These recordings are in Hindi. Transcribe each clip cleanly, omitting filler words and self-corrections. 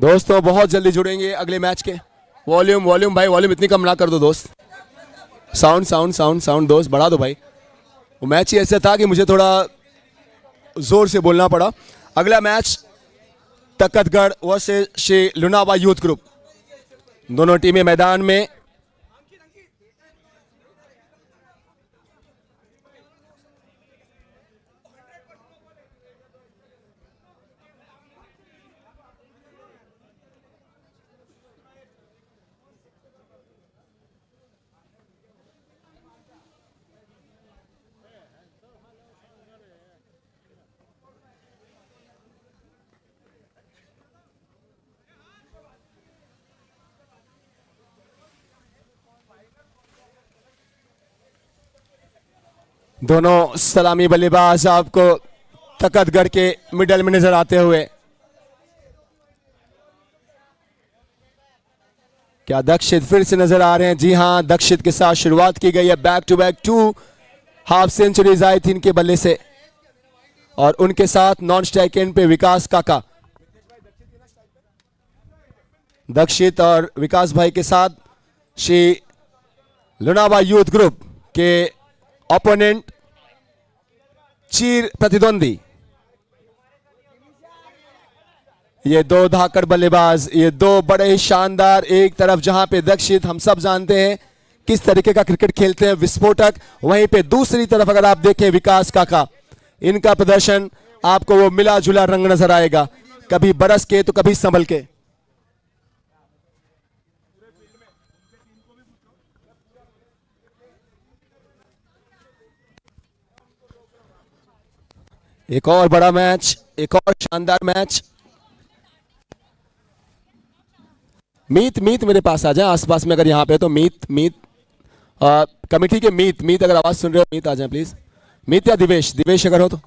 दोस्तों बहुत जल्दी जुड़ेंगे अगले मैच के। वॉल्यूम वॉल्यूम भाई, वॉल्यूम इतनी कम ना कर दो दोस्त। साउंड साउंड साउंड साउंड दोस्त बढ़ा दो भाई। वो मैच ही ऐसा था कि मुझे थोड़ा जोर से बोलना पड़ा। अगला match Takhatgarh versus Shri Lunawa youth group. दोनों टीमें मैदान में। दोनों सलामी बल्लेबाज आपको तकतगढ़ के मिडल में नजर आते हुए। क्या दक्षित फिर से नजर आ रहे हैं? जी हां, दक्षित के साथ शुरुआत की गई है। Back to back 2 half centuries आई थी इनके बल्ले से। और उनके साथ नॉन स्ट्राइक एंड पे विकास काका। दक्षित और विकास भाई के साथ श्री लुनावा यूथ ग्रुप के ओपोनेंट चीर प्रतिद्वंदी ये दो धाकड़ बल्लेबाज, ये दो बड़े ही शानदार। एक तरफ जहां पे दक्षित हम सब जानते हैं किस तरीके का क्रिकेट खेलते हैं, विस्फोटक। वहीं पे दूसरी तरफ अगर आप देखें विकास काका, इनका प्रदर्शन आपको वो मिला जुला रंग नजर आएगा, कभी बरस के तो कभी संभल के। एक और बड़ा मैच, एक और शानदार मैच। मीत मीत मेरे पास आ जाए आसपास में, अगर यहाँ पे तो मीत मीत कमेटी के मीत मीत अगर आवाज सुन रहे हो मीत आ जाए प्लीज। मीत या दिवेश, दिवेश अगर हो तो।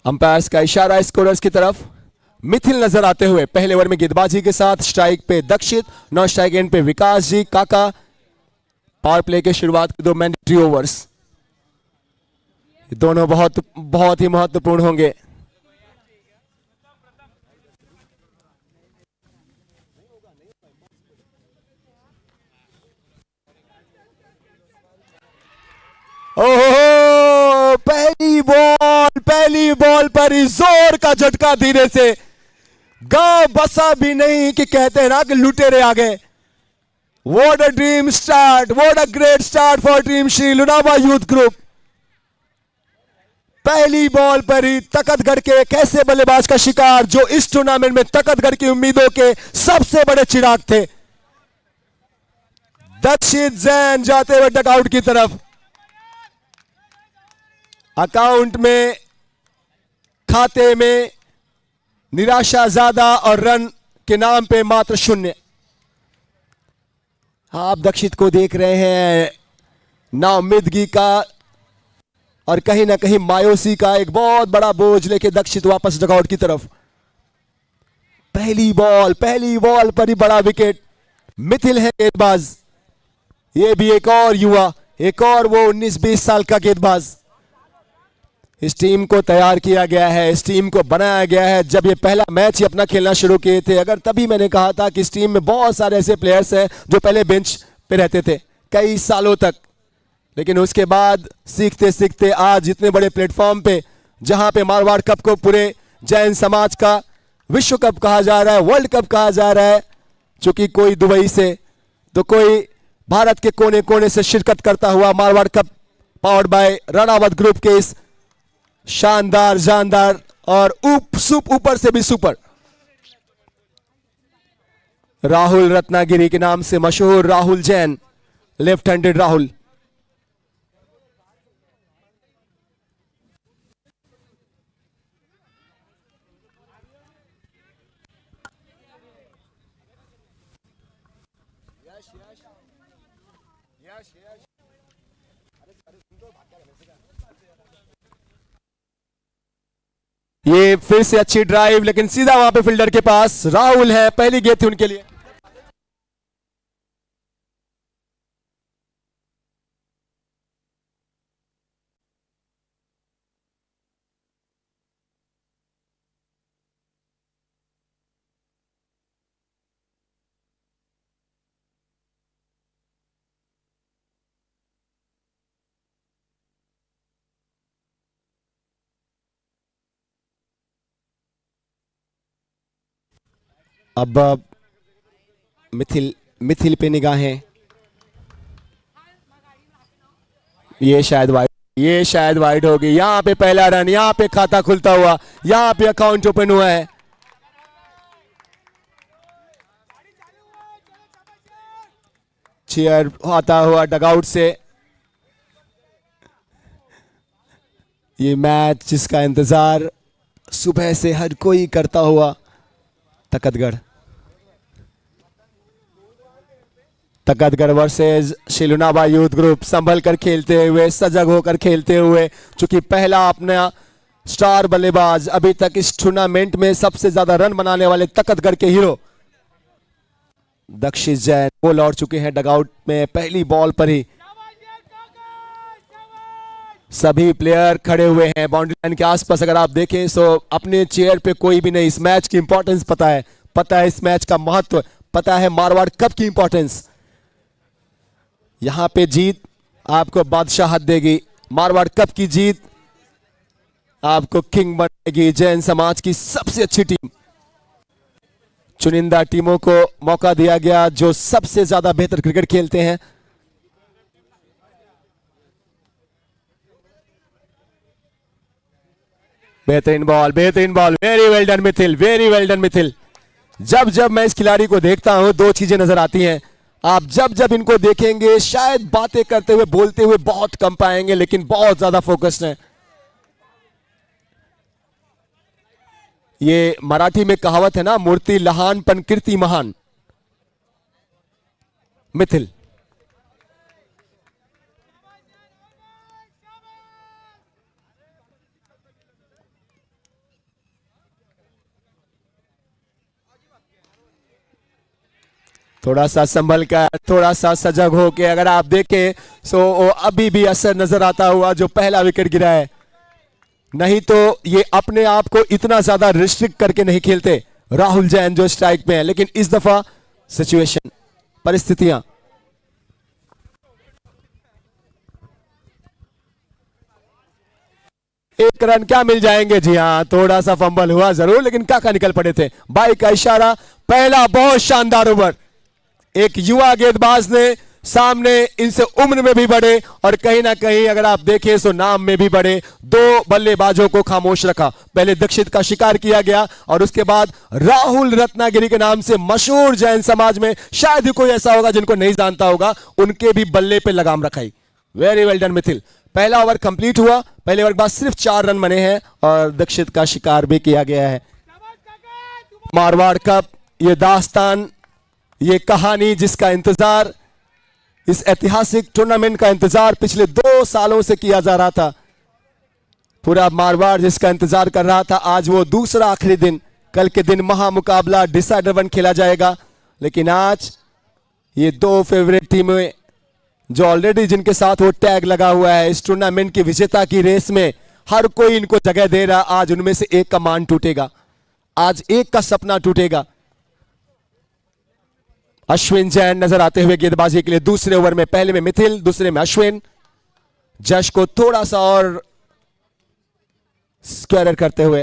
अंपायर्स का इशारा स्कोरर्स की तरफ। मिथिल नजर आते हुए पहले ओवर में गेंदबाजी के साथ। स्ट्राइक पे दक्षित, नॉन स्ट्राइक एंड पे विकास जी काका। पावर प्ले के शुरुआत के 2 मैंडेटरी ओवर्स, दोनों बहुत बहुत ही महत्वपूर्ण होंगे। ओहो, पहली बॉल पर ही जोर का झटका धीरे से। गांव बसा भी नहीं कि कहते हैं ना कि लुटेरे आ गए। What a dream start, what a great start for team Shri Lunawa youth group. पहली बॉल पर ही तकतगढ़ के एक ऐसे बल्लेबाज का शिकार जो इस टूर्नामेंट में तकतगढ़ की उम्मीदों के सबसे बड़े चिराग थे। दक्षित जैन जाते हुए डकआउट की तरफ। अकाउंट में, खाते में निराशा ज्यादा और रन के नाम पे मात्र 0। आप दक्षित को देख रहे हैं नाउम्मीदगी का और कहीं ना कहीं मायूसी का एक बहुत बड़ा बोझ लेके दक्षित वापस डकआउट की तरफ। पहली बॉल पर ही बड़ा विकेट। मिथिल है गेंदबाज, ये भी एक और युवा, एक और वो 19-20 साल का गेंदबाज। इस टीम को तैयार किया गया है, इस टीम को बनाया गया है। जब ये पहला मैच ही अपना खेलना शुरू किए थे, अगर तभी मैंने कहा था कि इस टीम में बहुत सारे ऐसे प्लेयर्स हैं जो पहले बेंच पे रहते थे कई सालों तक, लेकिन उसके बाद सीखते सीखते आज इतने बड़े प्लेटफॉर्म पे, जहां पे मारवाड़ कप को पूरे जैन समाज का विश्व कप कहा जा रहा है, वर्ल्ड कप कहा जा रहा है, चूंकि कोई दुबई से तो कोई भारत के कोने कोने से शिरकत करता हुआ Marwar cup powered bye Ranaut group के इस शानदार जानदार और ऊपर से भी सुपर राहुल रत्नागिरी के नाम से मशहूर राहुल जैन, लेफ्ट हैंडेड राहुल। ये फिर से अच्छी ड्राइव, लेकिन सीधा वहां पे फील्डर के पास। राहुल है, पहली गेंद थी उनके लिए। अब मिथिल मिथिल पे निगाहें। ये शायद वाइड होगी। यहां पे पहला रन, यहां पे खाता खुलता हुआ, यहां पे अकाउंट ओपन हुआ है। चीयर आता हुआ डगआउट से। ये मैच जिसका इंतजार सुबह से हर कोई करता हुआ। तकतगढ़ वर्सेस शिलुनाबा यूथ ग्रुप, संभल कर खेलते हुए, सजग होकर खेलते हुए। चूंकि पहला अपना स्टार बल्लेबाज, अभी तक इस टूर्नामेंट में सबसे ज्यादा रन बनाने वाले तकतगढ़ के हीरो दक्षिश जैन वो लौट चुके हैं डगआउट में पहली बॉल पर ही। सभी प्लेयर खड़े हुए हैं बाउंड्री लाइन के आसपास। अगर आप देखें तो अपने चेयर पे कोई भी नहीं। इस मैच की इंपॉर्टेंस पता है इस मैच का महत्व, पता है मारवाड़ कप की इंपॉर्टेंस। यहां पे जीत आपको बादशाहत देगी। मारवाड़ कप की जीत आपको किंग बनाएगी। जैन समाज की सबसे अच्छी टीम, चुनिंदा टीमों को मौका दिया गया जो सबसे ज्यादा बेहतर क्रिकेट खेलते हैं। बेहतरीन ball, very well done Mithil, very well done Mithil. जब जब मैं इस खिलाड़ी को देखता हूं दो चीजें नजर आती हैं। आप जब जब इनको देखेंगे शायद बातें करते हुए, बोलते हुए बहुत कम पाएंगे, लेकिन बहुत ज्यादा फोकस्ड हैं। ये मराठी में कहावत है ना, मूर्ति लहान पण कीर्ति महान। मिथिल थोड़ा सा संभल कर, थोड़ा सा सजग होके अगर आप देखें तो अभी भी असर नजर आता हुआ जो पहला विकेट गिरा है। नहीं तो ये अपने आप को इतना ज्यादा रिस्ट्रिक्ट करके नहीं खेलते राहुल जैन जो स्ट्राइक पे हैं, लेकिन इस दफा सिचुएशन, परिस्थितियां। एक रन क्या मिल जाएंगे। जी हां, थोड़ा सा फंबल हुआ जरूर, लेकिन काका निकल पड़े थे। बाई का इशारा, पहला बहुत शानदार ओवर। एक युवा गेंदबाज ने सामने इनसे उम्र में भी बड़े और कहीं ना कहीं अगर आप देखें तो नाम में भी बड़े दो बल्लेबाजों को खामोश रखा। पहले दीक्षित का शिकार किया गया और उसके बाद राहुल रत्नागिरी के नाम से मशहूर जैन समाज में शायद ही कोई ऐसा होगा जिनको नहीं जानता होगा, उनके भी बल्ले पे लगाम रखाई। Very well done Mithil. पहला ओवर कंप्लीट हुआ, पहले ओवर के बाद सिर्फ 4 रन बने हैं और दीक्षित का शिकार भी किया गया है। मारवाड़ कप, ये दास्तान, ये कहानी जिसका इंतजार, इस ऐतिहासिक टूर्नामेंट का इंतजार पिछले 2 सालों से किया जा रहा था। पूरा मारवाड़ जिसका इंतजार कर रहा था। आज वो दूसरा आखिरी दिन, कल के दिन महामुकाबला डिसाइडर 1 खेला जाएगा, लेकिन आज ये 2 फेवरेट टीमें जो ऑलरेडी जिनके साथ वो टैग लगा हुआ है इस टूर्नामेंट की विजेता की रेस में, हर कोई इनको जगह दे रहा। आज उनमें से एक का मान टूटेगा, आज एक का सपना टूटेगा। अश्विन जैन नजर आते हुए गेंदबाजी के लिए दूसरे ओवर में, पहले में मिथिल, दूसरे में अश्विन। जश को थोड़ा सा और स्क्वायर करते हुए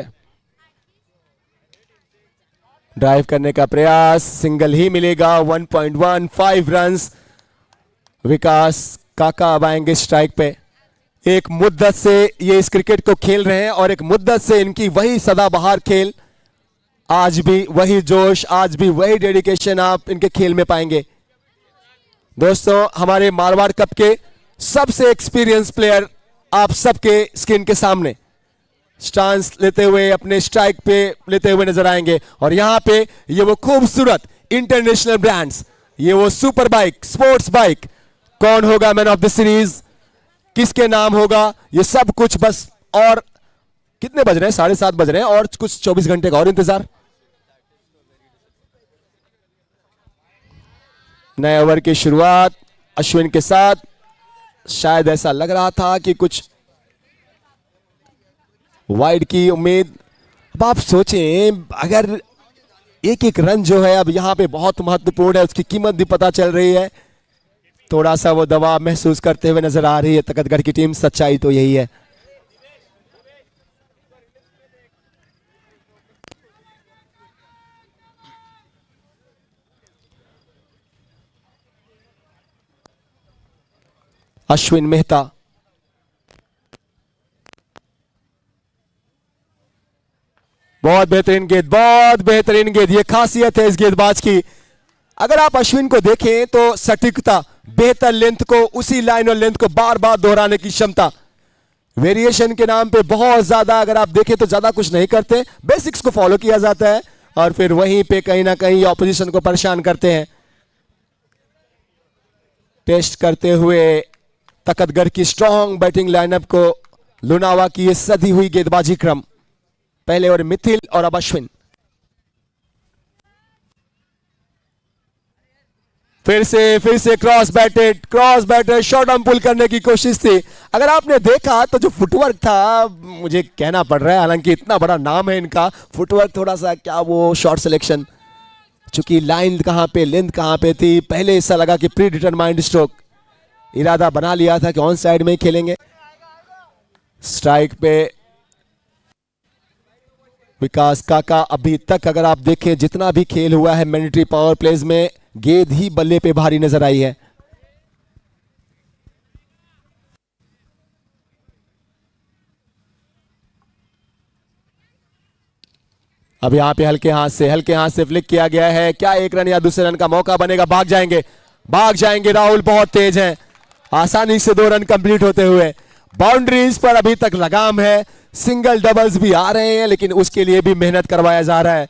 ड्राइव करने का प्रयास, सिंगल ही मिलेगा। 1.15 रन्स। विकास काका अब आएंगे स्ट्राइक पे। एक मुद्दत से ये इस क्रिकेट को खेल रहे हैं और एक मुद्दत से इनकी वही सदाबहार खेल, आज भी वही जोश, आज भी वही डेडिकेशन आप इनके खेल में पाएंगे। दोस्तों, हमारे मारवाड़ कप के सबसे एक्सपीरियंस प्लेयर आप सबके स्क्रीन के सामने स्टांस लेते हुए, अपने स्ट्राइक पे लेते हुए नजर आएंगे। और यहां पे ये वो खूबसूरत इंटरनेशनल ब्रांड्स, ये वो सुपर बाइक, स्पोर्ट्स बाइक कौन होगा मैन ऑफ द सीरीज, किसके नाम होगा, ये सब कुछ बस। और कितने बज रहे हैं? 7:30 बज रहे हैं और कुछ 24 घंटे का और इंतजार। नए ओवर की शुरुआत अश्विन के साथ। शायद ऐसा लग रहा था कि कुछ वाइड की उम्मीद। अब आप सोचें, अगर एक एक रन जो है अब यहां पे बहुत महत्वपूर्ण है, उसकी कीमत भी पता चल रही है। थोड़ा सा वो दबाव महसूस करते हुए नजर आ रही है तकतगढ़ की टीम। सच्चाई तो यही है। अश्विन मेहता, बहुत बेहतरीन गेंद, बहुत बेहतरीन गेंद। ये खासियत है इस गेंदबाज की। अगर आप अश्विन को देखें तो सटीकता, बेहतर लेंथ को, उसी लाइन और लेंथ को बार बार दोहराने की क्षमता। वेरिएशन के नाम पे बहुत ज्यादा अगर आप देखें तो ज्यादा कुछ नहीं करते, बेसिक्स को फॉलो किया जाता है और फिर वहीं पे कहीं ना कहीं ऑपोजिशन को परेशान करते हैं। टेस्ट करते हुए तकतगढ़ की स्ट्रॉन्ग बैटिंग लाइनअप को लुनावा की ये सधी हुई गेंदबाजी क्रम। पहले और मिथिल और अब अश्विन। फिर से cross batted short arm pull करने की कोशिश थी। अगर आपने देखा तो जो फुटवर्क था, मुझे कहना पड़ रहा है हालांकि इतना बड़ा नाम है इनका, फुटवर्क थोड़ा सा क्या वो शॉर्ट सिलेक्शन, चूंकि लाइन कहां पे, लेंथ कहां पे थी, पहले ऐसा लगा कि प्री डिटरमाइंड स्ट्रोक, इरादा बना लिया था कि ऑन साइड में ही खेलेंगे। स्ट्राइक पे विकास काका। अभी तक अगर आप देखें जितना भी खेल हुआ है मैंडेटरी पावर प्लेज में, गेंद ही बल्ले पे भारी नजर आई है। अब यहां पे हल्के हाथ से फ्लिक किया गया है। क्या एक रन या दूसरे रन का मौका बनेगा? भाग जाएंगे राहुल, बहुत तेज हैं। आसानी से 2 रन कंप्लीट होते हुए बाउंड्रीज पर अभी तक लगाम है। सिंगल डबल्स भी आ रहे हैं लेकिन उसके लिए भी मेहनत करवाया जा रहा है।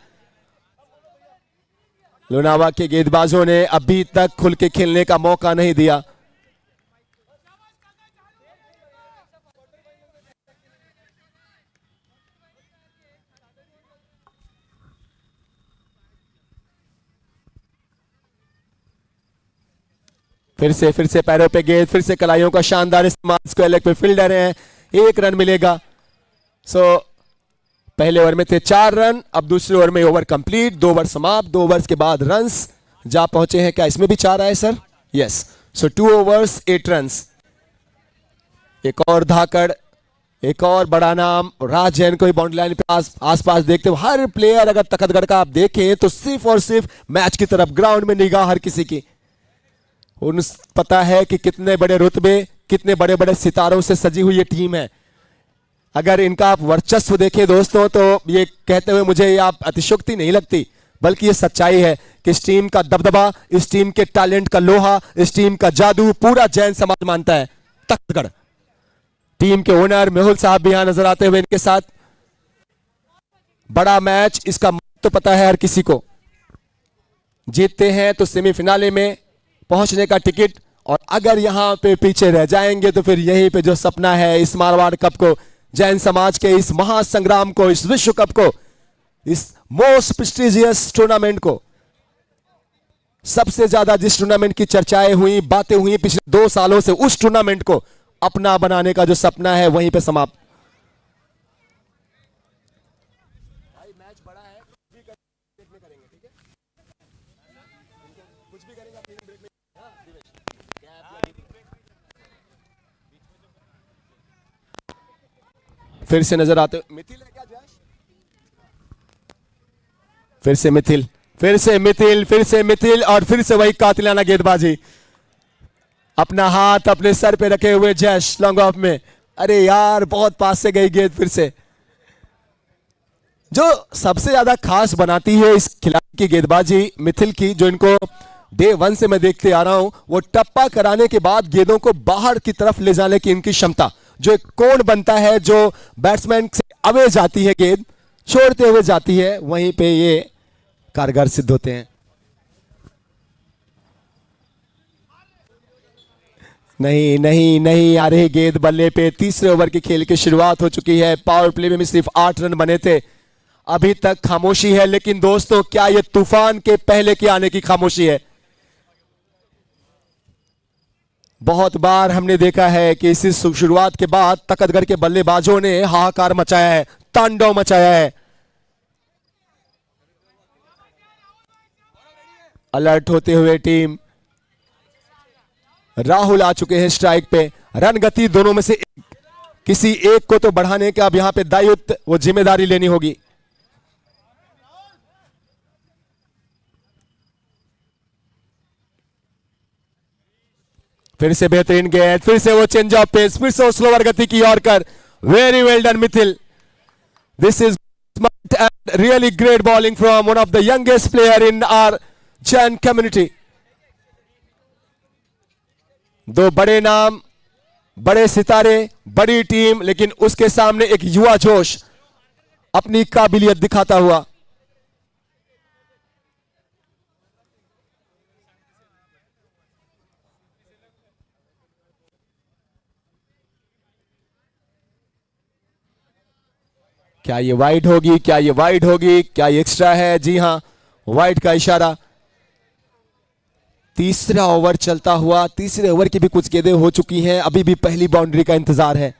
लोनावा के गेंदबाजों ने अभी तक खुल के खेलने का मौका नहीं दिया। फिर से पैरों पे गेंद, फिर से कलाइयों का शानदार इस्तेमाल। स्क्वायर लेग पे फील्डर हैं, 1 रन मिलेगा। पहले ओवर में थे 4 रन, अब दूसरे ओवर में ओवर कंप्लीट, 2 ओवर समाप्त। 2 ओवर्स के बाद रन्स जा पहुंचे हैं। क्या इसमें भी 4 आए सर? यस। 2 overs 8 runs. एक और धाकड़, एक और बड़ा नाम राज जैन को बाउंड्री लाइन पे आसपास देखते हो। हर प्लेयर अगर तकतगढ़ का आप देखें तो सिर्फ और सिर्फ मैच की तरफ, ग्राउंड में निगाह हर किसी की। उन पता है कि कितने बड़े रुतबे, कितने बड़े बड़े सितारों से सजी हुई ये टीम है। अगर इनका आप वर्चस्व देखें दोस्तों तो ये कहते हुए मुझे ये आप अतिशयोक्ति नहीं लगती, बल्कि ये सच्चाई है कि इस टीम का दबदबा, इस टीम के टैलेंट का लोहा, इस टीम का जादू पूरा जैन समाज मानता है। तकतगढ़ टीम के ओनर मेहुल साहब भी यहां नजर आते हुए इनके साथ। बड़ा मैच, इसका तो पता है हर किसी को। जीतते हैं तो सेमीफिनाले में पहुंचने का टिकट, और अगर यहां पे पीछे रह जाएंगे तो फिर यहीं पे जो सपना है इस मारवाड़ कप को, जैन समाज के इस महासंग्राम को, इस विश्व कप को, इस मोस्ट प्रेस्टिजियस टूर्नामेंट को, सबसे ज्यादा जिस टूर्नामेंट की चर्चाएं हुई, बातें हुई पिछले 2 सालों से, उस टूर्नामेंट को अपना बनाने का जो सपना है वहीं पे समाप्त। मैच बड़ा है, कुछ भी करेंगे फिर से नजर आते मिथिल है क्या? जश फिर से मिथिल और फिर से वही कातिलाना गेंदबाजी। अपना हाथ अपने सर पे रखे हुए जश लॉन्ग ऑफ में। अरे यार बहुत पास से गई गेंद। फिर से जो सबसे ज्यादा खास बनाती है इस खिलाड़ी की गेंदबाजी मिथिल की, जो इनको डे 1 से मैं देखते आ रहा हूं, वो टप्पा कराने के बाद गेंदों को बाहर की तरफ ले जाने की इनकी क्षमता, जो एक कोण बनता है, जो बैट्समैन से अवे जाती है, गेंद छोड़ते हुए जाती है, वहीं पे ये कारगर सिद्ध होते हैं। नहीं नहीं नहीं आ रही गेंद बल्ले पे। तीसरे ओवर के खेल की शुरुआत हो चुकी है। पावर प्ले में भी सिर्फ 8 रन बने थे। अभी तक खामोशी है, लेकिन दोस्तों क्या ये तूफान के पहले के आने की खामोशी है? बहुत बार हमने देखा है कि इसी शुरुआत के बाद तकतगढ़ के बल्लेबाजों ने हाहाकार मचाया है, तांडव मचाया है। अलर्ट होते हुए टीम। राहुल आ चुके हैं स्ट्राइक पे। रन गति दोनों में से किसी एक को तो बढ़ाने का अब यहां पे दायित्व, वो जिम्मेदारी लेनी होगी। फिर से बेहतरीन गेंद, फिर से वो चेंज ऑफ पेस, फिर से वो स्लोवर गति की ओर कर। Very well done Mithil. This is really great bowling from one of the youngest player in our Jain community. दो बड़े नाम, बड़े सितारे, बड़ी टीम, लेकिन उसके सामने एक युवा जोश अपनी काबिलियत दिखाता हुआ। क्या ये वाइड होगी? क्या ये वाइड होगी? क्या ये एक्स्ट्रा है? जी हां, वाइड का इशारा। तीसरा ओवर चलता हुआ। तीसरे ओवर की भी कुछ गेंदें हो चुकी हैं। अभी भी पहली बाउंड्री का इंतजार है।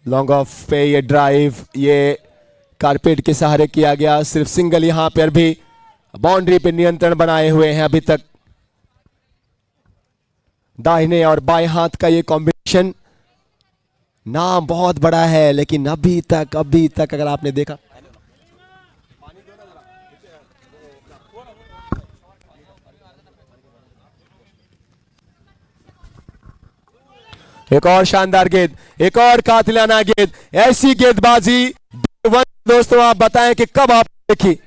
लॉन्ग ऑफ पे ये ड्राइव, ये कारपेट के सहारे किया गया। सिर्फ सिंगल यहां पर भी बाउंड्री पे नियंत्रण बनाए हुए हैं अभी तक। दाहिने और बाएं हाथ का ये कॉम्बिनेशन, नाम बहुत बड़ा है, लेकिन अभी तक अगर आपने देखा, एक और शानदार गेंद, एक और कातिलाना गेंद। ऐसी गेंदबाजी दोस्तों आप बताएं कि कब आप देखी?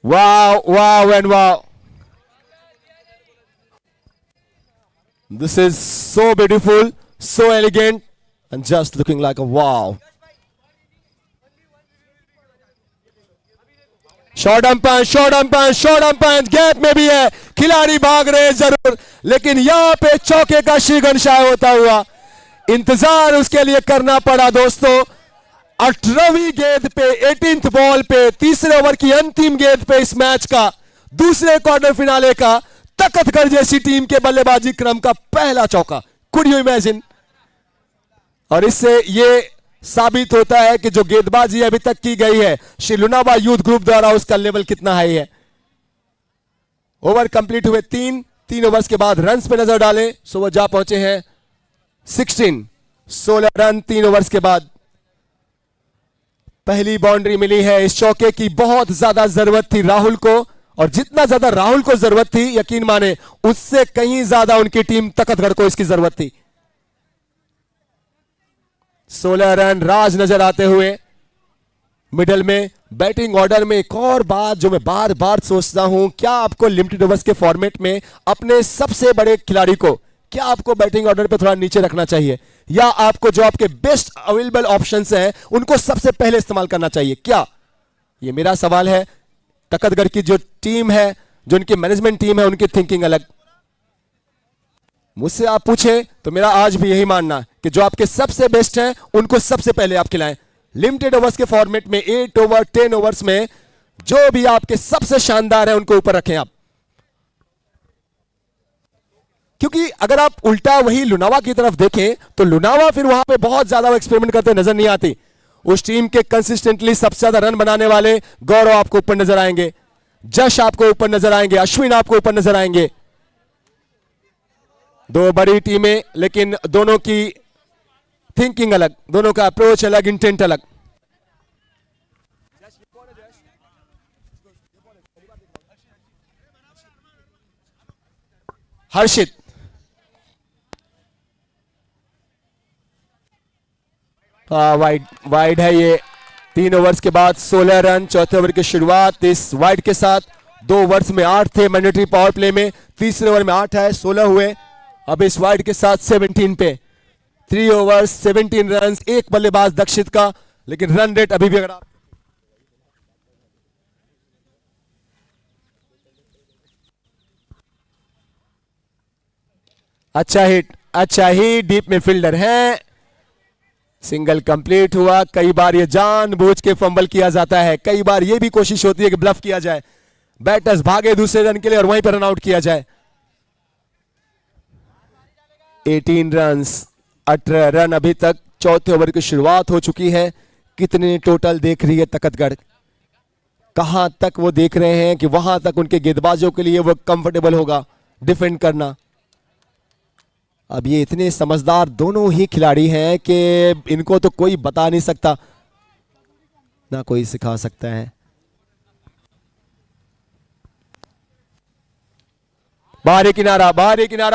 Wow wow and wow. This is so beautiful, so elegant, and just looking like a wow. Short umpire, short umpire, short umpire, gap में भी है, खिलाड़ी भाग रहे हैं जरूर, लेकिन यहां पे चौके का शीगनशाय होता हुआ इंतजार उसके लिए करना पड़ा दोस्तों। 18वीं गेंद पे, 18th बॉल पे, तीसरे ओवर की अंतिम गेंद पे इस मैच का, दूसरे क्वार्टर फिनाले का, तकतगढ़ जैसी टीम के बल्लेबाजी क्रम का पहला चौका। Could you imagine? और इससे यह साबित होता है कि जो गेंदबाजी अभी तक की गई है श्री लुनावा यूथ ग्रुप द्वारा, उसका लेवल कितना हाई है। ओवर कंप्लीट हुए 3 ओवर्स के बाद रन्स पे नजर डालें, सो वो जा पहुंचे हैं 16 रन 3 ओवर्स के बाद। पहली बाउंड्री मिली है। इस चौके की बहुत ज्यादा जरूरत थी राहुल को, और जितना ज्यादा राहुल को जरूरत थी, यकीन माने उससे कहीं ज्यादा उनकी टीम तकतगढ़ को इसकी जरूरत थी। 16 रन राज नजर आते हुए मिडल में। बैटिंग ऑर्डर में एक और बात जो मैं बार बार सोचता हूं, क्या आपको लिमिटेड ओवर्स के फॉर्मेट में अपने सबसे बड़े खिलाड़ी को, क्या आपको बैटिंग ऑर्डर पे थोड़ा नीचे रखना चाहिए, या आपको जो आपके बेस्ट अवेलेबल ऑप्शंस हैं उनको सबसे पहले इस्तेमाल करना चाहिए? क्या, ये मेरा सवाल है। तकतगढ़ की जो टीम है, जो उनकी मैनेजमेंट टीम है, उनकी थिंकिंग अलग। मुझसे आप पूछे तो मेरा आज भी यही मानना कि जो आपके सबसे बेस्ट हैं उनको सबसे पहले आप खिलाएं। लिमिटेड ओवर्स के फॉर्मेट में 8 ओवर 10 ओवर्स में जो भी आपके सबसे शानदार है उनको ऊपर रखें आप। क्योंकि अगर आप उल्टा वही लुनावा की तरफ देखें तो लुनावा फिर वहां पे बहुत ज्यादा एक्सपेरिमेंट करते नजर नहीं आती। उस टीम के कंसिस्टेंटली सबसे ज्यादा रन बनाने वाले गौरव आपको ऊपर नजर आएंगे, जश आपको ऊपर नजर आएंगे, अश्विन आपको ऊपर नजर आएंगे। दो बड़ी टीमें, लेकिन दोनों की थिंकिंग अलग, दोनों का अप्रोच अलग, इंटेंट अलग। हर्षित, वाइड है ये। 3 ओवर्स के बाद 16 रन, चौथे ओवर की शुरुआत इस वाइड के साथ। 2 ओवर्स में 8 थे मैंडेटरी पावर प्ले में, तीसरे ओवर में 8 है, 16 हुए। अब इस वाइड के साथ 17 पे 3 ओवर्स 17 रन, एक बल्लेबाज दक्षित का, लेकिन रन रेट अभी भी अगर आप अच्छा ही डीप में फील्डर है। सिंगल कंप्लीट हुआ। कई बार ये जानबूझ के फंबल किया जाता है, कई बार ये भी कोशिश होती है कि ब्लफ किया जाए, बैटर्स भागे दूसरे रन के लिए और वहीं पर रन आउट किया जाए। 18 रन, 18 रन अभी तक। चौथे ओवर की शुरुआत हो चुकी है। कितने टोटल देख रही है तकतगढ़, कहां तक वो देख रहे हैं कि वहां तक उनके गेंदबाजों के लिए वो कंफर्टेबल होगा डिफेंड करना। अब ये इतने समझदार दोनों ही खिलाड़ी हैं कि इनको तो कोई बता नहीं सकता, ना कोई सिखा सकता है। बाहरी किनारा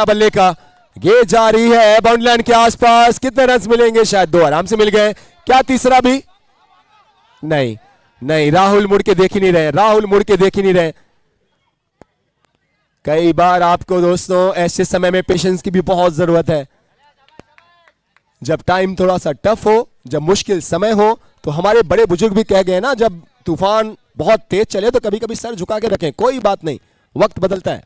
बल्ले का, गेंद जा रही है बाउंड्री लाइन के आसपास। कितने रन मिलेंगे? शायद 2 आराम से मिल गए। क्या तीसरा भी? नहीं, राहुल मुड़ के देख ही नहीं रहे। कई बार आपको दोस्तों ऐसे समय में पेशेंस की भी बहुत जरूरत है। जब टाइम थोड़ा सा टफ हो, जब मुश्किल समय हो, तो हमारे बड़े बुजुर्ग भी कह गए ना, जब तूफान बहुत तेज चले तो कभी कभी सर झुका के रखें, कोई बात नहीं, वक्त बदलता है।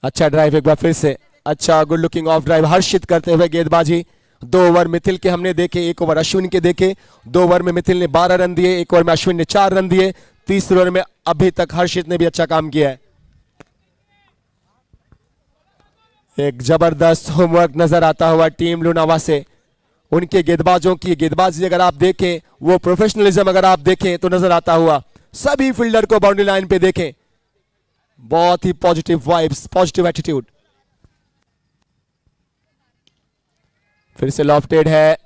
अच्छा ड्राइव एक बार फिर से, अच्छा गुड लुकिंग ऑफ ड्राइव, हर्षित करते हुए गेंदबाजी। 2 ओवर मिथिल के हमने देखे, 1 ओवर अश्विन के देखे। 2 ओवर में मिथिल ने 12 रन दिए, 1 ओवर में अश्विन ने 4 रन दिए। तीसरे ओवर में अभी तक हर्षित ने भी अच्छा काम किया है। एक जबरदस्त होमवर्क नजर आता हुआ टीम लुनावा से। उनके गेंदबाजों की गेंदबाजी अगर आप देखें, वो प्रोफेशनलिज्म अगर आप देखें तो नजर आता हुआ। सभी फील्डर को बाउंड्री लाइन पे देखें, बहुत ही पॉजिटिव वाइब्स, पॉजिटिव एटीट्यूड। फिर से लॉफ्टेड है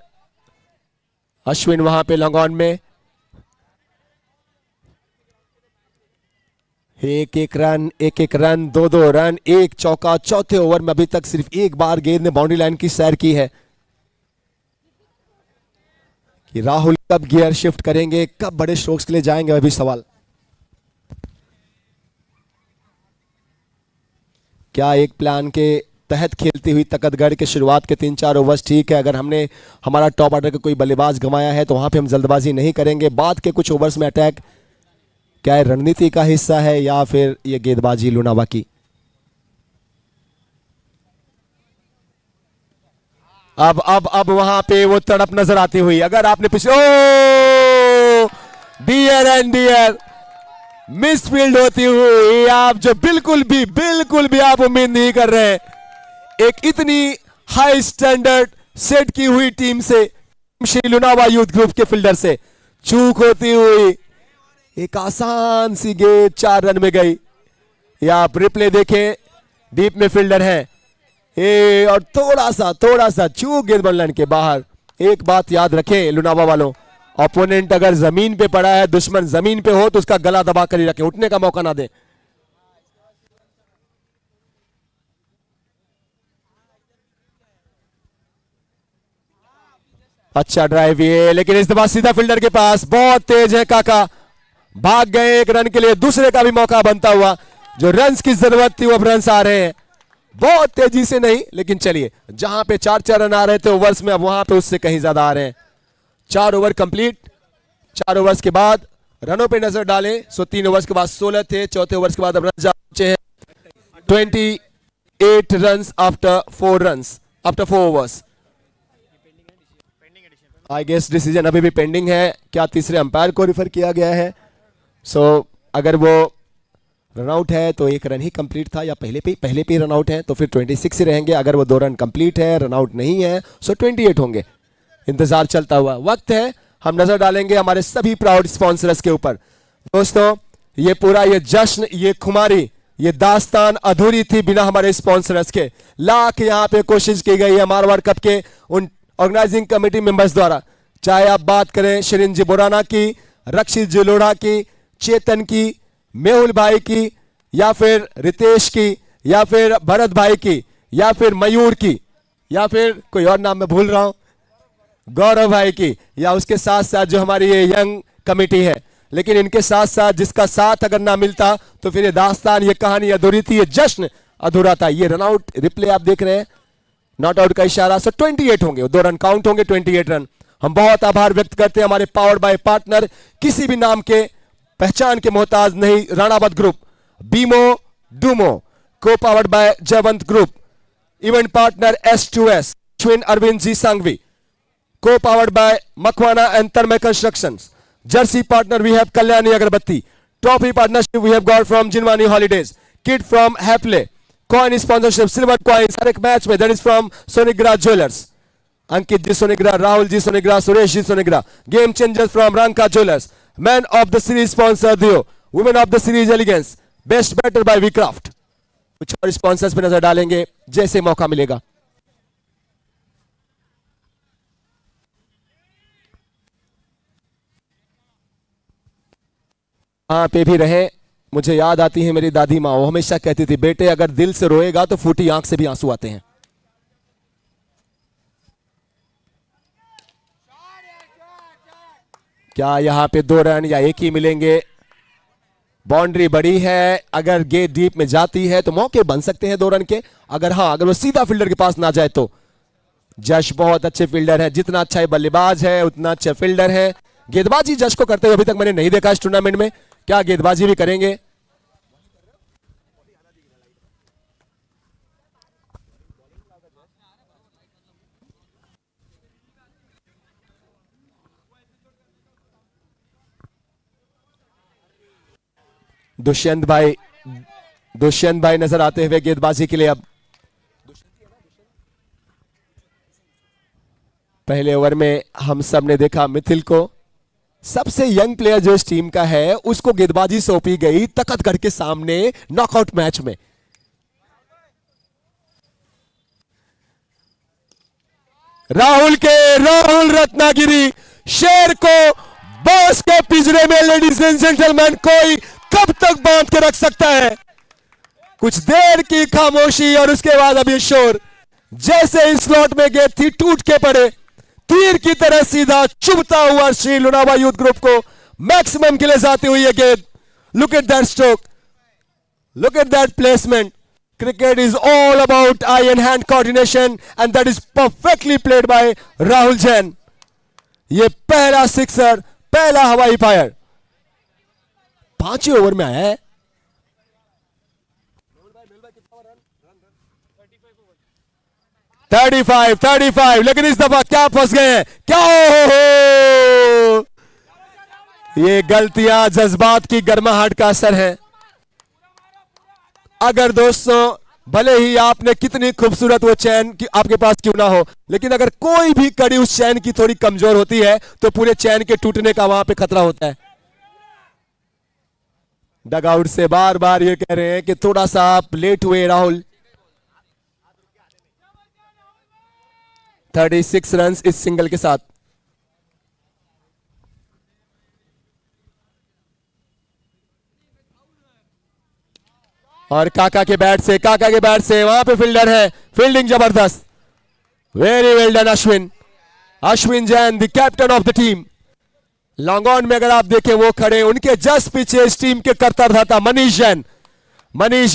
अश्विन वहां पे लॉन्ग ऑन में। एक एक रन, 2 रन, एक चौका। चौथे ओवर में अभी तक सिर्फ एक बार गेंद ने बाउंड्री लाइन की सैर की है। कि राहुल कब गियर शिफ्ट करेंगे, कब बड़े स्ट्रोक्स के लिए जाएंगे, वह भी सवाल। क्या एक प्लान के तहत खेलती हुई तकतगढ़ के शुरुआत के 3-4 ओवर्स ठीक है। अगर हमने हमारा टॉप ऑर्डर का कोई बल्लेबाज गंवाया है तो वहां पे हम जल्दबाजी नहीं करेंगे। बाद के कुछ ओवर्स में अटैक क्या है, रणनीति का हिस्सा है या फिर ये गेंदबाजी लुनावा की? अब वहां पे वो तड़प नजर आती हुई। अगर आपने पिछले डियर एंड डियर मिसफील्ड होती हुई, आप जो बिल्कुल भी आप उम्मीद नहीं कर रहे, एक इतनी हाई स्टैंडर्ड सेट की हुई टीम से, श्री लुनावा यूथ ग्रुप के फील्डर से चूक होती हुई एक आसान सी गेंद 4 रन में गई। या आप रिप्ले देखें, डीप में फील्डर है और थोड़ा सा चूक गेंद बॉल लाइन के बाहर। एक बात याद रखें लुनावा वालों, ओपोनेंट अगर जमीन पे पड़ा है, दुश्मन जमीन पे हो तो उसका गला दबा कर ही रखें, उठने का मौका ना दे। अच्छा ड्राइव ये, लेकिन इस दफा सीधा फील्डर के पास, बहुत तेज है काका, भाग गए एक रन के लिए। दूसरे का भी मौका बनता हुआ, जो रन्स की जरूरत थी वो अब रन्स आ रहे हैं, बहुत तेजी से नहीं, लेकिन चलिए जहां पे 4-4 रन आ रहे थे ओवर्स में, अब वहां पे उससे कहीं ज्यादा आ रहे हैं। 4 ओवर कंप्लीट। 4 ओवर्स के बाद रनों पे नजर डालें, 3 ओवर्स के बाद 16 थे। चौथे ओवर्स के बाद अब रन पहुंचे हैं 28 run after 4 overs. I guess decision अभी भी पेंडिंग है। क्या तीसरे अंपायर को रिफर किया गया है? अगर वो रन आउट है तो 1 रन ही कंप्लीट था, या पहले पे रन आउट है तो फिर 26 ही रहेंगे। अगर वो 2 रन कंप्लीट है, रन आउट नहीं है, 28 होंगे। इंतजार चलता हुआ वक्त है, हम नजर डालेंगे हमारे सभी प्राउड स्पॉन्सर्स के ऊपर। दोस्तों ये पूरा ये जश्न, ये खुमारी, ये दास्तान अधूरी थी बिना हमारे स्पॉन्सर्स के। लाख यहाँ पे कोशिश की गई है मारवाड़ कप के उन ऑर्गेनाइजिंग कमेटी मेंबर्स द्वारा, चाहे आप बात करें शिरीन जी बोराना की, रक्षित जी लोढ़ा की, चेतन की, मेहुल भाई की, या फिर रितेश की, या फिर भरत भाई की, या फिर मयूर की, या फिर कोई और नाम मैं भूल रहा हूं, गौरव भाई की, या उसके साथ साथ जो हमारी ये यंग कमेटी है, लेकिन इनके साथ साथ जिसका साथ अगर ना मिलता तो फिर ये दास्तान, ये कहानी अधूरी थी, ये जश्न अधूरा था। ये रनआउट रिप्ले आप देख रहे हैं, नॉट आउट का इशारा। सो 28 होंगे, 2 रन काउंट होंगे, 28 रन। हम बहुत आभार व्यक्त करते हैं हमारे पावर्ड बाय पार्टनर, किसी भी नाम के पहचान के मोहताज नहीं, राणावत ग्रुप, बीमो डूमो, co powered by Jaywant group, event partner S2S, Ashwin Arvind ji Sanghvi, co powered by Makwana and Tanmay constructions, jersey partner we have Kalyani Agarbatti, trophy partnership we have got from Jinvani holidays, kid from हैपले, कॉइन स्पॉन्सरशिप सिल्वर कॉइन्स हर एक मैच में, that is from Sonigra jewellers, Ankit ji Sonigra, Rahul ji Sonigra, Suresh ji Sonigra, game changers from Ranka jewellers, man of the series sponsor दियो, women of the series elegance, best batter by वीक्राफ्ट। कुछ और स्पॉन्सर्स पे नजर डालेंगे जैसे मौका मिलेगा। हाँ पे भी रहे, मुझे याद आती है मेरी दादी माँ, वो हमेशा कहती थी बेटे अगर दिल से रोएगा तो फूटी आंख से भी आंसू आते हैं। क्या यहां पे 2 रन या 1 ही मिलेंगे? बाउंड्री बड़ी है, अगर गेट डीप में जाती है तो मौके बन सकते हैं 2 रन के। अगर वो सीधा फील्डर के पास ना जाए तो। जश बहुत अच्छे फील्डर है, जितना अच्छा ये बल्लेबाज है उतना अच्छा फील्डर है। गेंदबाजी जश को करते हुए अभी तक मैंने नहीं देखा इस टूर्नामेंट में, क्या गेंदबाजी भी करेंगे? दुष्यंत भाई नजर आते हुए गेंदबाजी के लिए। अब पहले ओवर में हम सब ने देखा मिथिल को, सबसे यंग प्लेयर जो इस टीम का है उसको गेंदबाजी सौंपी गई तखतगढ़ के सामने नॉकआउट मैच में। राहुल रत्नागिरी शेर को बॉस के पिंजरे में, लेडीज एंड जेंटलमैन, कोई कब तक बांध के रख सकता है? कुछ देर की खामोशी और उसके बाद अब ये शोर। जैसे इस स्लॉट में गेंद थी टूट के पड़े, तीर की तरह सीधा चुभता हुआ श्री लोनावा यूथ ग्रुप को मैक्सिमम के लिए जाती हुई है गेंद। Look at that stroke, look at that placement. Cricket is all about eye and hand coordination and that is perfectly played by Rahul Jain. ये पहला सिक्सर, पहला हवाई फायर 5वें ओवर में आया है। 35 लेकिन इस दफा क्या फंस गए हैं, क्या हो? ये गलतियां जज्बात की गर्माहट का असर है। अगर दोस्तों भले ही आपने कितनी खूबसूरत वो चैन की आपके पास क्यों ना हो, लेकिन अगर कोई भी कड़ी उस चैन की थोड़ी कमजोर होती है तो पूरे चैन के टूटने का वहां पे खतरा होता है। डगआउट से बार बार ये कह रहे हैं कि थोड़ा सा आप लेट हुए राहुल। 36 रन इस सिंगल के साथ। और काका के बैट से वहां पे फील्डर है, फील्डिंग जबरदस्त, very well done Ashwin Jain the captain of the team. Long on में अगर आप देखें वो खड़े, उनके जस्ट पीछे इस टीम के कर्तारधाता मनीष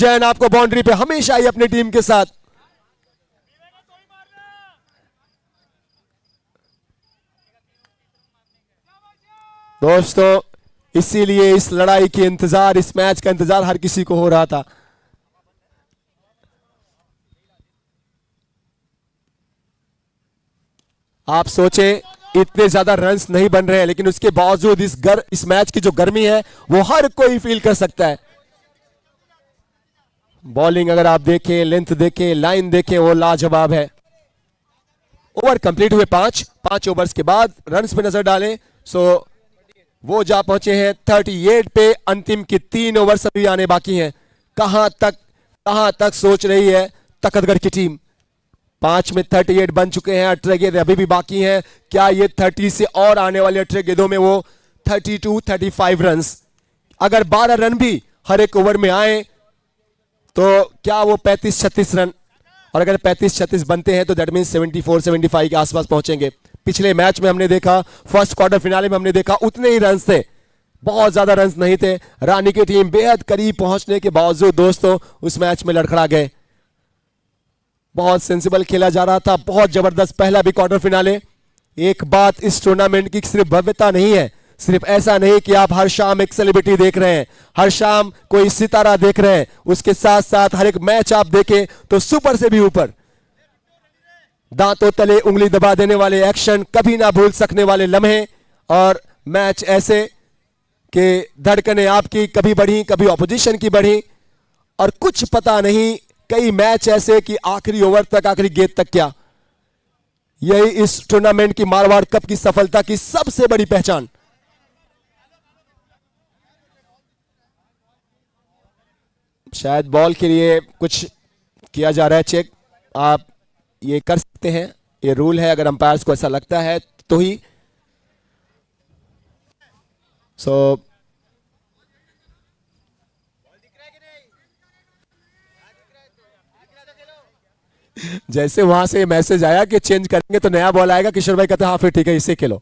जैन आपको बाउंड्री पे हमेशा ही अपनी टीम के साथ। दोस्तों इसीलिए इस लड़ाई के इंतजार, इस मैच का इंतजार हर किसी को हो रहा था। आप सोचे इतने ज्यादा रन्स नहीं बन रहे हैं, लेकिन उसके बावजूद इस मैच की जो गर्मी है वो हर कोई फील कर सकता है। बॉलिंग अगर आप देखें, लेंथ देखें, लाइन देखें, वो लाजवाब है। ओवर कंप्लीट हुए 5 ओवर्स के बाद रन्स पे नजर डालें सो वो जा पहुंचे हैं 38 पे। अंतिम की 3 ओवर अभी आने बाकी हैं। कहां तक सोच रही है तखतगढ़ की टीम। 5 में 38 बन चुके हैं, 18 गेंद अभी भी बाकी हैं। क्या ये 30 से और आने वाले 18 गेंदों में वो 32-35 रन, अगर 12 रन भी हर एक ओवर में आए तो क्या वो 35-36 रन, और अगर 35-36 बनते हैं तो दैट मीन 74-75 के आसपास पहुंचेंगे। पिछले मैच में हमने देखा, फर्स्ट क्वार्टर फिनाले में हमने देखा उतने ही रन थे, बहुत ज्यादा रन नहीं थे। रानी की टीम बेहद करीब पहुंचने के बावजूद दोस्तों उस मैच में लड़खड़ा गए। बहुत सेंसिबल खेला जा रहा था, बहुत जबरदस्त पहला भी क्वार्टर फिनाले। एक बात इस टूर्नामेंट की सिर्फ भव्यता नहीं है, सिर्फ ऐसा नहीं कि आप हर शाम एक सेलिब्रिटी देख रहे हैं, हर शाम कोई सितारा देख रहे हैं, उसके साथ साथ हर एक मैच आप देखें तो सुपर से भी ऊपर, दांतों तले उंगली दबा देने वाले एक्शन, कभी ना भूल सकने वाले लम्हे, और मैच ऐसे कि धड़कनें आपकी कभी बढ़ी कभी ऑपोजिशन की बढ़ी, और कुछ पता नहीं, कई मैच ऐसे कि आखिरी ओवर तक, आखिरी गेंद तक क्या। यही इस टूर्नामेंट की मारवाड़ कप की सफलता की सबसे बड़ी पहचान। शायद बॉल के लिए कुछ किया जा रहा है चेक, आप ये कर सकते हैं, ये रूल है, अगर अंपायर्स को ऐसा लगता है तो ही। सो जैसे वहां से मैसेज आया कि चेंज करेंगे तो नया बॉल आएगा, किशोर भाई कहते हैं हाँ फिर ठीक है इसे खेलो।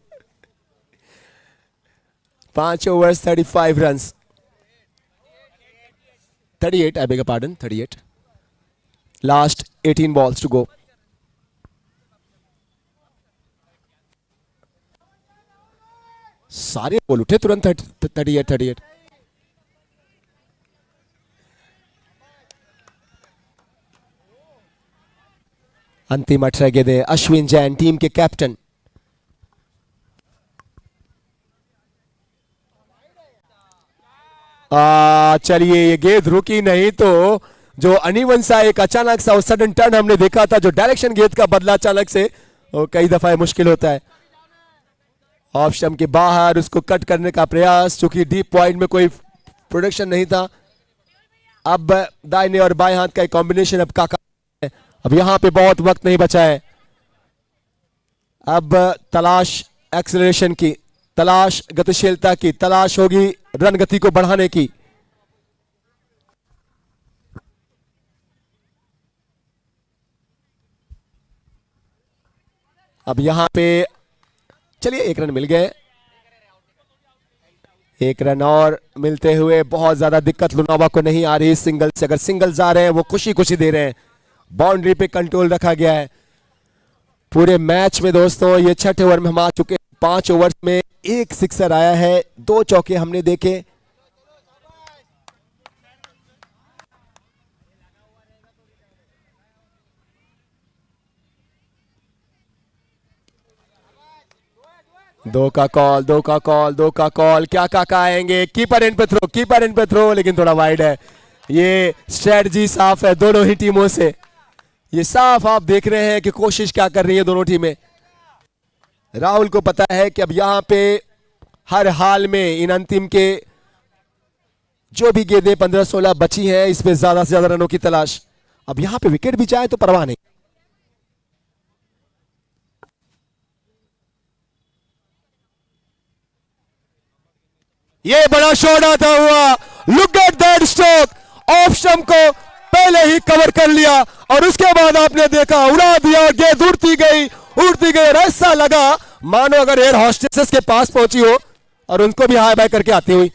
5 overs 35 run, 38 I beg pardon, 38, last 18 balls to go. सारे बॉल उठे तुरंत, 38। अंतिम 18 गेंदें, अश्विन जैन टीम के कैप्टन। चलिए ये गेंद रुकी नहीं तो जो अनिवन सा एक अचानक सा सडन टर्न हमने देखा था, जो डायरेक्शन गेंद का बदला अचानक से, वो कई दफा मुश्किल होता है। ऑफ स्टंप के बाहर उसको कट करने का प्रयास, चूंकि डीप पॉइंट में कोई प्रोडक्शन नहीं था। अब दाहिने और बाएं हाथ का एक कॉम्बिनेशन अब काका है, अब यहां पे बहुत वक्त नहीं बचा है। अब तलाश एक्सेलरेशन की, तलाश गतिशीलता की, तलाश होगी रन गति को बढ़ाने की। अब यहां पे चलिए 1 रन मिल गए, 1 रन और मिलते हुए बहुत ज्यादा दिक्कत लुनावा को नहीं आ रही सिंगल से। अगर सिंगल्स आ रहे हैं वो खुशी खुशी दे रहे हैं, बाउंड्री पे कंट्रोल रखा गया है पूरे मैच में। दोस्तों ये 6ठे ओवर में हम आ चुके हैं, 5 ओवर में 1 सिक्सर आया है, 2 चौके हमने देखे। दो का कॉल, क्या काका आएंगे, कीपर एंड पे थ्रो, कीपर एंड पे थ्रो, लेकिन थोड़ा वाइड है। ये स्ट्रेटजी साफ है दोनों ही टीमों से, ये साफ आप देख रहे हैं कि कोशिश क्या कर रही है दोनों टीमें। राहुल को पता है कि अब यहां पे हर हाल में इन अंतिम के जो भी गेंदें 15-16 बची हैं, इसमें ज्यादा से ज्यादा रनों की तलाश। अब यहां पे विकेट भी जाए तो परवाह नहीं। ये बड़ा शॉट आता हुआ, look at that stroke, off stump को पहले ही कवर कर लिया और उसके बाद आपने देखा उड़ा दिया, गेंद उड़ती गई और ऐसा लगा मानो अगर एयर हॉस्टेसेस के पास पहुंची हो और उनको भी हाई बाय करके आती हुई।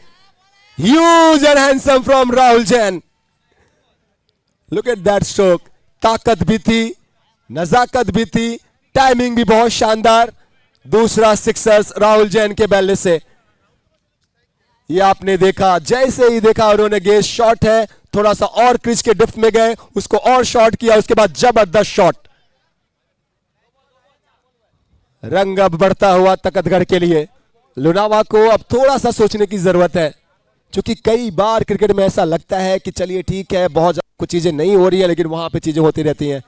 Huge and handsome from Rahul Jain, look at that stroke, ताकत भी थी, नजाकत भी थी, टाइमिंग भी बहुत शानदार। दूसरा सिक्सर्स राहुल जैन के बैले से, ये आपने देखा, जैसे ही देखा उन्होंने गेंद शॉट है, थोड़ा सा और क्रिच के डिफ्ट में गए, उसको और शॉट किया, उसके बाद जबरदस्त शॉट। रंग अब बढ़ता हुआ तकतगढ़ के लिए। लुनावा को अब थोड़ा सा सोचने की जरूरत है, क्योंकि कई बार क्रिकेट में ऐसा लगता है कि चलिए ठीक है बहुत कुछ चीजें नहीं हो रही है, लेकिन वहां पे चीजें होती रहती हैं।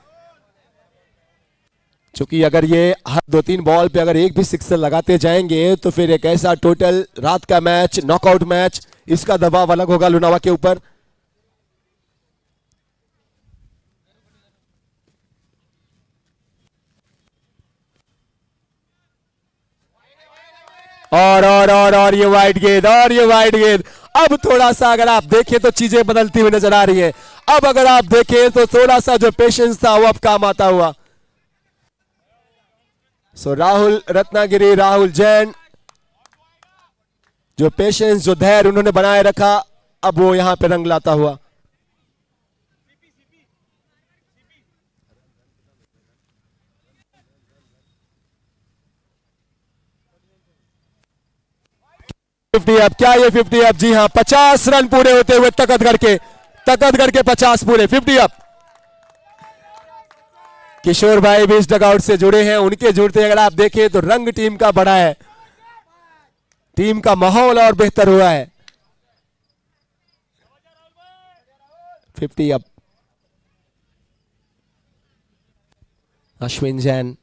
क्योंकि अगर ये हर 2-3 बॉल पे अगर एक भी सिक्सर लगाते जाएंगे तो फिर एक ऐसा टोटल रात का मैच, नॉकआउट मैच, इसका दबाव अलग होगा लुनावा के ऊपर। और ये वाइड गेंद, अब थोड़ा सा अगर आप देखें तो चीजें बदलती हुई नजर आ रही है। अब अगर आप देखें तो थोड़ा सा जो पेशेंस था वो अब काम आता हुआ। सो राहुल रत्नागिरी, राहुल जैन जो पेशेंस, जो धैर्य उन्होंने बनाए रखा, अब वो यहां पे रंग लाता हुआ। अब क्या ये 50 अब? जी हां, 50 रन पूरे होते हुए तकतगढ़ के 50 पूरे, 50 अब। किशोर भाई भी इस डगआउट से जुड़े हैं, उनके जुड़ते अगर आप देखें तो रंग टीम का बड़ा है, टीम का माहौल और बेहतर हुआ है। 50 अब। अश्विन जैन,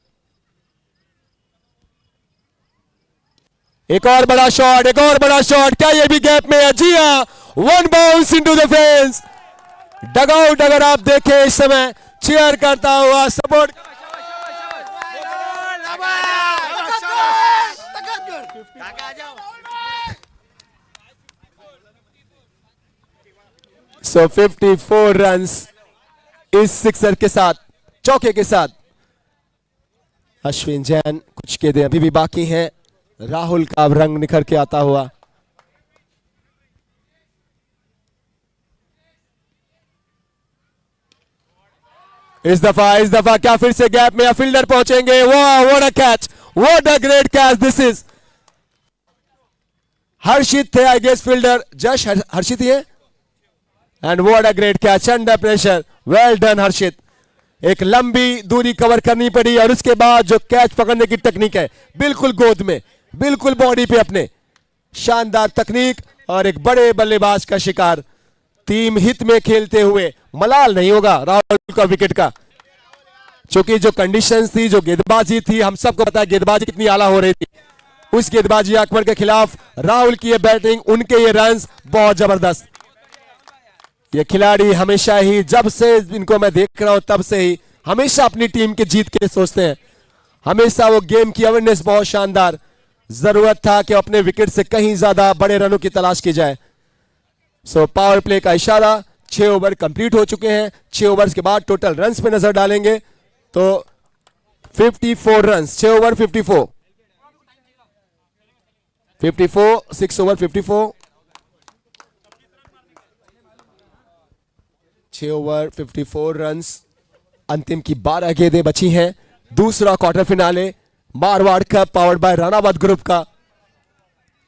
एक और बड़ा शॉट, एक और बड़ा शॉट, क्या ये भी गैप में है? जी हां, one bounce into the fence. Dugout अगर आप देखें इस समय चीयर करता हुआ, सपोर्ट। सो 54 रन्स इस सिक्सर के साथ, चौके के साथ। अश्विन जैन, कुछ गेंदें अभी भी बाकी हैं। राहुल का रंग निखर के आता हुआ। इस दफा क्या फिर से गैप में फील्डर पहुंचेंगे? वाह, what a catch, what a great catch this is. Harshit थे I guess fielder, Jash Harshit ही है। And what a great catch under pressure, well done Harshit. एक लंबी दूरी कवर करनी पड़ी और उसके बाद जो कैच पकड़ने की टेक्निक है, बिल्कुल गोद में, बिल्कुल बॉडी पे अपने, शानदार तकनीक और एक बड़े बल्लेबाज का शिकार। टीम हित में खेलते हुए मलाल नहीं होगा राहुल का विकेट का, क्योंकि जो कंडीशंस थी, जो गेंदबाजी थी, हम सबको पता है गेंदबाजी कितनी आला हो रही थी। उस गेंदबाजी अकबर के खिलाफ राहुल की ये बैटिंग, उनके ये रन्स बहुत जबरदस्त। ये खिलाड़ी हमेशा ही, जब से इनको मैं देख रहा हूं तब से ही हमेशा अपनी टीम के जीत के सोचते हैं। हमेशा वो गेम की अवेयरनेस बहुत शानदार। जरूरत था कि अपने विकेट से कहीं ज्यादा बड़े रनों की तलाश की जाए। सो पावर प्ले का इशारा, 6 ओवर कंप्लीट हो चुके हैं। 6 ओवर्स के बाद टोटल रन्स पे नजर डालेंगे तो 54 runs, 6 over 54, 6 over 54, 6 over 54 runs. अंतिम की 12 गेंदें बची हैं। दूसरा quarter finale Marwar cup powered by Ranawat group का।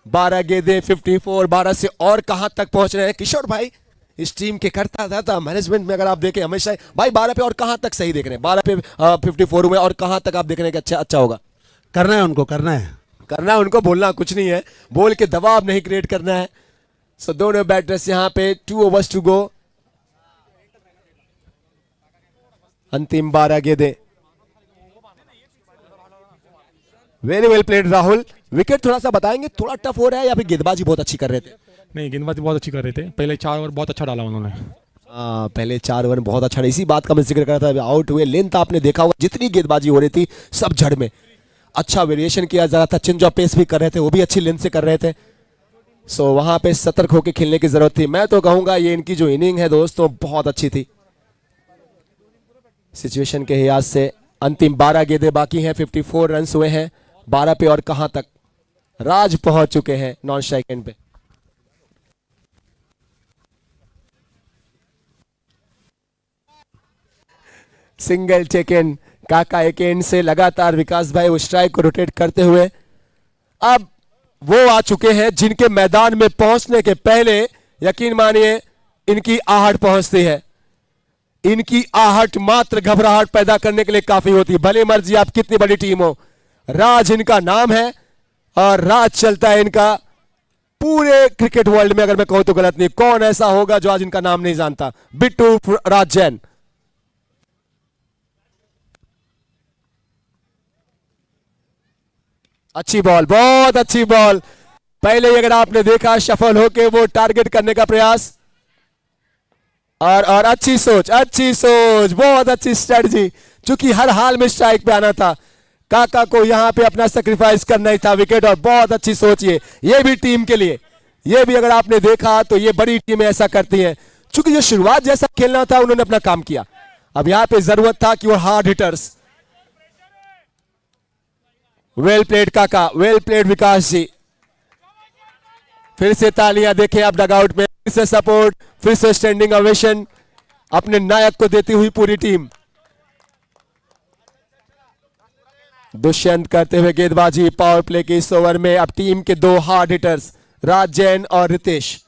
12 गेंदें 54, 12 से और कहां तक पहुंच रहे हैं किशोर भाई? इस टीम के करता था मैनेजमेंट में अगर आप देखें हमेशा भाई 12 पे और कहां तक सही देख रहे हैं, 12 पे 54 में और कहां तक आप देख रहे हैं कि अच्छा होगा? करना है उनको, करना है उनको, बोलना कुछ नहीं है, बोल के दबाव नहीं क्रिएट करना है। सो दोनों बैटर्स यहां पे 2 ओवर्स टू गो। अंतिम 12 गेंदें। Very well played Rahul. Wicket थोड़ा सा बताएंगे, थोड़ा टफ हो रहा है या फिर गेंदबाजी बहुत अच्छी कर रहे थे? नहीं, गेंदबाजी बहुत अच्छी कर रहे थे। पहले 4 ओवर बहुत अच्छा डाला उन्होंने। पहले 4 ओवर बहुत अच्छा, इसी बात का मैं जिक्र कर रहा था। आउट हुए, लेंथ आपने देखा होगा, जितनी गेंदबाजी हो रही थी सब जड़ में। अच्छा वेरिएशन किया जा रहा था, चेंज ऑफ पेस भी कर रहे थे, वो भी अच्छी लेंथ से कर रहे थे। सो वहां पे सतर्क होकर खेलने की जरूरत थी। मैं तो कहूंगा ये इनकी जो इनिंग है दोस्तों बहुत अच्छी थी सिचुएशन के लिहाज से। अंतिम 12 गेंदें बाकी हैं, 54 रन हुए हैं। 12 पे और कहां तक? राज पहुंच चुके हैं नॉन स्ट्राइक एंड पे। सिंगल चेक इन, काका एक एंड से लगातार विकास भाई उस स्ट्राइक को रोटेट करते हुए अब वो आ चुके हैं जिनके मैदान में पहुंचने के पहले यकीन मानिए इनकी आहट पहुंचती है। इनकी आहट मात्र घबराहट पैदा करने के लिए काफी होती है, भले मर्जी आप कितनी बड़ी टीम हो। राज इनका नाम है और राज चलता है इनका पूरे क्रिकेट वर्ल्ड में। अगर मैं कहूं तो गलत नहीं, कौन ऐसा होगा जो आज इनका नाम नहीं जानता? बिट्टू राज जैन। अच्छी बॉल, बहुत अच्छी बॉल। पहले ही अगर आपने देखा सफल होके वो टारगेट करने का प्रयास और अच्छी सोच, बहुत अच्छी स्ट्रेटजी। चूंकि हर हाल में स्ट्राइक पे आना था, काका को यहां पे अपना सेक्रीफाइस करना ही था विकेट, और बहुत अच्छी सोच ये भी टीम के लिए। ये भी अगर आपने देखा तो ये बड़ी टीमें ऐसा करती हैं। चूंकि जो शुरुआत जैसा खेलना था उन्होंने अपना काम किया, अब यहां पे जरूरत था कि वो हार्ड हिटर्स। वेल प्लेड काका, वेल प्लेड विकास जी। फिर से तालियां देखें आप डगआउट में, फिर से सपोर्ट, फिर से स्टैंडिंग ओवेशन अपने नायक को देती हुई पूरी टीम। दुष्यंत करते हुए गेंदबाजी पावर प्ले के इस ओवर में। अब टीम के दो हार्ड हिटर्स राज जैन और रितेश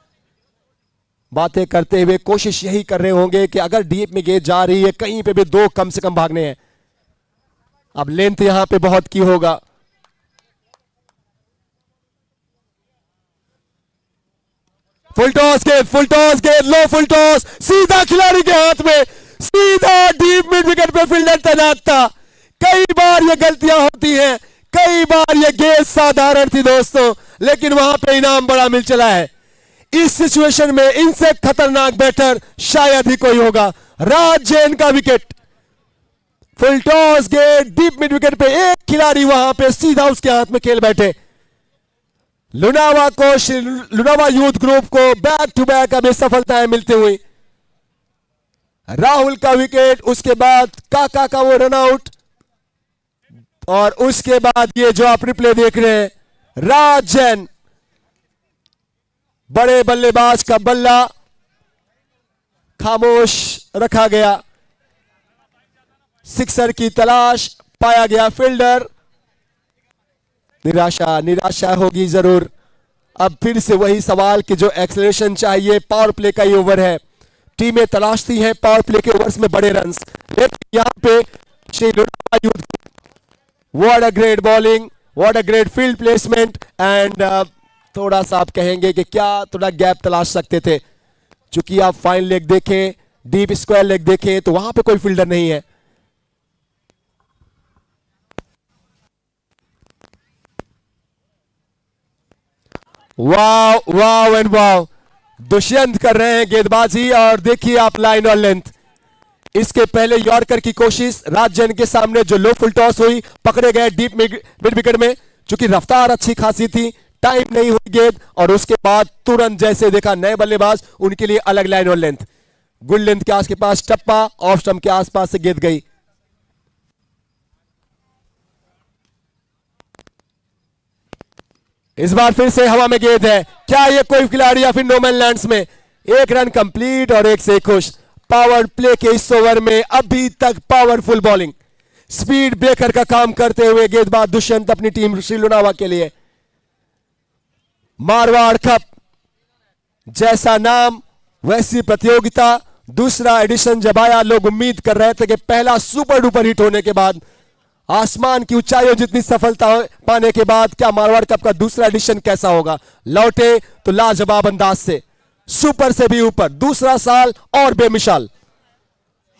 बातें करते हुए कोशिश यही कर रहे होंगे कि अगर डीप में गेंद जा रही है कहीं पे भी दो कम से कम भागने हैं। अब लेंथ यहां पे बहुत की होगा। फुल टॉस गेंद, लो फुल टॉस, सीधा खिलाड़ी के हाथ में, सीधा डीप मिड विकेट पे फील्डर तैनात था। कई बार ये गलतियां होती हैं, कई बार ये गेंद साधारण थी दोस्तों, लेकिन वहां पे इनाम बड़ा मिल चला है। इस सिचुएशन में इनसे खतरनाक बैटर शायद ही कोई होगा। राज जैन का विकेट, फुल टॉस गेंद डीप मिड विकेट पे, एक खिलाड़ी वहां पे सीधा उसके हाथ में खेल बैठे। लुनावा यूथ ग्रुप को बैक टू बैक अब सफलताएं मिलती हुई। राहुल का विकेट, उसके बाद काका का वो रन आउट, और उसके बाद ये जो आप रिप्ले देख रहे हैं, राज जैन बड़े बल्लेबाज का बल्ला खामोश रखा गया। सिक्सर की तलाश, पाया गया फील्डर। निराशा होगी जरूर। अब फिर से वही सवाल कि जो एक्सेलरेशन चाहिए, पावर प्ले का ही ओवर है, टीमें तलाशती हैं पावर प्ले के ओवर्स में बड़े रन्स, लेकिन यहां पे Shri Lunawa youth, what a great bowling, what a great field placement, and थोड़ा सा आप कहेंगे कि क्या थोड़ा गैप तलाश सकते थे। चूंकि आप फाइन लेग देखें, डीप स्क्वायर लेग देखें, तो वहां पे कोई फील्डर नहीं है। वाव एंड वाव, दुष्यंत कर रहे हैं गेंदबाजी, और देखिए आप लाइन और लेंथ। इसके पहले यॉर्कर की कोशिश राज जैन के सामने, जो लो फुल टॉस हुई, पकड़े गए डीप मिड विकेट में, चूंकि रफ्तार अच्छी खासी थी, टाइम नहीं हुई गेंद, और उसके बाद तुरंत जैसे देखा नए बल्लेबाज, उनके लिए अलग लाइन और लेंथ, गुड लेंथ के आसपास टप्पा, ऑफ स्टंप के आसपास से गेंद गई। इस बार फिर से हवा में गेंद है, क्या ये कोई खिलाड़ी या फिर नोमैन लैंड्स में। एक रन कंप्लीट और एक से खुश। पावर प्ले के इस ओवर में अभी तक पावरफुल बॉलिंग, स्पीड ब्रेकर का काम करते हुए गेंदबाज दुष्यंत अपनी टीम श्री लुनावा के लिए। मारवाड़ कप जैसा नाम वैसी प्रतियोगिता, दूसरा एडिशन जब आया, लोग उम्मीद कर रहे थे कि पहला सुपर डुपर हिट होने के बाद, आसमान की ऊंचाइयों जितनी सफलता पाने के बाद, क्या मारवाड़ कप का दूसरा एडिशन कैसा होगा। लौटे तो लाजवाब अंदाज से, सुपर से भी ऊपर, दूसरा साल और बेमिसाल।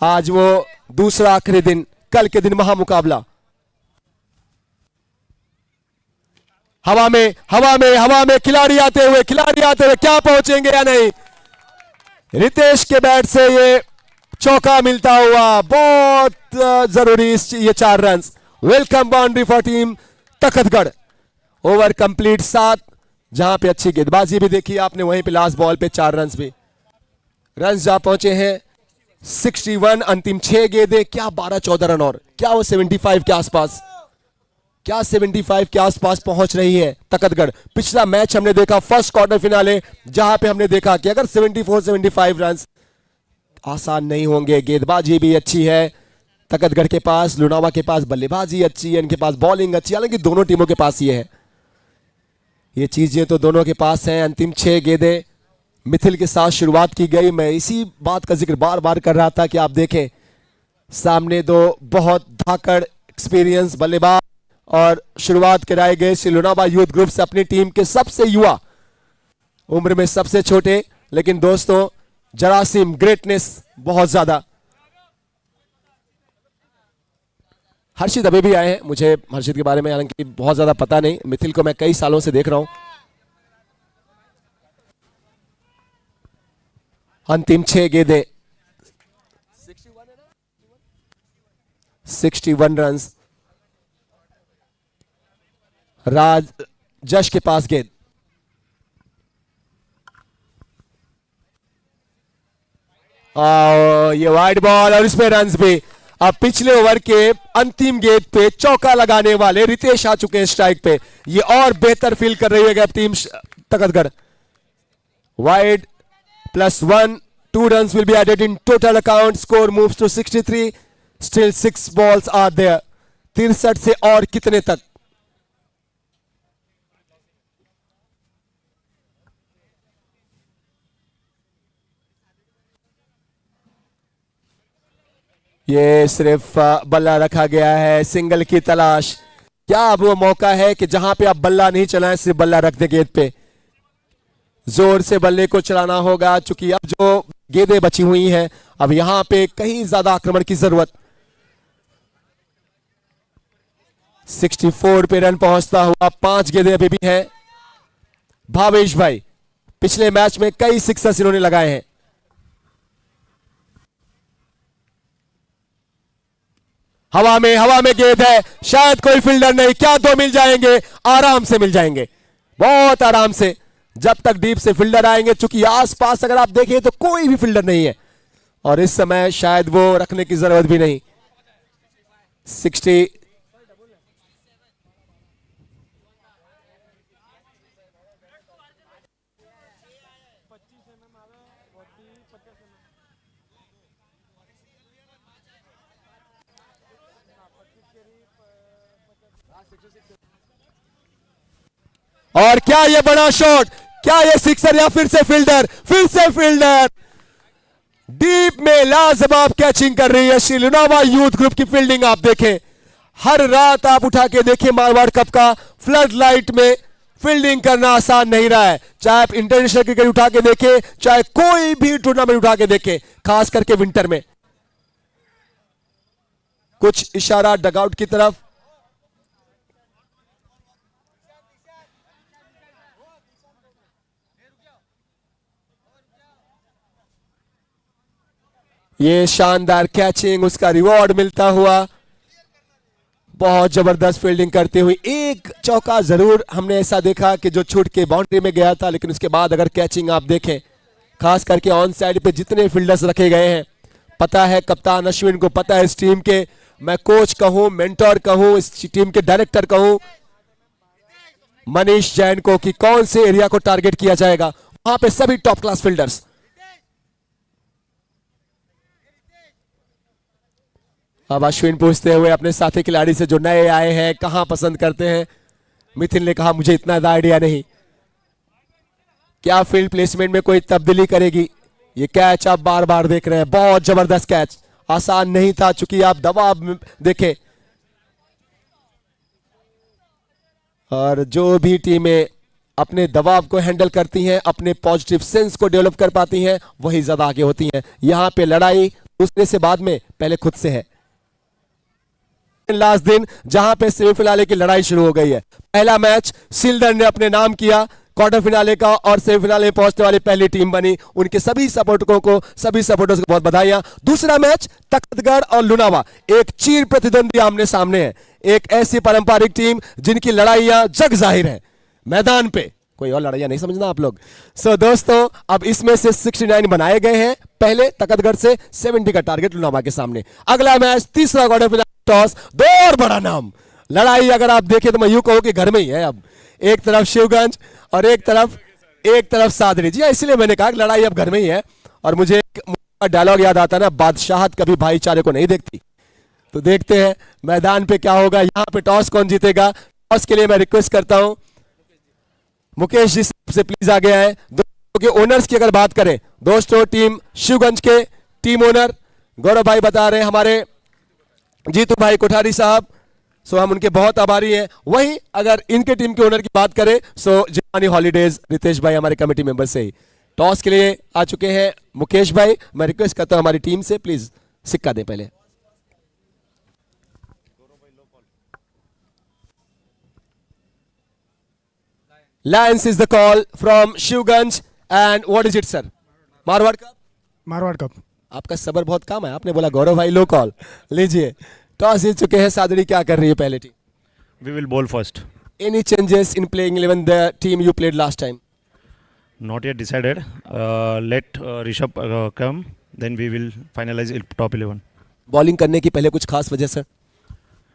आज वो दूसरा आखिरी दिन, कल के दिन महामुकाबला। हवा में खिलाड़ी आते हुए क्या पहुंचेंगे या नहीं। रितेश के बैट से ये चौका मिलता हुआ, बहुत जरूरी ये 4 run. Welcome boundary for team Takhatgarh. Over complete 7, जहां पे अच्छी गेंदबाजी भी देखी आपने, वहीं पे लास्ट बॉल पे 4 रन भी। रन जा पहुंचे हैं 61, अंतिम 6 गेंदें, क्या 12-14 रन, और क्या वो 75 के आसपास, क्या 75 के आसपास पहुंच रही है तखतगढ़। पिछला मैच हमने देखा फर्स्ट क्वार्टर फिनाले, जहां पे हमने देखा कि अगर 74-75 रन आसान नहीं होंगे। गेंदबाजी भी अच्छी है तखतगढ़ के पास, लुनावा के पास बल्लेबाजी अच्छी है, इनके पास बॉलिंग अच्छी है, हालांकि दोनों टीमों के पास ये है, ये चीजें तो दोनों के पास हैं। अंतिम 6 गेंदें मिथिल के साथ शुरुआत की गई। मैं इसी बात का जिक्र बार बार कर रहा था कि आप देखें सामने दो बहुत धाकड़ एक्सपीरियंस बल्लेबाज, और शुरुआत कराए गए श्री लुनावा यूथ ग्रुप से, अपनी टीम के सबसे युवा, उम्र में सबसे छोटे, लेकिन दोस्तों जरासीम ग्रेटनेस बहुत ज्यादा। हर्षित अभी भी आए हैं, मुझे हर्षित के बारे में हालांकि बहुत ज्यादा पता नहीं, मिथिल को मैं कई सालों से देख रहा हूं। अंतिम 6 गेंदें, 61 रन। राज जश के पास गेंद, ये वाइड बॉल, और इसमें रन भी। अब पिछले ओवर के अंतिम गेंद पे चौका लगाने वाले रितेश आ चुके हैं स्ट्राइक पे, ये और बेहतर फील कर रही है team Takhatgarh. Wide +1. 2 runs will be added in total account. Score moves to 63. Still 6 balls are there. 63 से और कितने तक? ये सिर्फ बल्ला रखा गया है, सिंगल की तलाश। क्या अब वो मौका है कि जहां पे आप बल्ला नहीं चलाएं, सिर्फ बल्ला रख दें गेंद पे? जोर से बल्ले को चलाना होगा, चूंकि अब जो गेंदें बची हुई हैं, अब यहां पे कहीं ज्यादा आक्रमण की जरूरत। 64 पे रन पहुंचता हुआ, 5 गेंदें अभी भी हैं। भावेश भाई, पिछले मैच में कई सिक्सर्स इन्होंने लगाए हैं। हवा में गेंद है, शायद कोई फील्डर नहीं, क्या 2 मिल जाएंगे? आराम से मिल जाएंगे, बहुत आराम से, जब तक डीप से फील्डर आएंगे। चूंकि आसपास अगर आप देखें तो कोई भी फील्डर नहीं है, और इस समय शायद वो रखने की जरूरत भी नहीं। 60 और क्या ये बड़ा शॉट, क्या ये सिक्सर या फिर से फील्डर? डीप में लाजवाब कैचिंग कर रही है श्री लुनावा यूथ ग्रुप की फील्डिंग। आप देखें, हर रात आप उठा के देखें, मारवाड़ कप का फ्लड लाइट में फील्डिंग करना आसान नहीं रहा है। चाहे आप इंटरनेशनल क्रिकेट उठा के देखें, चाहे कोई भी टूर्नामेंट उठा के देखें, खास करके विंटर में। कुछ इशारा डगआउट की तरफ। ये शानदार कैचिंग, उसका रिवॉर्ड मिलता हुआ, बहुत जबरदस्त फील्डिंग करते हुए। एक चौका जरूर हमने ऐसा देखा कि जो छूट के बाउंड्री में गया था, लेकिन उसके बाद अगर कैचिंग आप देखें, खास करके ऑन साइड पे जितने फील्डर्स रखे गए हैं, पता है कप्तान अश्विन को, पता है इस टीम के, मैं कोच कहूं, मेंटोर कहूं, इस टीम के डायरेक्टर कहूं, मनीष जैन को, कि कौन से एरिया को टारगेट किया जाएगा। वहां पे सभी टॉप क्लास फील्डर्स। अब अश्विन पूछते हुए अपने साथी खिलाड़ी से जो नए आए हैं, कहां पसंद करते हैं? मिथिल ने कहा मुझे इतना आइडिया नहीं। क्या फील्ड प्लेसमेंट में कोई तब्दीली करेगी? ये कैच आप बार बार देख रहे हैं, बहुत जबरदस्त कैच, आसान नहीं था, चूंकि आप दबाव में देखें। और जो भी टीमें अपने दबाव को हैंडल करती हैं, अपने पॉजिटिव सेंस को डेवलप कर पाती हैं, वही ज्यादा आगे होती हैं। यहां पे लड़ाई दूसरे से बाद में, पहले खुद से है। लास्ट दिन जहां पे सेमीफिनाले की लड़ाई शुरू हो गई है। पहला मैच सिल्डर ने अपने नाम किया, क्वार्टर फिनाले का, और सेमीफिनाले में पहुंचने वाली पहली टीम बनी। उनके सभी सपोर्टरों को, सभी सपोर्टर्स को बहुत बधाइयां। दूसरा मैच तख्तगढ़ और लुनावा, एक चीर प्रतिद्वंदी आमने सामने है। एक ऐसी पारंपरिक टीम जिनकी लड़ाइयां जग जाहिर है, मैदान पे कोई और लड़ाइयां नहीं समझना आप लोग। सो दोस्तों, अब इसमें से 69 बनाए गए हैं। पहले तख्तगढ़ से 70 का टारगेट लुनावा के सामने। अगला मैच तीसरा क्वार्टर फिनाले, टॉस, दो और बड़ा नाम। लड़ाई अगर आप देखें तो मैं यूं कहूं कि घर में ही है। अब एक तरफ शिवगंज और एक तरफ सादरी। जी इसलिए मैंने कहा कि लड़ाई अब घर में ही है। और मुझे एक डायलॉग याद आता है ना, बादशाहत कभी भाईचारे को नहीं देखती। तो देखते हैं मैदान पे क्या होगा। यहां पे टॉस कौन जीतेगा? टॉस के लिए मैं रिक्वेस्ट करता हूं मुकेश जी से, प्लीज आगे आए। दोस्तों के ओनर्स की अगर बात करें, दोस्तों टीम शिवगंज के टीम ओनर गौरव भाई बता रहे हैं, हमारे जीतू भाई कोठारी साहब, सो हम उनके बहुत आभारी हैं। वहीं अगर इनके टीम के ओनर की बात करें, सो जिमानी हॉलीडेज रितेश भाई हमारे कमेटी मेंबर से ही टॉस के लिए आ चुके हैं। मुकेश भाई, मैं रिक्वेस्ट करता हूं हमारी टीम से, प्लीज सिक्का दें पहले। Lions is the call from Shivganj, and what is it sir? Marwar cup. Marwar cup. आपका सबर बहुत कम है, आपने बोला गौरव भाई लो कॉल। लीजिए, टॉस जीत चुके हैं, सादड़ी क्या कर रही है पहले team? We will bowl first. Any changes in playing 11 the team you played last time? Not yet decided. Let Rishabh come, then we will finalize top 11. Bowling करने की पहले कुछ खास वजह sir?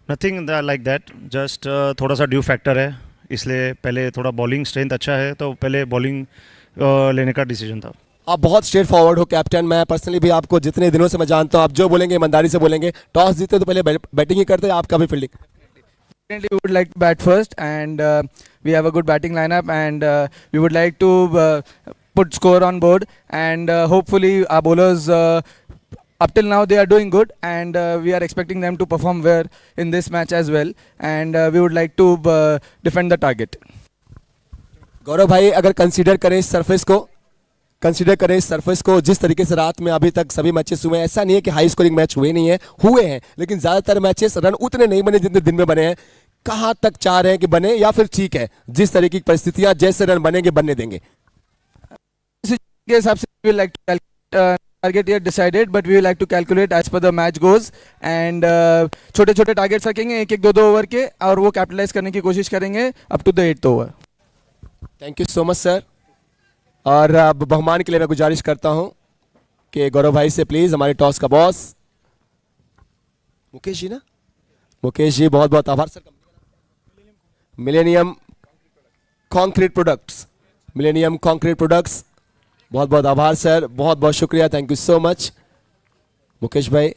Nothing like that. Just थोड़ा सा ड्यू फैक्टर है, इसलिए पहले थोड़ा बॉलिंग स्ट्रेंथ अच्छा है, तो पहले बॉलिंग लेने का डिसीजन था। आप बहुत स्ट्रेट फॉरवर्ड हो कैप्टन। मैं पर्सनली भी आपको जितने दिनों से मैं जानता हूं, आप जो बोलेंगे ईमानदारी से बोलेंगे। टॉस जीते तो पहले बैटिंग ही करते हैं, आपका भी fielding. Definitely we would like to bat first, and we have a good batting lineup, and we would like to put score on board, and hopefully our bowlers up till now they are doing good, and we are expecting them to perform well in this match as well, and we would like to defend the target. गौरव भाई, अगर कंसीडर करें इस सरफेस को जिस तरीके से रात में अभी तक सभी मैचेस हुए हैं, ऐसा नहीं है कि हाई स्कोरिंग मैच हुए नहीं है, हुए हैं, लेकिन ज्यादातर मैचेस रन उतने नहीं बने जितने दिन में बने हैं। कहां तक चाह रहे हैं कि बने, या फिर ठीक है जिस तरीके की परिस्थितियां जैसे रन बनेंगे बनने देंगे? के हिसाब से we will like to target yet decided, but we will like to calculate as per the match goes, and छोटे छोटे टारगेट्स रखेंगे, एक एक दो ओवर के, और वो कैपिटलाइज करने की कोशिश करेंगे up to the 8th over. Thank you so much sir. और अब बहुमान के लिए मैं गुजारिश करता हूं कि गौरव भाई से प्लीज, हमारे टॉस का बॉस मुकेश जी ना, मुकेश जी बहुत बहुत आभार sir. Millennium concrete products, millennium concrete products, बहुत बहुत आभार सर, बहुत बहुत शुक्रिया, thank you so much Mukesh भाई।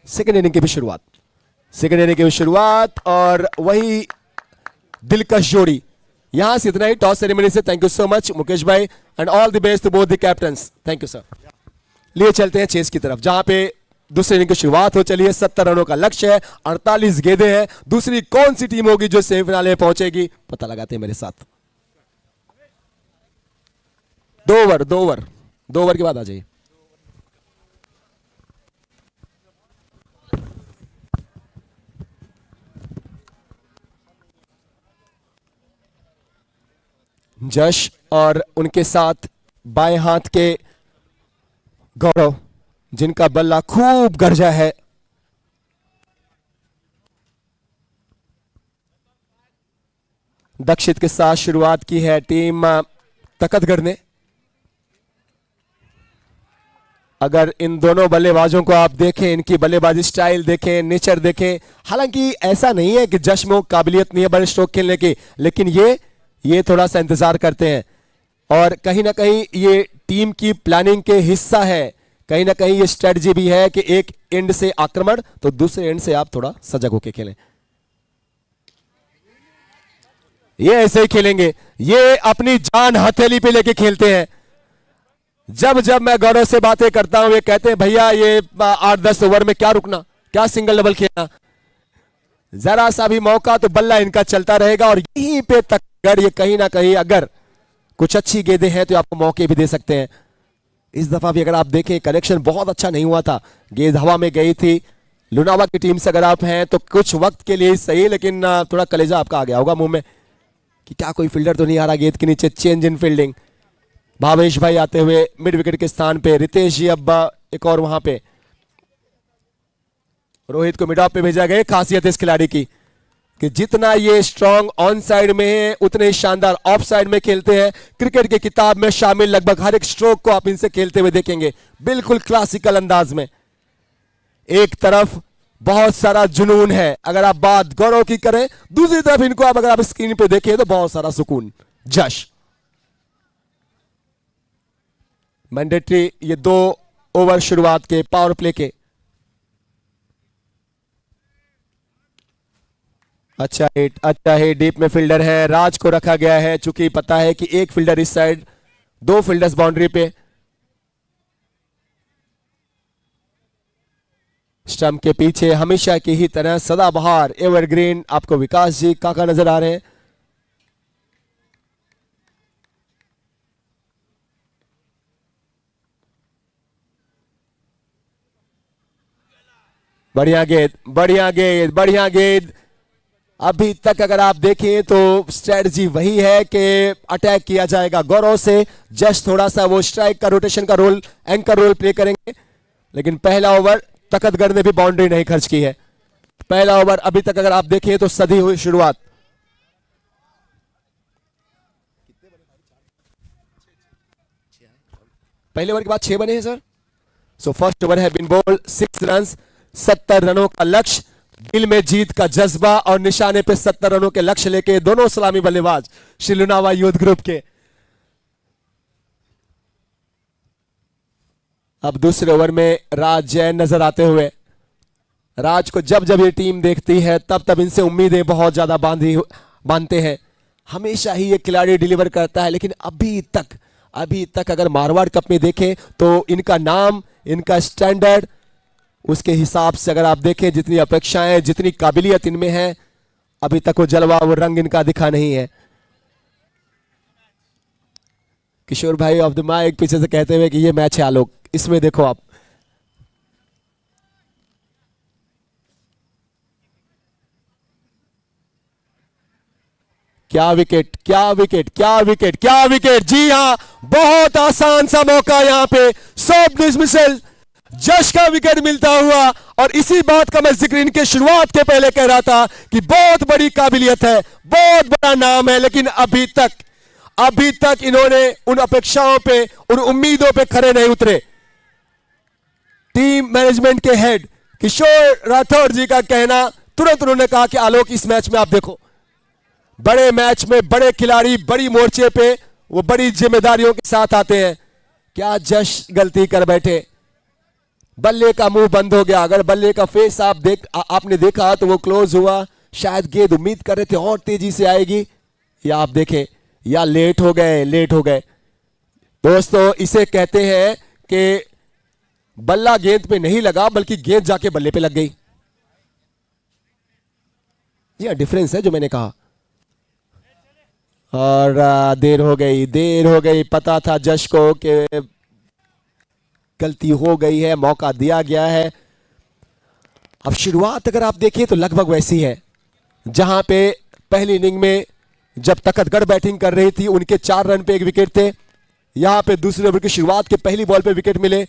सेकेंड इनिंग की भी शुरुआत, और वही दिलकश जोड़ी। यहां से इतना ही टॉस सेरेमनी से। Thank you so much Mukesh भाई, and all the best to both the captains. Thank you sir. लिए चलते हैं चेस की तरफ, जहां पे दूसरे इनिंग की शुरुआत हो चली है। 70 रनों का लक्ष्य है, 48 गेंदें हैं। दूसरी कौन सी टीम होगी जो सेमीफाइनल में पहुंचेगी, पता लगाते हैं मेरे साथ। 2 ओवर के बाद आ जाइए। जश और उनके साथ बाएं हाथ के गौरव, जिनका बल्ला खूब गरजा है। दक्षित के साथ शुरुआत की है टीम तकतगढ़ ने। अगर इन दोनों बल्लेबाजों को आप देखें, इनकी बल्लेबाजी स्टाइल देखें, नेचर देखें, हालांकि ऐसा नहीं है कि जश में काबिलियत नहीं है बड़े स्ट्रोक खेलने की, लेकिन ये थोड़ा सा इंतजार करते हैं, और कहीं ना कहीं ये टीम की प्लानिंग के हिस्सा है। कहीं ना कहीं ये स्ट्रेटजी भी है कि एक एंड से आक्रमण तो दूसरे एंड से आप थोड़ा सजग होकर खेलें। ये ऐसे ही खेलेंगे, ये अपनी जान हथेली पे लेके खेलते हैं। जब मैं गौरव से बातें करता हूं, ये कहते हैं भैया ये 8-10 ओवर में क्या रुकना, क्या सिंगल डबल खेलना, जरा सा भी मौका तो बल्ला इनका चलता रहेगा। और यहीं पे तकतगढ़ ये कहीं ना कहीं अगर कुछ अच्छी गेंदें हैं तो आपको मौके भी दे सकते हैं। इस दफा भी अगर आप देखें कनेक्शन बहुत अच्छा नहीं हुआ था, गेंद हवा में गई थी। लुनावा की टीम से अगर आप हैं तो कुछ वक्त के लिए सही, लेकिन थोड़ा कलेजा आपका आ गया होगा मुंह में कि क्या कोई फील्डर तो नहीं आ रहा गेंद के नीचे। चेंज इन फील्डिंग, भावेश भाई आते हुए मिड विकेट के स्थान पे, रितेश जी अब एक और वहां पे, रोहित को मिड ऑफ पे भेजा गया। खासियत इस खिलाड़ी की कि जितना ये स्ट्रांग ऑन साइड में है उतने ही शानदार ऑफ साइड में खेलते हैं। क्रिकेट की किताब में शामिल लगभग हर एक स्ट्रोक को आप इनसे खेलते हुए देखेंगे, बिल्कुल क्लासिकल अंदाज में। एक तरफ बहुत सारा जुनून है अगर आप बात गौरव की करें, दूसरी तरफ इनको आप अगर आप स्क्रीन पे देखें तो बहुत सारा सुकून। जश मैंडेटरी ये 2 ओवर शुरुआत के पावर प्ले के। अच्छा हिट डीप में फील्डर है, राज को रखा गया है, चूंकि पता है कि एक फील्डर इस साइड, 2 फील्डर्स बाउंड्री पे। स्टंप के पीछे हमेशा की ही तरह सदाबहार एवरग्रीन आपको विकास जी काका नजर आ रहे हैं। बढ़िया गेंद। अभी तक अगर आप देखें तो स्ट्रेटजी वही है कि अटैक किया जाएगा गौरव से। जस्ट थोड़ा सा वो स्ट्राइक का रोटेशन का रोल, एंकर रोल प्ले करेंगे। लेकिन पहला ओवर तकतगढ़ ने भी बाउंड्री नहीं खर्च की है। पहला ओवर अभी तक अगर आप देखें तो सदी हुई शुरुआत। पहले ओवर के बाद 6 बने हैं सर। सो फर्स्ट ओवर है बिन बॉल 6 रन, 70 रनों का लक्ष्य। दिल में जीत का जज्बा और निशाने पे 70 रनों के लक्ष्य लेके दोनों सलामी बल्लेबाज श्री लुनावा यूथ ग्रुप के। अब दूसरे ओवर में राज जैन नजर आते हुए। राज को जब जब ये टीम देखती है तब तब इनसे उम्मीदें बहुत ज्यादा बांधते हैं। हमेशा ही ये खिलाड़ी डिलीवर करता है, लेकिन अभी तक अगर मारवाड़ कप में देखें तो इनका नाम, इनका स्टैंडर्ड, उसके हिसाब से अगर आप देखें जितनी अपेक्षाएं, जितनी काबिलियत इनमें है, अभी तक वो जलवा, वो रंग इनका दिखा नहीं है। किशोर भाई ऑफ द माइक पीछे से कहते हुए कि ये मैच है आलोक, इसमें देखो आप। क्या विकेट, क्या विकेट, क्या विकेट, क्या विकेट। जी हां, बहुत आसान सा मौका यहां पे, सब डिसमिसल, जश का विकेट मिलता हुआ। और इसी बात का मैं जिक्र इनके शुरुआत के पहले कह रहा था कि बहुत बड़ी काबिलियत है, बहुत बड़ा नाम है, लेकिन अभी तक इन्होंने उन अपेक्षाओं पे, उन उम्मीदों पे खरे नहीं उतरे। टीम मैनेजमेंट के हेड किशोर राठौर जी का कहना, तुरंत उन्होंने कहा कि आलोक इस मैच में आप देखो, बड़े मैच में बड़े खिलाड़ी बड़ी मोर्चे पे वो बड़ी जिम्मेदारियों के साथ आते हैं। क्या जश गलती कर बैठे, बल्ले का मुंह बंद हो गया। अगर बल्ले का फेस आपने देखा तो वो क्लोज हुआ, शायद गेंद उम्मीद कर रहे थे और तेजी से आएगी, या आप देखें या लेट हो गए। दोस्तों इसे कहते हैं कि बल्ला गेंद पे नहीं लगा बल्कि गेंद जाके बल्ले पे लग गई। यह डिफरेंस है जो मैंने कहा। और देर हो गई। पता था जश को कि गलती हो गई है, मौका दिया गया है। अब शुरुआत अगर आप देखें तो लगभग वैसी है जहां पे पहली इनिंग में जब तकतगढ़ बैटिंग कर रही थी, उनके 4 रन पे 1 विकेट थे। यहां पे दूसरे ओवर की शुरुआत के पहली बॉल पे विकेट मिले।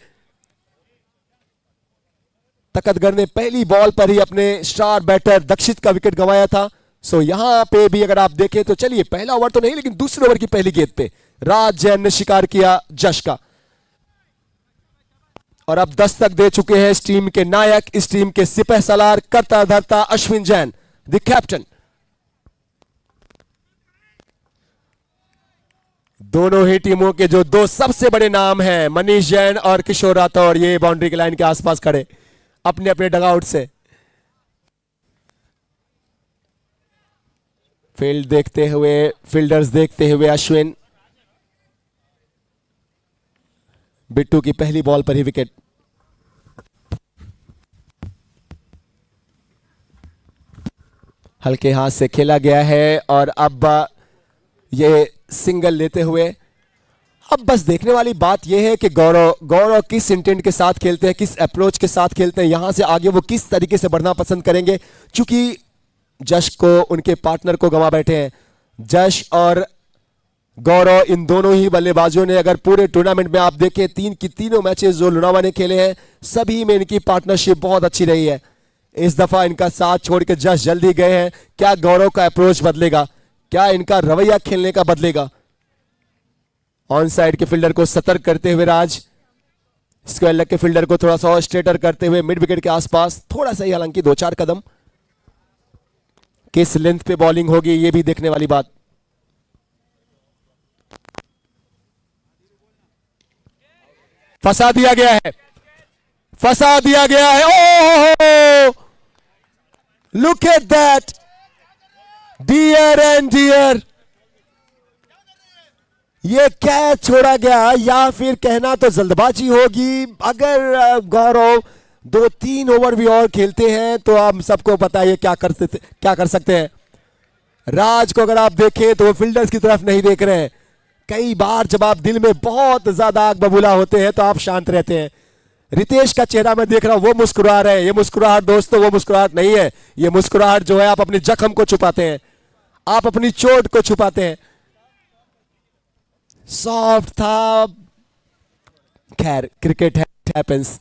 तकतगढ़ ने पहली बॉल पर ही अपने स्टार बैटर दक्षित का विकेट गंवाया था। सो यहां पे भी अगर आप देखें तो चलिए, पहला ओवर तो नहीं लेकिन दूसरे ओवर की पहली गेंद पे राज जैन ने शिकार किया जश का। और अब दस्तक दे चुके हैं इस टीम के नायक, इस टीम के सिपह सलार, करता धरता अश्विन जैन, द कैप्टन। दोनों ही टीमों के जो 2 सबसे बड़े नाम हैं, मनीष जैन और किशोर राठौर, ये बाउंड्री की लाइन के आसपास खड़े अपने अपने डगआउट से। फील्डर्स देखते हुए अश्विन। बिट्टू की पहली बॉल पर ही विकेट। हल्के हाथ से खेला गया है और अब ये सिंगल लेते हुए। अब बस देखने वाली बात यह है कि गौरव किस इंटेंट के साथ खेलते हैं, किस अप्रोच के साथ खेलते हैं, यहां से आगे वो किस तरीके से बढ़ना पसंद करेंगे। चूंकि जश को, उनके पार्टनर को गंवा बैठे हैं। जश और गौरव, इन दोनों ही बल्लेबाजों ने अगर पूरे टूर्नामेंट में आप देखें, तीनों मैचेस जो लुनावा ने खेले हैं, सभी में इनकी पार्टनरशिप बहुत अच्छी रही है। इस दफा इनका साथ छोड़ के जश जल्दी गए हैं। क्या गौरव का अप्रोच बदलेगा, क्या इनका रवैया खेलने का बदलेगा? ऑन साइड के फील्डर को सतर्क करते हुए राज, स्क्वायर लेग के फील्डर को थोड़ा सा और स्ट्रेटर करते हुए मिड विकेट के आसपास, थोड़ा सा ही हालांकि 2-4 कदम। किस लेंथ पे बॉलिंग होगी ये भी देखने वाली बात। फंसा दिया गया है। Oh, look at that, dear and dear. ये कैच छोड़ा गया, या फिर कहना तो जल्दबाजी होगी। अगर गौरव 2-3 ओवर भी और खेलते हैं तो हम सबको पता है क्या कर सकते हैं। राज को अगर आप देखें तो वो फील्डर्स की तरफ नहीं देख रहे हैं। कई बार जब आप दिल में बहुत ज्यादा आग बबूला होते हैं तो आप शांत रहते हैं। रितेश का चेहरा मैं देख रहा हूं, वो मुस्कुरा रहे हैं। ये मुस्कुराहट दोस्तों, वो मुस्कुराहट नहीं है। ये मुस्कुराहट जो है, आप अपनी जख्म को छुपाते हैं, आप अपनी चोट को छुपाते हैं। सॉफ्ट था, खैर क्रिकेट हैपेंस।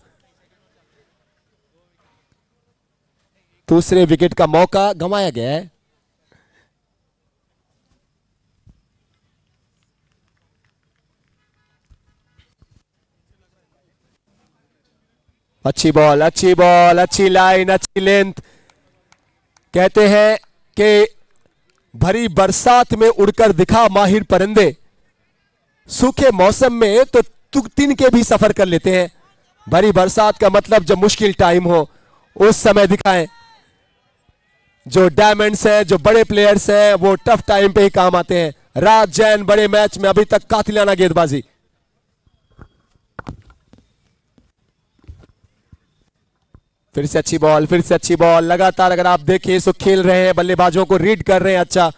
दूसरे विकेट का मौका गंवाया गया है। अच्छी बॉल, अच्छी लाइन, अच्छी लेंथ। कहते हैं कि भरी बरसात में उड़कर दिखा माहिर परिंदे, सूखे मौसम में तो तिनके भी सफर कर लेते हैं। भरी बरसात का मतलब जब मुश्किल टाइम हो उस समय दिखाएं। जो डायमंड्स हैं, जो बड़े प्लेयर्स हैं, वो टफ टाइम पे ही काम आते हैं। राज जैन बड़े मैच में अभी तक कातिलाना गेंदबाजी। फिर से अच्छी बॉल, फिर से अच्छी बॉल। लगातार अगर आप देखें तो खेल रहे हैं, बल्लेबाजों को रीड कर रहे हैं अच्छा,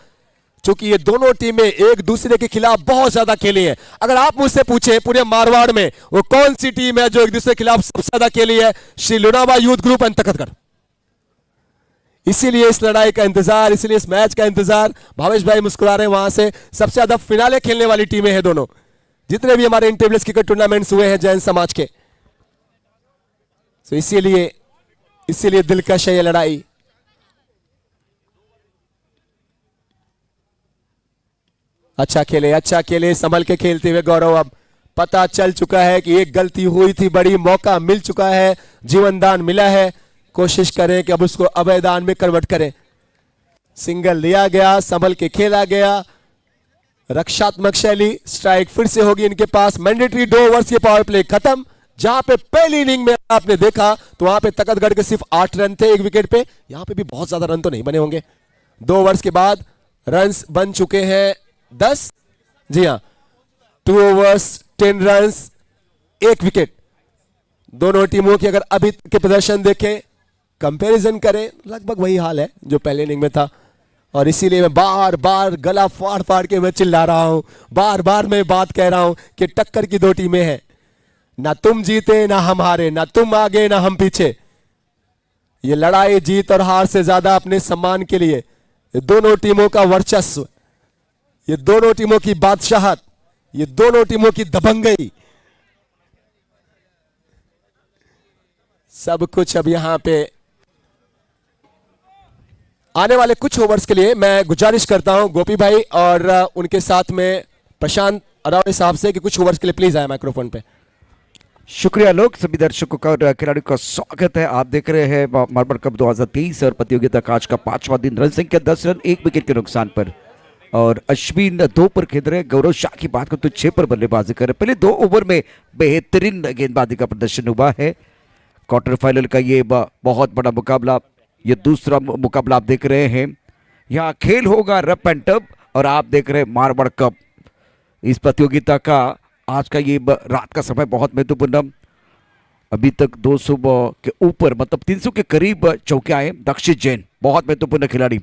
क्योंकि ये दोनों टीमें एक दूसरे के खिलाफ बहुत ज्यादा खेली है। अगर आप मुझसे पूछे पूरे मारवाड़ में वो कौन सी टीम है जो एक दूसरे के खिलाफ सबसे ज्यादा खेली है, Shri Lunawa youth group and Takhatgarh. इसीलिए इस लड़ाई का इंतजार, इसीलिए इस मैच का इंतजार। भावेश भाई मुस्कुरा रहे हैं वहां से। सबसे ज्यादा फिनाले खेलने वाली टीमें हैं दोनों, जितने भी हमारे इंटेबल्स क्रिकेट टूर्नामेंट्स हुए हैं जैन समाज के। तो इसीलिए दिलकश है ये लड़ाई। अच्छा खेले, संभल के खेलते हुए गौरव। अब पता चल चुका है कि एक गलती हुई थी, बड़ी मौका मिल चुका है, जीवन दान मिला है। कोशिश करें कि अब उसको अभय दान में कन्वर्ट करें। सिंगल लिया गया, संभल के खेला गया, रक्षात्मक शैली। स्ट्राइक फिर से होगी इनके पास। मैंडेटरी 2 ओवर्स के पावर प्ले खत्म। जहां पे पहली इनिंग में आपने देखा तो वहां पे तखतगढ़ के सिर्फ 8 रन थे एक विकेट पे। यहां पे भी बहुत ज्यादा रन तो नहीं बने होंगे। 2 ओवर्स के बाद रन्स बन चुके हैं 10। जी हां, 2 ओवर्स 10 रन्स, 1 विकेट। दोनों टीमों की अगर अभी के प्रदर्शन देखें, कंपैरिजन करें, लगभग वही हाल है जो पहले इनिंग में था। और इसीलिए मैं बार बार गला फाड़ फाड़ के मैं चिल्ला रहा हूं, बार बार मैं बात कह रहा हूं कि टक्कर की 2 टीमें हैं। ना तुम जीते ना हम हारे, ना तुम आगे ना हम पीछे। ये लड़ाई जीत और हार से ज्यादा अपने सम्मान के लिए, ये दोनों टीमों का वर्चस्व, ये दोनों टीमों की बादशाहत, ये दोनों टीमों की दबंगई, सब कुछ अब यहां पे आने वाले कुछ ओवर्स के लिए मैं गुजारिश करता हूं गोपी भाई और उनके साथ में प्रशांत अरावली साहब से कि कुछ ओवर्स के लिए प्लीज आए माइक्रोफोन पे। शुक्रिया लोग, सभी दर्शकों का और खिलाड़ियों का स्वागत है। आप देख रहे हैं मार्बल कप 2023 और प्रतियोगिता का आज का 5वां दिन। रन संख्या 10 रन, 1 विकेट के नुकसान पर। और अश्विन 2 पर खेल रहे हैं। गौरव शाह की बात करें तो 6 पर बल्लेबाजी कर रहे हैं। पहले 2 ओवर में बेहतरीन गेंदबाजी का प्रदर्शन हुआ है। क्वार्टर फाइनल का ये बहुत बड़ा मुकाबला, ये दूसरा मुकाबला आप देख रहे हैं। यहाँ खेल होगा रफ एंड टफ और आप देख रहे हैं मार्बल कप। इस प्रतियोगिता का आज का ये रात का समय बहुत महत्वपूर्ण। अभी तक 200 के ऊपर, मतलब 300 के करीब चौके आए। दक्षित जैन बहुत महत्वपूर्ण खिलाड़ी,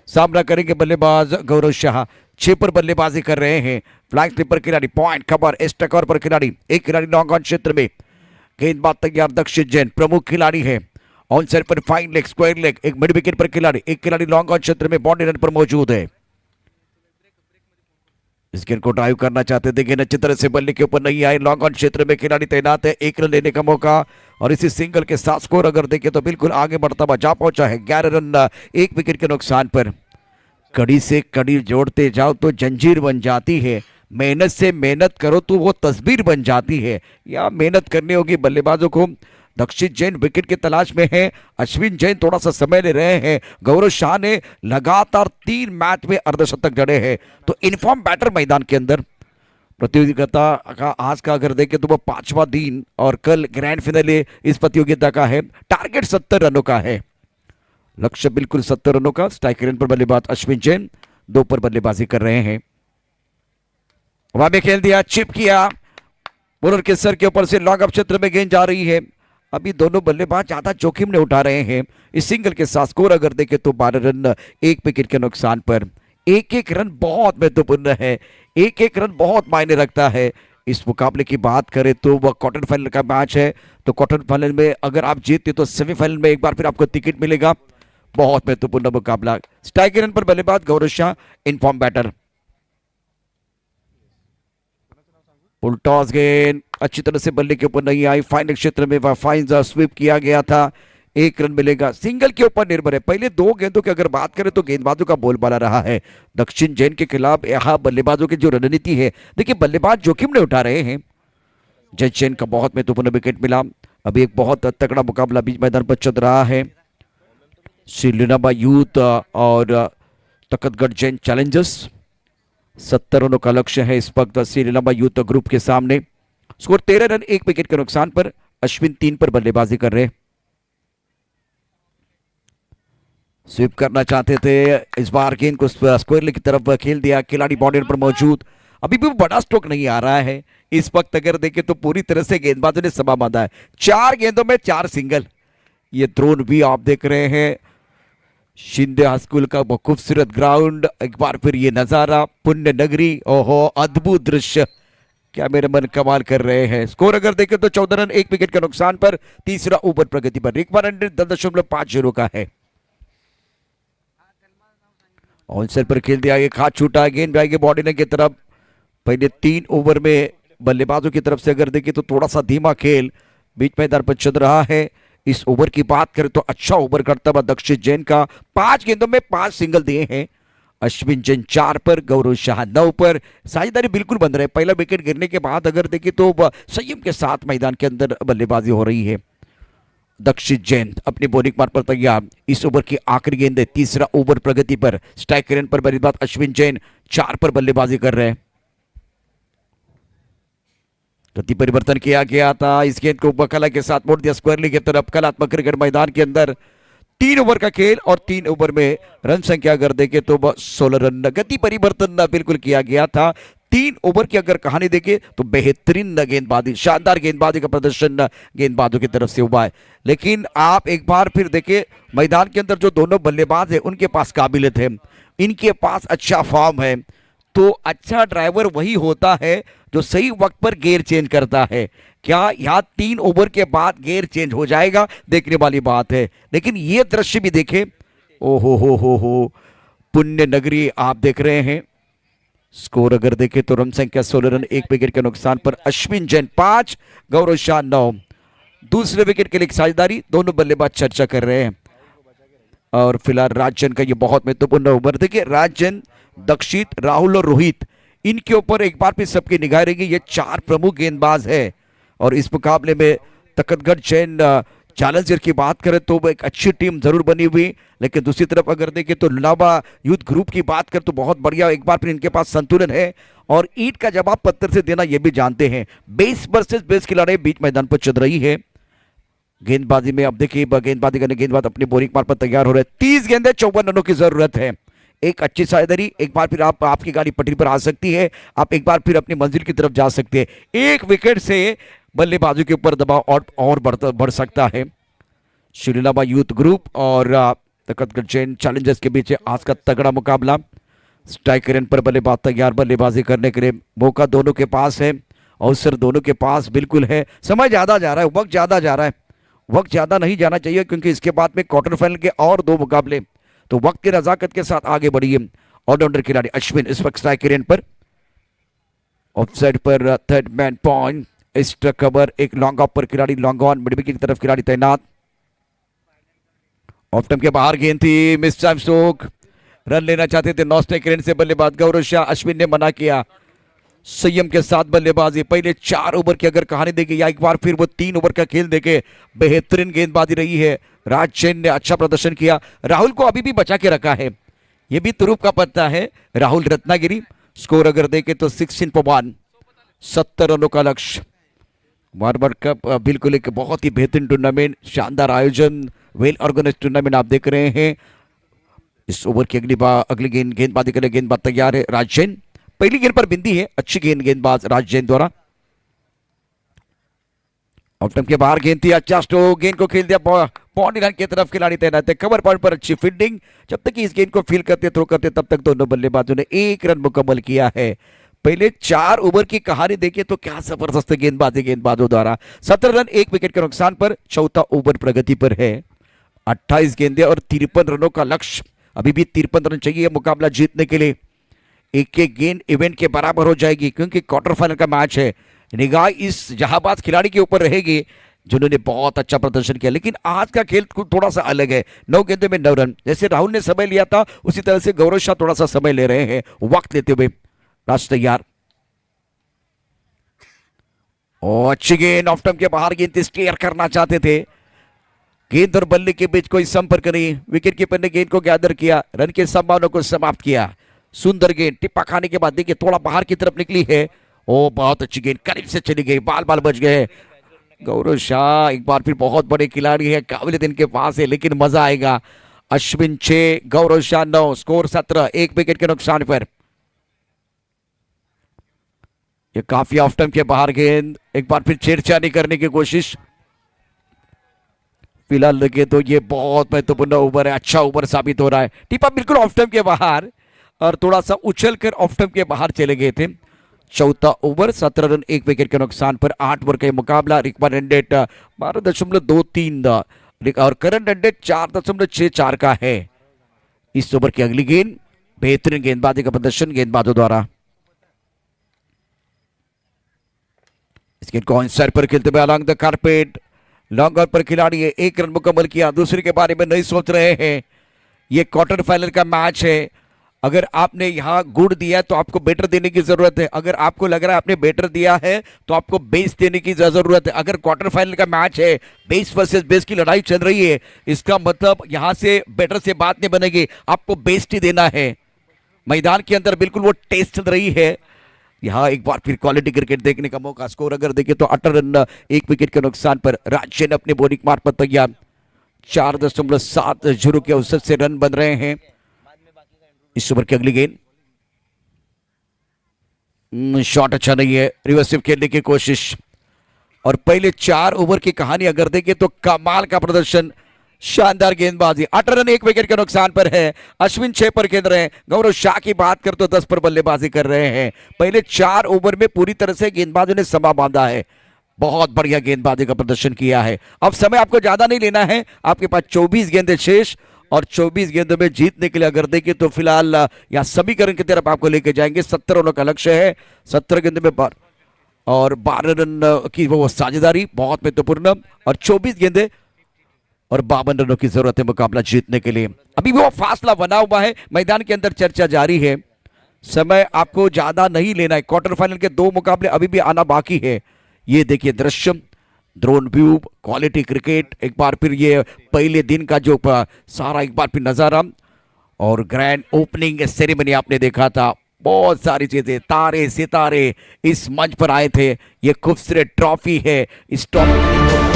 सामना करेंगे बल्लेबाज गौरव शाह। 6 पर बल्लेबाजी कर रहे हैं। फ्लैग स्लिपर खिलाड़ी, पॉइंट खबर, स्टकर पर खिलाड़ी, एक खिलाड़ी लॉन्ग ऑन क्षेत्र में गेंदबाज तैयार। दक्षित जैन प्रमुख खिलाड़ी है। ऑन साइड पर फाइन लेग, स्क्वायर लेग, एक मिड विकेट पर खिलाड़ी, एक खिलाड़ी लॉन्ग ऑन क्षेत्र में बाउंड्री रन पर मौजूद है। इस गेंद को ड्राइव करना चाहते थे, गेंद अच्छी तरह से बल्ले के ऊपर नहीं आए। लॉन्ग ऑन क्षेत्र में खिलाड़ी तैनात है, 1 रन लेने का मौका। और इसी सिंगल के साथ स्कोर अगर देखें तो बिल्कुल आगे बढ़ता हुआ जा पहुंचा है। 11 रन 1 विकेट के नुकसान पर। कड़ी से कड़ी जोड़ते जाओ तो जंजीर बन जाती है, मेहनत से मेहनत करो तो वो तस्वीर बन जाती है। या मेहनत करनी होगी बल्लेबाजों को। दक्षित जैन विकेट की तलाश में है। अश्विन जैन थोड़ा सा समय ले रहे हैं। गौरव शाह ने लगातार 3 मैच में अर्धशतक जड़े हैं। तो इनफॉर्म बैटर मैदान के अंदर। प्रतियोगिता का आज का अगर देखें तो वो 5वां दिन और कल ग्रैंड फिनाले इस प्रतियोगिता का है। टारगेट 70 रनों का है, लक्ष्य बिल्कुल 70 रनों का। स्ट्राइक रेट पर बल्लेबाज अश्विन जैन 2 पर बल्लेबाजी कर रहे हैं। वहां में खेल दिया, चिप किया, बॉलर के सर के ऊपर से लॉन्ग अप क्षेत्र में गेंद जा रही है। अभी दोनों बल्लेबाज ज्यादा जोखिम ने उठा रहे हैं। इस सिंगल के साथ स्कोर अगर देखें तो 12 रन 1 विकेट के नुकसान पर। 1-1 रन बहुत महत्वपूर्ण है, 1-1 रन बहुत मायने रखता है। इस मुकाबले की बात करें तो वह क्वार्टर फाइनल का मैच है। तो क्वार्टर फाइनल में अगर आप जीतते तो सेमीफाइनल में एक बार फिर आपको टिकट मिलेगा। बहुत महत्वपूर्ण मुकाबला। स्ट्राइक रन पर बल्लेबाज Gaurav Shah, in form batter. Full toss गेंद अच्छी तरह से बल्ले के ऊपर नहीं आई। फाइनल क्षेत्र में वह फाइन स्वीप किया गया था। 1 रन मिलेगा। सिंगल के ऊपर निर्भर है। पहले 2 गेंदों की अगर बात करें तो गेंदबाजों का बोलबाला रहा है। दक्षिण जैन के खिलाफ यहाँ बल्लेबाजों की जो रणनीति है, देखिए बल्लेबाज जोखिम नहीं उठा रहे हैं। जज जैन का बहुत महत्वपूर्ण विकेट मिला। अभी एक बहुत तगड़ा मुकाबला बीच मैदान पर चल रहा है। श्रीलीलाबा यूथ और तकतगढ़ जैन चैलेंजर्स 70 रनों का लक्ष्य है इस वक्त श्रीलीलाबा यूथ ग्रुप के सामने। स्कोर 13 रन 1 विकेट के नुकसान पर। अश्विन 3 पर बल्लेबाजी कर रहे। स्वीप करना चाहते थे, इस बार गेंद को स्क्वायर की तरफ खेल दिया। खिलाड़ी बाउंड्री पर मौजूद, अभी भी बड़ा स्ट्रोक नहीं आ रहा है इस वक्त। अगर देखें तो पूरी तरह से गेंदबाजों ने समा बांधा है। 4 गेंदों में 4 सिंगल। ये ड्रोन भी आप देख रहे हैं शिंदे हाई स्कूल का वो खूबसूरत ग्राउंड। एक बार फिर ये नजारा पुण्य नगरी, ओहो अद्भुत दृश्य, क्या मेरे मन कमाल कर रहे हैं। स्कोर अगर देखें तो 14 रन 1 विकेट के नुकसान पर। तीसरा ओवर प्रगति पर। रिक्वायरमेंट 10.50 का है। ऑनसेट पर खेल दिया, एक हाथ छूटा, गेंद भी आएगी बॉडी की तरफ। पहले 3 ओवर में बल्लेबाजों की तरफ से अगर देखें तो थोड़ा सा धीमा खेल बीच मैदान पर चल रहा है। इस ओवर की बात करें तो अच्छा ओवर करता हुआ दक्षित जैन का। 5 गेंदों में 5 सिंगल दिए हैं। अश्विन जैन 4 पर, गौरव शाह 9 पर। साझेदारी बिल्कुल बंद रहे। पहला विकेट गिरने के बाद अगर देखें तो संयम के साथ मैदान के अंदर बल्लेबाजी हो रही है। दक्षित जैन अपनी बॉलिंग मार पर तैयार। इस ओवर की आखिरी गेंद है। तीसरा ओवर प्रगति पर। स्ट्राइक रेट पर बल्लेबाज अश्विन जैन 4 पर बल्लेबाजी कर रहे हैं। गति परिवर्तन किया गया था। इस गेंद को बकला के साथ मोड़ दिया स्क्वायरली की तरफ। कलात्मक क्रिकेट मैदान के अंदर 3 ओवर का खेल और 3 ओवर में रन संख्या अगर देखें तो 16 रन। गति परिवर्तन बिल्कुल किया गया था। 3 ओवर की अगर कहानी देखें तो बेहतरीन गेंदबाजी, शानदार गेंदबाजी का प्रदर्शन गेंदबाजों की तरफ से हुआ है। लेकिन आप एक बार फिर देखें मैदान के अंदर जो दोनों बल्लेबाज है उनके पास काबिलियत है, इनके पास अच्छा फॉर्म है। तो अच्छा ड्राइवर वही होता है जो सही वक्त पर गियर चेंज करता है। क्या यहाँ 3 ओवर के बाद गियर चेंज हो जाएगा, देखने वाली बात है। लेकिन ये दृश्य भी देखें, ओ हो पुण्य नगरी आप देख रहे हैं। स्कोर अगर देखें तो रन संख्या 16 रन 1 विकेट के नुकसान पर। अश्विन जैन 5, गौरव शाह 9। दूसरे विकेट के लिए साझेदारी दोनों बल्लेबाज चर्चा कर रहे हैं। और फिलहाल राजन का ये बहुत महत्वपूर्ण ओवर। देखिए राजन, दक्षित, राहुल और रोहित, इनके ऊपर एक बार फिर सबकी निगाह रहेगी। ये 4 प्रमुख गेंदबाज है। और इस मुकाबले में तकतगढ़ जैन चैलेंजर की बात करें तो वो एक अच्छी टीम जरूर बनी हुई। लेकिन दूसरी तरफ अगर देखें तो लाबा यूथ ग्रुप की बात करें तो बहुत बढ़िया एक बार फिर इनके पास संतुलन है। और ईंट का जवाब पत्थर से देना ये भी जानते हैं। बेस वर्सेस बेस की लड़ाई बीच मैदान पर चल रही है। गेंदबाजी में अब देखिए गेंदबाजी करने गेंदबाज अपनी बोरिंग मार पर तैयार हो रहे हैं। 30 गेंदें 54 रनों की जरूरत है। एक अच्छी साझेदारी, एक बार फिर आपकी गाड़ी पटरी पर आ सकती है। आप एक बार फिर अपनी मंजिल की तरफ जा सकते हैं। 1 विकेट से बल्लेबाजों के ऊपर दबाव और बढ़ सकता है। श्रीलीलाबा यूथ ग्रुप और तकतगढ़ जैन चैलेंजर्स के बीच आज का तगड़ा मुकाबला। स्ट्राइक रेट पर बल्लेबाज तैयार बल्लेबाजी करने के लिए। मौका दोनों के पास है, अवसर दोनों के पास बिल्कुल है। समय ज्यादा जा रहा है, वक्त ज्यादा जा रहा है। वक्त ज्यादा नहीं जाना चाहिए क्योंकि इसके बाद में क्वार्टर फाइनल के और 2 मुकाबले। तो वक्त की नजाकत के साथ आगे बढ़िए। ऑलराउंडर खिलाड़ी अश्विन इस वक्त स्ट्राइक रेट पर। ऑफसाइड पर third man point. Extra cover, एक लॉन्ग ऑफ पर खिलाड़ी, लॉन्ग ऑन मिड विकेट की तरफ खिलाड़ी तैनात। ऑफ टाइम के बाहर गेंद थी, मिस टाइम स्ट्रोक। रन लेना चाहते थे नॉन स्ट्राइक रेट से बल्लेबाज गौरव शाह। अश्विन ने मना किया। संयम के साथ बल्लेबाजी। पहले 4 ओवर की अगर कहानी देगी या एक बार फिर वो 3 ओवर का खेल देखे, बेहतरीन गेंदबाजी रही है। राज जैन ने अच्छा प्रदर्शन किया। राहुल को अभी भी बचा के रखा है, ये भी तुरुप का पत्ता है। राहुल रत्नागिरी। स्कोर अगर देखे तो 16 for 1, 70 रनों का लक्ष्य। मार्बल कप बिल्कुल एक बहुत ही बेहतरीन टूर्नामेंट, शानदार आयोजन, वेल ऑर्गेनाइज टूर्नामेंट आप देख रहे हैं। इस ओवर की अगली गेंदबाजी के लिए गेंदबाज तैयार है राज जैन। पहली गेंद पर बिंदी है, अच्छी गेंदबाज राज जैन द्वारा। ऑफ टाइम के बाहर गेंद थी, अच्छा स्ट्रोक। गेंद को खेल दिया बाउंड्री लाइन की तरफ, खिलाड़ी तैनात है। कवर पॉइंट पर अच्छी फील्डिंग। जब तक इस गेंद को फील करते थ्रो करते तब तक दोनों बल्लेबाजों ने 1 रन मुकम्मल किया है। पहले 4 ओवर की कहानी देखिए तो क्या जबरदस्त गेंदबाजों द्वारा। 17 रन 1 विकेट के नुकसान पर। चौथा ओवर प्रगति पर है। 28 गेंदें और 53 रनों का लक्ष्य। अभी भी 53 रन चाहिए मुकाबला जीतने के लिए। एक गेंद इवेंट के बराबर हो जाएगी क्योंकि क्वार्टर फाइनल का मैच है। निगाह इस जहाबाज खिलाड़ी के ऊपर रहेगी जिन्होंने बहुत अच्छा प्रदर्शन किया। लेकिन आज का खेल थोड़ा सा अलग है। 9 गेंदों में 9 रन। जैसे राहुल ने समय लिया था उसी तरह से गौरव शाह थोड़ा सा समय ले रहे हैं, वक्त लेते हुए। राज तैयार। और अच्छी गेंद, ऑफ टाइम के बाहर गेंद स्टेयर करना चाहते थे। गेंद और बल्ले के बीच कोई संपर्क नहीं, विकेट कीपर ने गेंद को गैदर किया, रन के संभावना को समाप्त किया। सुंदर गेंद टिप्पा खाने के बाद देखिए थोड़ा बाहर की तरफ निकली है। ओ बहुत अच्छी गेंद करीब से चली गई, बाल बाल बच गए। गौरव शाह एक बार फिर बहुत बड़े खिलाड़ी है, काबिलियत इनके पास है, लेकिन मजा आएगा। अश्विन 6, गौरव शाह 9, स्कोर 17, 1 विकेट के नुकसान पर। ये काफी ऑफ टाइम के बाहर गेंद, एक बार फिर छेड़छाड़ी करने की कोशिश। फिलहाल लगे तो ये बहुत महत्वपूर्ण ओवर है, अच्छा ओवर साबित हो रहा है। टिप्पा बिल्कुल ऑफ टाइम के बाहर और थोड़ा सा उछल कर ऑफ टाइम के बाहर चले गए थे। चौथा ओवर 17 रन 1 विकेट के नुकसान पर 8 ओवर का मुकाबला। रिकॉर्ड रन रेट 12.23 और करंट रन रेट 4.64 का है। इस ओवर की अगली गेंद, बेहतरीन गेंदबाजी का प्रदर्शन गेंदबाजों द्वारा। इस गेंद को ऑन पर खेलते हुए along the carpet, long on पर खिलाड़ी है, 1 रन मुकम्मल किया, दूसरे के बारे में नहीं सोच रहे हैं। ये क्वार्टर फाइनल का मैच है, अगर आपने यहां गुड दिया तो आपको बेटर देने की जरूरत है, अगर आपको लग रहा है आपने बेटर दिया है तो आपको बेस देने की जरूरत है। अगर क्वार्टर फाइनल का मैच है, बेस वर्सेस बेस की लड़ाई चल रही है, इसका मतलब यहां से बेटर से बात नहीं बनेगी, आपको बेस्ट ही देना है। मैदान के अंदर बिल्कुल वो टेस्ट चल रही है। यहां एक बार फिर क्वालिटी क्रिकेट देखने का मौका। स्कोर अगर देखें तो 18 रन 1 विकेट के नुकसान पर राज्य ने अपने बॉलिंग मार्ग पर तैयार। 4.70 के औसत से रन बन रहे हैं। इस ओवर की अगली गेंद, शॉट अच्छा नहीं है, रिवर्सिव खेलने की कोशिश। और पहले 4 ओवर की कहानी अगर देखें तो कमाल का प्रदर्शन, शानदार गेंदबाजी। 18 रन 1 विकेट के नुकसान पर है। अश्विन 6 पर खेल रहे हैं। गौरव शाह की बात कर तो 10 पर बल्लेबाजी कर रहे हैं। पहले 4 ओवर में पूरी तरह से गेंदबाजों ने समा बांधा है। बहुत बढ़िया गेंदबाजी का प्रदर्शन किया है। अब समय आपको ज्यादा नहीं लेना है, आपके पास 24 गेंदें शेष और 24 गेंदों में जीतने के लिए अगर देखें तो फिलहाल यहां समीकरण की तरफ आपको लेके जाएंगे। 17 रनों का लक्ष्य है, 17 गेंदों में और 12 रन की वो साझेदारी बहुत महत्वपूर्ण, और 24 गेंदें और 52 रनों की जरूरत है मुकाबला जीतने के लिए। अभी वो फासला बना हुआ है, मैदान के अंदर चर्चा जारी है, समय आपको ज्यादा नहीं लेना है। क्वार्टर फाइनल के 2 मुकाबले अभी भी आना बाकी है। ये देखिए दृश्य, ड्रोन व्यू, क्वालिटी क्रिकेट, एक बार फिर ये पहले दिन का जो सारा एक बार फिर नजारा, और ग्रैंड ओपनिंग सेरेमनी आपने देखा था। बहुत सारी चीजें, तारे सितारे इस मंच पर आए थे। ये खूबसूरत ट्रॉफी है, इस ट्रॉफी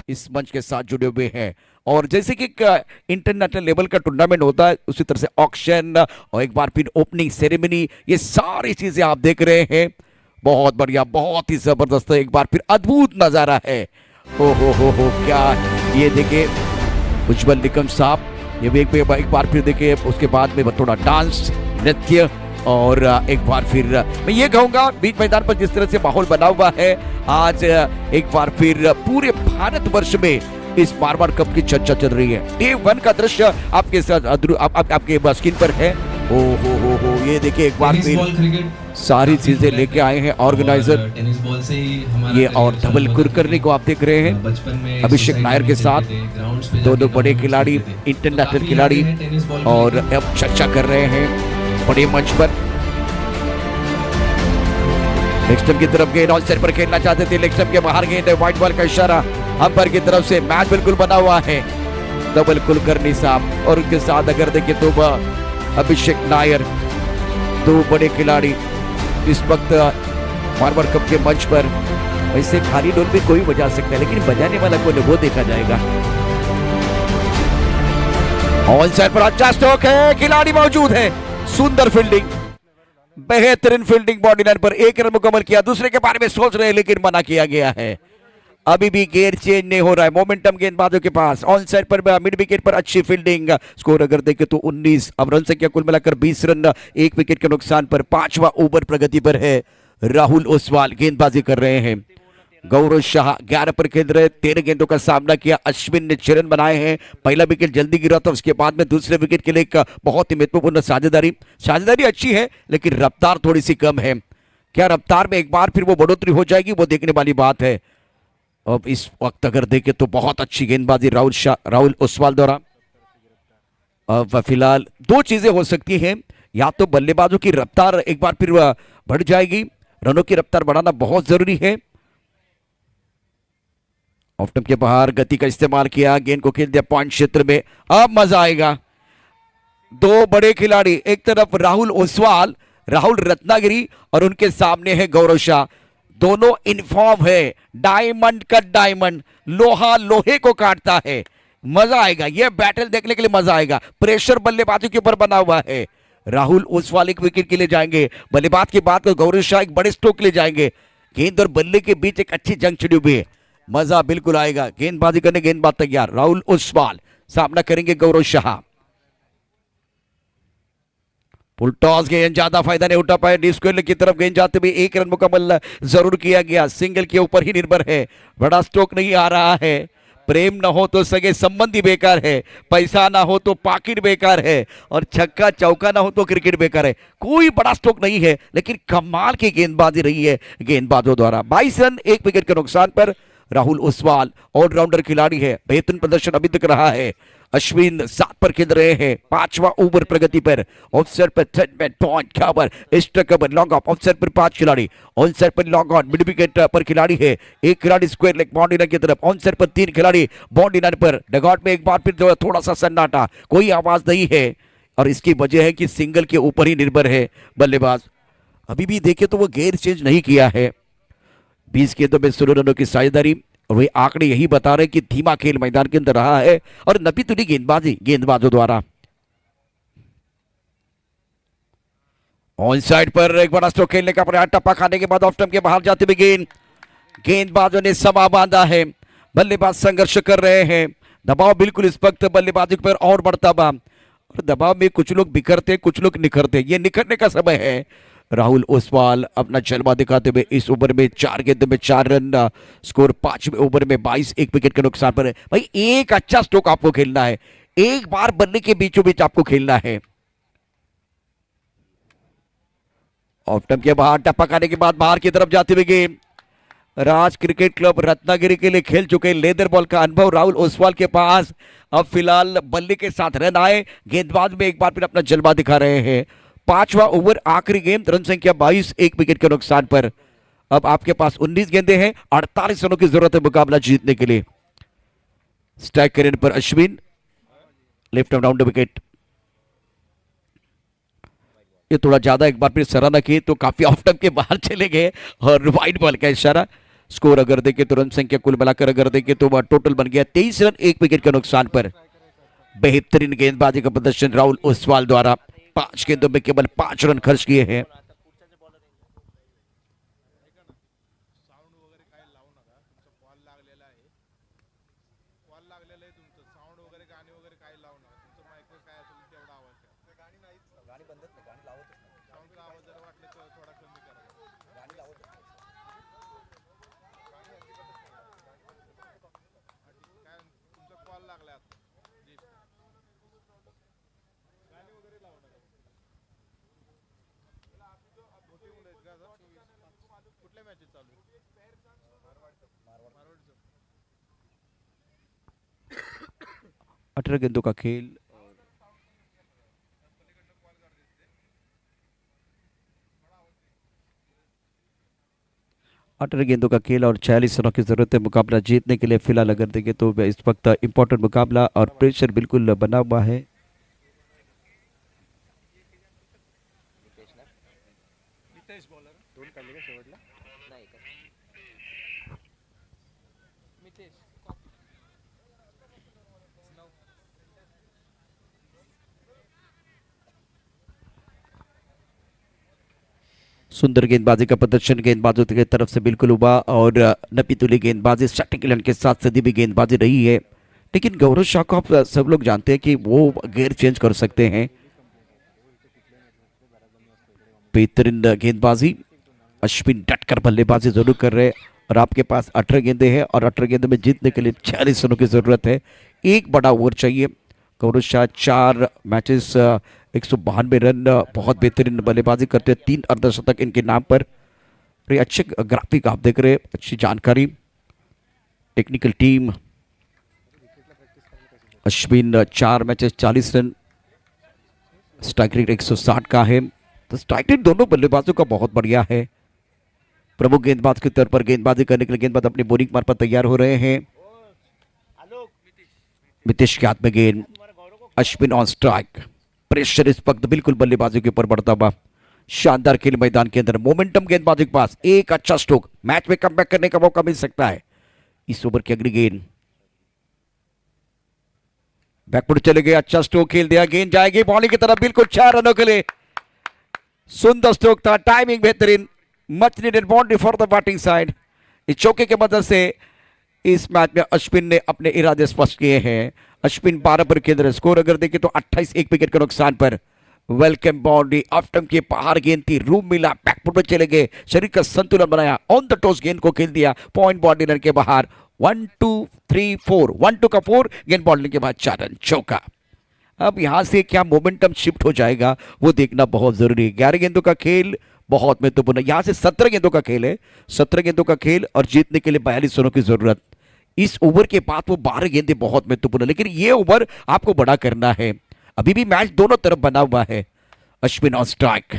इस मंच के साथ जुड़े हुए हैं। और जैसे कि इंटरनेशनल लेवल का टूर्नामेंट होता है, उसी तरह से ऑक्शन और एक बार फिर ओपनिंग सेरेमनी, ये सारी चीजें आप देख रहे हैं। बहुत बढ़िया, बहुत ही जबरदस्त, एक बार फिर अद्भुत नजारा है। हो क्या, ये देखिए उज्जवल निकम साहब, ये भी एक बार फिर देखिए, उसके बाद में थोड़ा डांस, नृत्य, और एक बार फिर मैं ये कहूंगा बीच मैदान पर जिस तरह से माहौल बना हुआ है, आज एक बार फिर पूरे भारतवर्ष में इस मारवाड़ कप की चर्चा चल रही है। डे 1 का दृश्य आपके साथ आपके स्क्रीन पर है। हो ये देखिए एक बार फिर सारी चीजें लेके आए हैं ऑर्गेनाइजर। ये और धवल कुलकर्णी को आप देख रहे हैं, अभिषेक नायर के साथ, दोनों बड़े खिलाड़ी, इंटरनेशनल खिलाड़ी, और अब चर्चा कर रहे हैं बड़े मंच पर। लेग की तरफ गेंद ऑन साइड पर खेलना चाहते थे, लेग के बाहर गेंद है, व्हाइट बॉल का इशारा अंपायर की तरफ से। मैच बिल्कुल बना हुआ है। धवल कुलकर्णी साहब और उनके साथ अगर देखें तो अभिषेक नायर, 2 बड़े खिलाड़ी इस वक्त मारवाड़ कप के मंच पर। वैसे खाली डोल भी कोई बजा सकता है, लेकिन बजाने वाला कौन है वो देखा जाएगा। ऑन साइड पर अच्छा स्ट्रोक है, खिलाड़ी मौजूद है, सुंदर फील्डिंग, बेहतरीन फील्डिंग, बॉडी लाइन पर 1 रन मुकम्मल किया। दूसरे के बारे में सोच रहे हैं लेकिन मना किया गया है। अभी भी गेयर चेंज नहीं हो रहा है, मोमेंटम गेंदबाजों के पास। ऑन साइड पर मिड विकेट पर अच्छी फील्डिंग। स्कोर अगर देखें तो 19, अब रन संख्या कुल मिलाकर 20 रन 1 विकेट के नुकसान पर। 5वां ओवर प्रगति पर है। राहुल ओसवाल गेंदबाजी कर रहे हैं। गौरव शाह 11 पर खेल रहे, 13 गेंदों का सामना किया। अश्विन ने 6 रन बनाए हैं। पहला विकेट जल्दी गिरा था, उसके बाद में दूसरे विकेट के लिए एक बहुत ही महत्वपूर्ण साझेदारी अच्छी है, लेकिन रफ्तार थोड़ी सी कम है। क्या रफ्तार में एक बार फिर वो बढ़ोतरी हो जाएगी, वो देखने वाली बात है। अब इस वक्त अगर देखें तो बहुत अच्छी गेंदबाजी राहुल ओसवाल द्वारा। अब फिलहाल दो चीजें हो सकती हैं, या तो बल्लेबाजों की रफ्तार एक बार फिर बढ़ जाएगी, रनों की रफ्तार बढ़ाना बहुत जरूरी है। ऑफ स्टंप के बाहर गति का इस्तेमाल किया, गेंद को खेल दिया पॉइंट क्षेत्र में। अब मजा आएगा। दो बड़े खिलाड़ी, एक तरफ राहुल ओसवाल, राहुल रत्नागिरी, और उनके सामने है गौरव शाह। दोनों इनफॉर्म है, डायमंड का डायमंड, लोहा लोहे को काटता है। मजा आएगा, यह बैटल देखने के लिए मजा आएगा। प्रेशर बल्लेबाजों के ऊपर बना हुआ है। राहुल ओसवाल एक विकेट के लिए जाएंगे, बल्लेबाज की बात तो गौरव शाह एक बड़े स्ट्रोक के लिए जाएंगे। गेंद और बल्ले के बीच एक अच्छी जंग छिड़ी हुई है, मजा बिल्कुल आएगा। गेंदबाजी करने गेंदबाज तैयार, राहुल ओसवाल सामना करेंगे गौरव शाह। फुल टॉस, गेंद ज्यादा फायदा नहीं उठा पाए, डी स्क्वायर की तरफ गेंद जाते हुए 1 रन मुकम्मल जरूर किया गया। सिंगल के ऊपर ही निर्भर है, बड़ा स्ट्रोक नहीं आ रहा है। प्रेम ना हो तो सगे संबंधी बेकार है, पैसा ना हो तो पाकिट बेकार है, और छक्का चौका ना हो तो क्रिकेट बेकार है। कोई बड़ा स्ट्रोक नहीं है, लेकिन कमाल की गेंदबाजी रही है गेंदबाजों द्वारा। 22 रन 1 विकेट के नुकसान पर राहुल ओसवाल ऑलराउंडर खिलाड़ी है, बेहतरीन प्रदर्शन अभी तक रहा है। अश्विन 7 पर खेल रहे हैं, 5वां ओवर प्रगति पर। ऑफसाइड पर third man point cover, extra cover, long off. Offside पर 5 खिलाड़ी, ऑन साइड पर लॉन्ग ऑन, मिड विकेट पर खिलाड़ी है, 1 खिलाड़ी स्क्वायर लेग बाउंड्री लाइन की तरफ। ऑन साइड पर 3 खिलाड़ी बाउंड्री लाइन पर। डगआउट में एक बार फिर जो थोड़ा सा सन्नाटा, कोई आवाज नहीं है, और इसकी वजह है कि सिंगल के ऊपर ही निर्भर है बल्लेबाज। अभी भी देखे तो वो गेयर चेंज नहीं किया है। 20 गेंदों में 16 रनों की साझेदारी, और वे आंकड़े यही बता रहे कि धीमा खेल मैदान के अंदर रहा है, और नपी तुली गेंदबाजी गेंदबाजों द्वारा। ऑन साइड पर एक बड़ा स्ट्रोक खेलने का प्रयास, टप्पा खाने के बाद ऑफ स्टंप के बाहर जाते हुए गेंद। गेंदबाजों ने समा बांधा है, बल्लेबाज संघर्ष कर रहे हैं। दबाव बिल्कुल इस वक्त बल्लेबाजी पर और बढ़ता हुआ, और दबाव में कुछ लोग बिखरते, कुछ लोग निखरते, ये निखरने का समय है। राहुल ओसवाल अपना जलवा दिखाते हुए इस ओवर में 4 गेंदों में 4 रन, स्कोर 5वें ओवर में 22, 1 विकेट के नुकसान पर है। भाई एक अच्छा स्ट्रोक आपको खेलना है, एक बार बल्ले के बीचों बीच आपको खेलना है। ऑफ स्टंप के बाहर टप्पा खाने के बाद बाहर की तरफ जाते हुए गेंद। राज क्रिकेट क्लब रत्नागिरी के लिए खेल चुके लेदर बॉल का अनुभव राहुल ओसवाल के पास। अब फिलहाल बल्ले के साथ रन आए, गेंदबाज में एक बार फिर अपना जलवा दिखा रहे हैं। 5वां ओवर आखिरी गेंद, रन संख्या 22, 1 विकेट के नुकसान पर। अब आपके पास 19 गेंदे हैं, 48 रनों की जरूरत है मुकाबला जीतने के लिए। स्ट्राइक करें पर Ashwin, left arm down wicket. ये थोड़ा ज्यादा एक बार फिर सराहना की तो काफी ऑफ स्टंप के बाहर चले गए, और वाइड बॉल का इशारा। स्कोर अगर देखें तो रन संख्या कुल मिलाकर अगर देखें तो वह टोटल बन गया 23 रन 1 विकेट के नुकसान पर। बेहतरीन गेंदबाजी का प्रदर्शन राहुल ओसवाल द्वारा, 5 गेंदों में केवल 5 रन खर्च किए हैं। अठारह गेंदों का खेल, 18 गेंदों का खेल और 46 रनों की जरूरत है मुकाबला जीतने के लिए। फिलहाल अगर देखें तो इस वक्त इंपॉर्टेंट मुकाबला और प्रेशर बिल्कुल बना हुआ है। सुंदर गेंदबाजी का प्रदर्शन गेंदबाजों की तरफ से बिल्कुल हुआ, और नपीतुली गेंदबाजी स्ट्रैटेजिक के साथ सदी भी गेंदबाजी रही है। लेकिन गौरव शाह को आप सब लोग जानते हैं कि वो गेयर चेंज कर सकते हैं। बेहतरीन गेंदबाजी, अश्विन डटकर बल्लेबाजी जरूर कर रहे हैं, और आपके पास 18 गेंदे हैं, और 18 गेंदों में जीतने के लिए 46 रनों की जरूरत है। एक बड़ा ओवर चाहिए। गौरव शाह 4 मैचेस 192 रन, बहुत बेहतरीन बल्लेबाजी करते हैं, 3 अर्धशतक इनके नाम पर। अच्छे ग्राफिक आप देख रहे हैं, अच्छी जानकारी। Technical team. Ashwin 4 matches 40 run, strike rate 160 का है। तो स्ट्राइक रेट दोनों बल्लेबाजों का बहुत बढ़िया है। प्रमुख गेंदबाज के तौर पर गेंदबाजी करने के लिए गेंदबाज अपनी बोलिंग मार्ग पर तैयार हो रहे हैं। मितेश के हाथ में गेंद, अश्विन ऑन स्ट्राइक, प्रेशर इस वक्त बिल्कुल बल्लेबाजों के ऊपर बढ़ता हुआ। शानदार खेल मैदान के अंदर, मोमेंटम गेंदबाजी के पास, एक अच्छा स्ट्रोक, मैच में कमबैक करने का मौका मिल सकता है। इस ओवर की अगली गेंद बैकफुट चले गए, अच्छा स्ट्रोक खेल दिया, गेंद जाएगी बॉलिंग की तरफ बिल्कुल 4 रनों के लिए। सुंदर स्ट्रोक था, टाइमिंग बेहतरीन, much needed boundary for the batting side. इस चौके के मदद से इस मैच में अश्विन ने अपने इरादे स्पष्ट किए हैं। अश्विन 12 पर के अंदर, स्कोर अगर देखें तो 28, 1 विकेट के नुकसान पर। वेलकम बाउंड्री, ऑफ स्टंप के बाहर गेंद थी, रूम मिला, बैकफुट में चले गए, शरीर का संतुलन बनाया, ऑन द टॉस गेंद को खेल दिया, पॉइंट बाउंड्री लाइन के बाहर। 1 2 3 4, 1 2 का 4, गेंद बाउंड्री के बाद 4 रन, चौका। अब यहां से क्या मोमेंटम शिफ्ट हो जाएगा वो देखना बहुत जरूरी है। 11 गेंदों का खेल बहुत महत्वपूर्ण है। यहां से 17 गेंदों का खेल है, 17 गेंदों का खेल और जीतने के लिए 42 रनों की जरूरत। इस ओवर के बाद वो 12 गेंदें बहुत महत्वपूर्ण है, लेकिन ये ओवर आपको बड़ा करना है। अभी भी मैच दोनों तरफ बना हुआ है। अश्विन ऑन स्ट्राइक,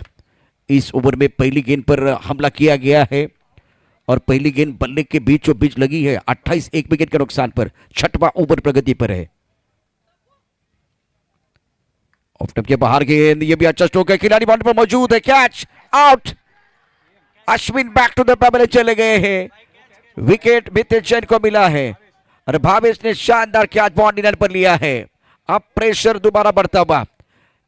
इस ओवर में पहली गेंद पर हमला किया गया है और पहली गेंद बल्ले के बीचों बीच लगी है। 28, 1 विकेट के नुकसान पर, 6वां ओवर प्रगति पर है। ऑफ स्टंप के बाहर गेंद, ये भी अच्छा स्ट्रोक है, खिलाड़ी बाउंड्री पर मौजूद है, catch out. Ashwin back to the pavilion चले गए हैं, विकेट मितेश जैन को मिला है और भावेश ने शानदार कैच बाउंड्री लाइन पर लिया है। अब प्रेशर दोबारा बढ़ता हुआ।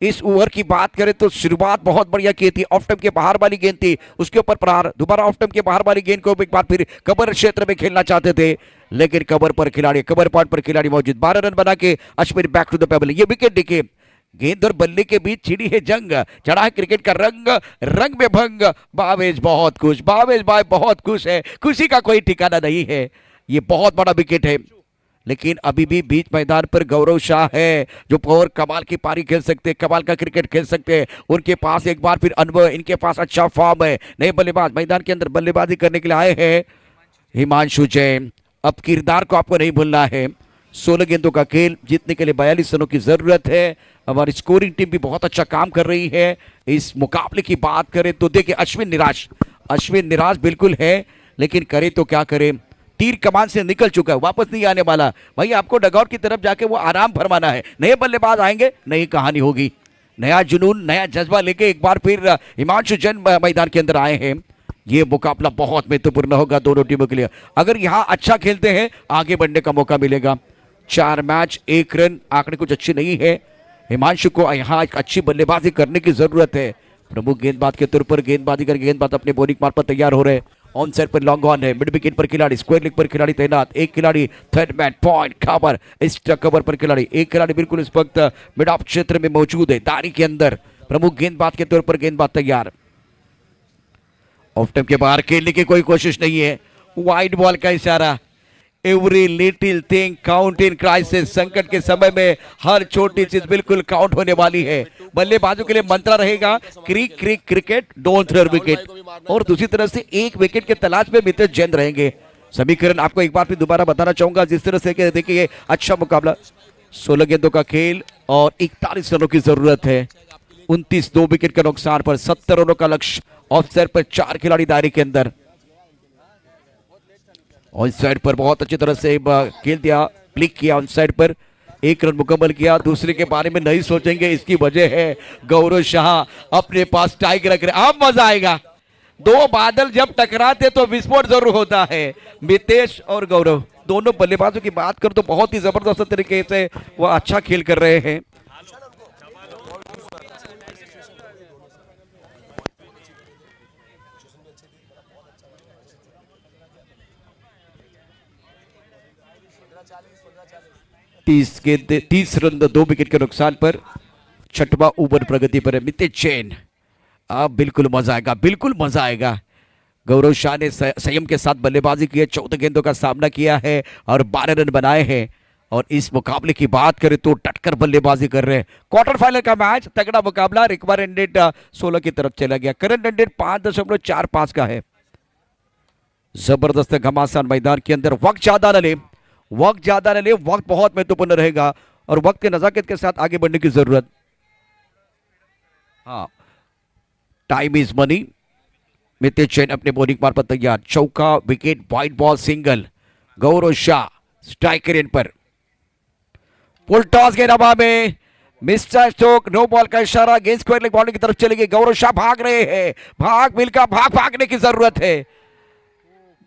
इस ओवर की बात करें तो शुरुआत बहुत बढ़िया की थी, ऑफ स्टंप के बाहर वाली गेंद थी, उसके ऊपर प्रहार, दोबारा ऑफ स्टंप के बाहर वाली गेंद को एक बार फिर कवर क्षेत्र में खेलना चाहते थे, लेकिन कवर पॉइंट पर खिलाड़ी मौजूद। 12 रन बना के Ashwin back to the pavilion. ये विकेट देखिए, गेंद और बल्ले के बीच छिड़ी है जंग, चढ़ा है क्रिकेट का रंग, रंग में भंग। भावेश बहुत खुश, भावेश भाई बहुत खुश है, खुशी का कोई ठिकाना नहीं है। ये बहुत बड़ा विकेट है, लेकिन अभी भी बीच मैदान पर गौरव शाह है जो और कमाल की पारी खेल सकते हैं, कमाल का क्रिकेट खेल सकते हैं। उनके पास एक बार फिर अनुभव, इनके पास अच्छा फॉर्म है। नए बल्लेबाज मैदान के अंदर बल्लेबाजी करने के लिए आए हैं, हिमांशु जैन। अब किरदार को आपको नहीं भूलना है। 16 गेंदों का खेल, जीतने के लिए 42 रनों की जरूरत है। हमारी स्कोरिंग टीम भी बहुत अच्छा काम कर रही है। इस मुकाबले की बात करें तो देखिए, अश्विन निराश बिल्कुल है, लेकिन करे तो क्या करे, तीर कमान से निकल चुका है, वापस नहीं आने वाला। भाई आपको डगआउट की तरफ जाके वो आराम फरमाना है। नए बल्लेबाज आएंगे, नई कहानी होगी, नया जुनून, नया जज्बा लेके एक बार फिर हिमांशु जैन मैदान के अंदर आए हैं। ये मुकाबला बहुत महत्वपूर्ण होगा दोनों टीमों के लिए। अगर यहां अच्छा खेलते हैं, आगे बढ़ने का मौका मिलेगा। 4 मैच 1 रन, आंकड़े कुछ अच्छे नहीं है। हिमांशु को यहाँ अच्छी बल्लेबाजी करने की जरूरत है। प्रमुख गेंदबाज के तौर पर गेंदबाजी करके गेंदबाज अपने बॉलिंग मार्ग पर तैयार हो रहे हैं। ऑन साइड पर लॉन्ग ऑन है, मिड विकेट पर खिलाड़ी, स्क्वायर लेग पर खिलाड़ी तैनात, एक खिलाड़ी third man point cover, extra cover पर खिलाड़ी, एक खिलाड़ी बिल्कुल इस वक्त मिड ऑफ क्षेत्र में मौजूद है, दारी के अंदर। प्रमुख गेंदबाज के तौर पर गेंदबाज तैयार। ऑफ स्टंप के बाहर खेलने की कोई कोशिश नहीं है, वाइड बॉल का इशारा। Every little thing count in crisis, संकट के समय में हर छोटी चीज बिल्कुल काउंट होने वाली है। बल्लेबाजों के लिए मंत्र रहेगा, क्रिक क्रिक क्रिकेट, डोंट थ्रो विकेट। और दूसरी तरफ से 1 विकेट के तलाश में मितेश जैन रहेंगे। समीकरण आपको एक बार फिर दोबारा बताना चाहूंगा, जिस तरह से देखिए अच्छा मुकाबला, 16 गेंदों का खेल और 41 रनों की जरूरत है। 29, 2 विकेट के नुकसान पर 70 रनों का लक्ष्य। ऑफ साइड पर 4 खिलाड़ी दायरे के अंदर। ऑन साइड पर बहुत अच्छी तरह से खेल दिया, क्लिक किया ऑन साइड पर, 1 रन मुकम्मल किया। दूसरे के बारे में नहीं सोचेंगे, इसकी वजह है गौरव शाह अपने पास टाइगर रख रहे। अब मजा आएगा, 2 बादल जब टकराते तो विस्फोट जरूर होता है। मितेश और गौरव दोनों बल्लेबाजों की बात कर तो बहुत ही जबरदस्त तरीके से वो अच्छा खेल कर रहे हैं। गेंद 30 रन 2 विकेट के नुकसान पर, 6वां ओवर प्रगति पर है मितेश जैन। अब बिल्कुल मजा आएगा, बिल्कुल मजा आएगा। गौरव शाह ने संयम के साथ बल्लेबाजी की है, 14 गेंदों का सामना किया है और 12 रन बनाए हैं। और इस मुकाबले की बात करें तो डटकर बल्लेबाजी कर रहे हैं। क्वार्टर फाइनल का मैच, तगड़ा मुकाबला। रिक्वायर्ड 16 की तरफ चला गया, करंट रन रेट 5.45 का है। जबरदस्त घमासान मैदान के अंदर। वक्त ज्यादा न ले, वक्त ज्यादा न ले, वक्त बहुत महत्वपूर्ण रहेगा और वक्त के नजाकत के साथ आगे बढ़ने की जरूरत। हाँ, time is money. Mitesh Jain अपने बॉलिंग मार पर तैयार। चौका, विकेट, वाइड बॉल, सिंगल। गौरव शाह स्ट्राइकर इन पर। फुल टॉस के हवा में मिस्टर स्टोक, नो बॉल का इशारा। गेंद स्क्वायर लेग बाउंड्री की तरफ चली गई। गौरव शाह भाग रहे हैं, भाग मिलकर भागने की जरूरत है।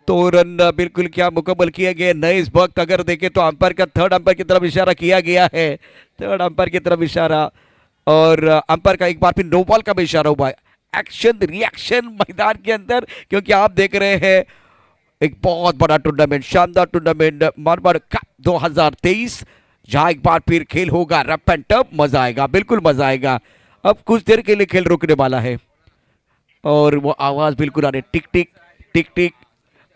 तो रन बिल्कुल क्या मुकम्मल किए गए। नए इस वक्त अगर देखें तो अंपायर का थर्ड अंपायर की तरफ इशारा किया गया है, थर्ड अंपायर की तरफ इशारा, और अंपायर का एक बार फिर नो बॉल का भी इशारा हुआ है। एक्शन रिएक्शन मैदान के अंदर, क्योंकि आप देख रहे हैं एक बहुत बड़ा टूर्नामेंट, शानदार टूर्नामेंट मारवाड़ कप 2023, जहां एक बार फिर खेल होगा रफ एंड टफ। मजा आएगा, बिल्कुल मजा आएगा। अब कुछ देर के लिए खेल रुकने वाला है और वो आवाज बिल्कुल आ रही, टिक टिक टिक टिक,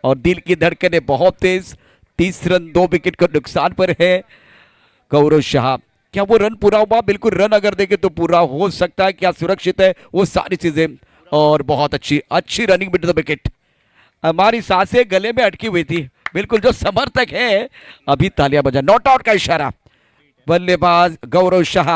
और दिल की धड़कनें बहुत तेज। 30 रन 2 विकेट का नुकसान पर है गौरव शाह। क्या वो रन पूरा हुआ? बिल्कुल, रन अगर देखें तो पूरा हो सकता है। क्या सुरक्षित है वो सारी चीजें, और बहुत अच्छी रनिंग विद द विकेट। हमारी सांसें गले में अटकी हुई थी। बिल्कुल, जो समर्थक है अभी तालियां बजा। नॉट आउट का इशारा। बल्लेबाज गौरव शाह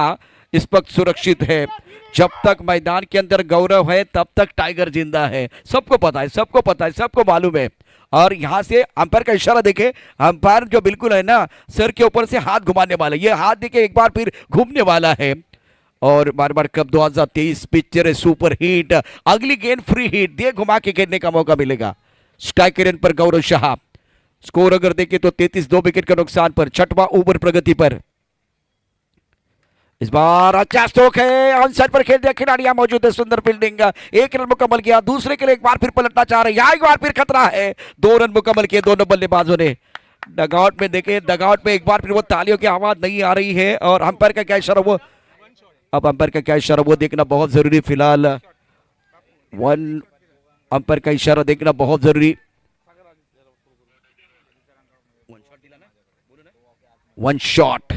इस वक्त सुरक्षित है। जब तक मैदान के अंदर गौरव है तब तक टाइगर जिंदा है। सबको पता है, सबको पता है, सबको मालूम है। और यहां से अंपायर का इशारा देखे, अंपायर जो बिल्कुल है ना सर के ऊपर से हाथ घुमाने वाला, ये हाथ देखे एक बार फिर घूमने वाला है। और मारवाड़ कप 2023 पिक्चर है सुपर हिट। अगली गेंद फ्री हिट दिए, घुमा के खेलने का मौका मिलेगा। स्ट्राइकर इन पर गौरव शाह। स्कोर अगर देखें तो 33, 2 विकेट का नुकसान पर। छठवां ओवर प्रगति पर। इस बार अच्छा स्ट्रोक है, ऑन साइड पर खेल दिया, खिलाड़ियां मौजूद है। सुंदर फील्डिंग, 1 रन मुकम्मल किया। दूसरे के लिए एक बार फिर पलटना चाह रहे हैं, एक बार फिर खतरा है। 2 रन मुकम्मल किए दोनों बल्लेबाजों ने। डगआउट में देखे, डगआउट में एक बार फिर वो तालियों की आवाज नहीं आ रही है। और अंपायर का क्या इशारा, वो अब अंपायर का क्या इशारा वो देखना बहुत जरूरी। फिलहाल अंपायर का इशारा देखना बहुत जरूरी। 1 शॉट,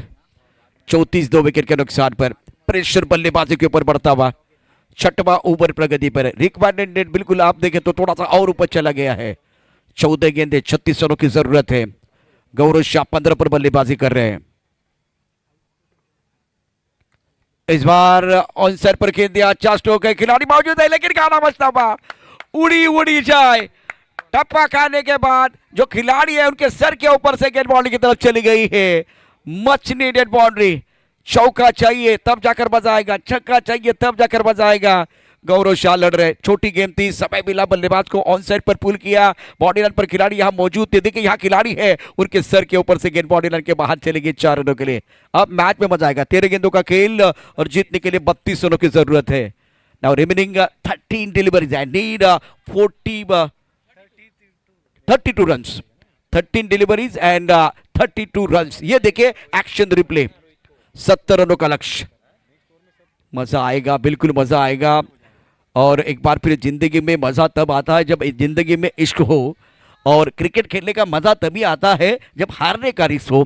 34, 2 विकेट के नुकसान पर। प्रेशर बल्लेबाजी के ऊपर बढ़ता हुआ। छठवां ओवर प्रगति पर। रिक्वायरमेंट नेट बिल्कुल आप देखें तो थोड़ा सा और ऊपर चला गया है। 14 गेंदे, 36 रनों की जरूरत है। गौरव शाह 15 पर बल्लेबाजी कर रहे हैं। इस बार ऑन साइड पर खेल दिया, अच्छा स्ट्रोक है। खिलाड़ी मौजूद है लेकिन गाना बजता हुआ उड़ी जाए। टप्पा खाने के बाद जो खिलाड़ी है उनके सर के ऊपर से गेंद बाउंड्री की तरफ चली गई है। Much needed boundary. चौका चाहिए तब जाकर मजा आएगा, छक्का चाहिए तब जाकर मजा आएगा। गौरव शाह लड़ रहे, छोटी गेंद थी, समय मिला, बल्लेबाज को ऑन साइड पर पुल किया। बॉडी लाइन पर खिलाड़ी यहां मौजूद थे, देखिए यहां खिलाड़ी है, उनके सर के ऊपर से गेंद बॉडी लाइन के बाहर चली गई 4 रनों के लिए। अब मैच में मजा आएगा। 13 गेंदों का खेल और जीतने के लिए 32 रनों की जरूरत है। Now remaining 13 deliveries I need 32 runs, 13 deliveries and 32 runs. ये देखिए एक्शन रिप्ले। 70 रनों का लक्ष्य। मजा आएगा, बिल्कुल मजा आएगा। और एक बार फिर जिंदगी में मजा तब आता है जब जिंदगी में इश्क हो, और क्रिकेट खेलने का मजा तभी आता है जब हारने का रिस्क हो।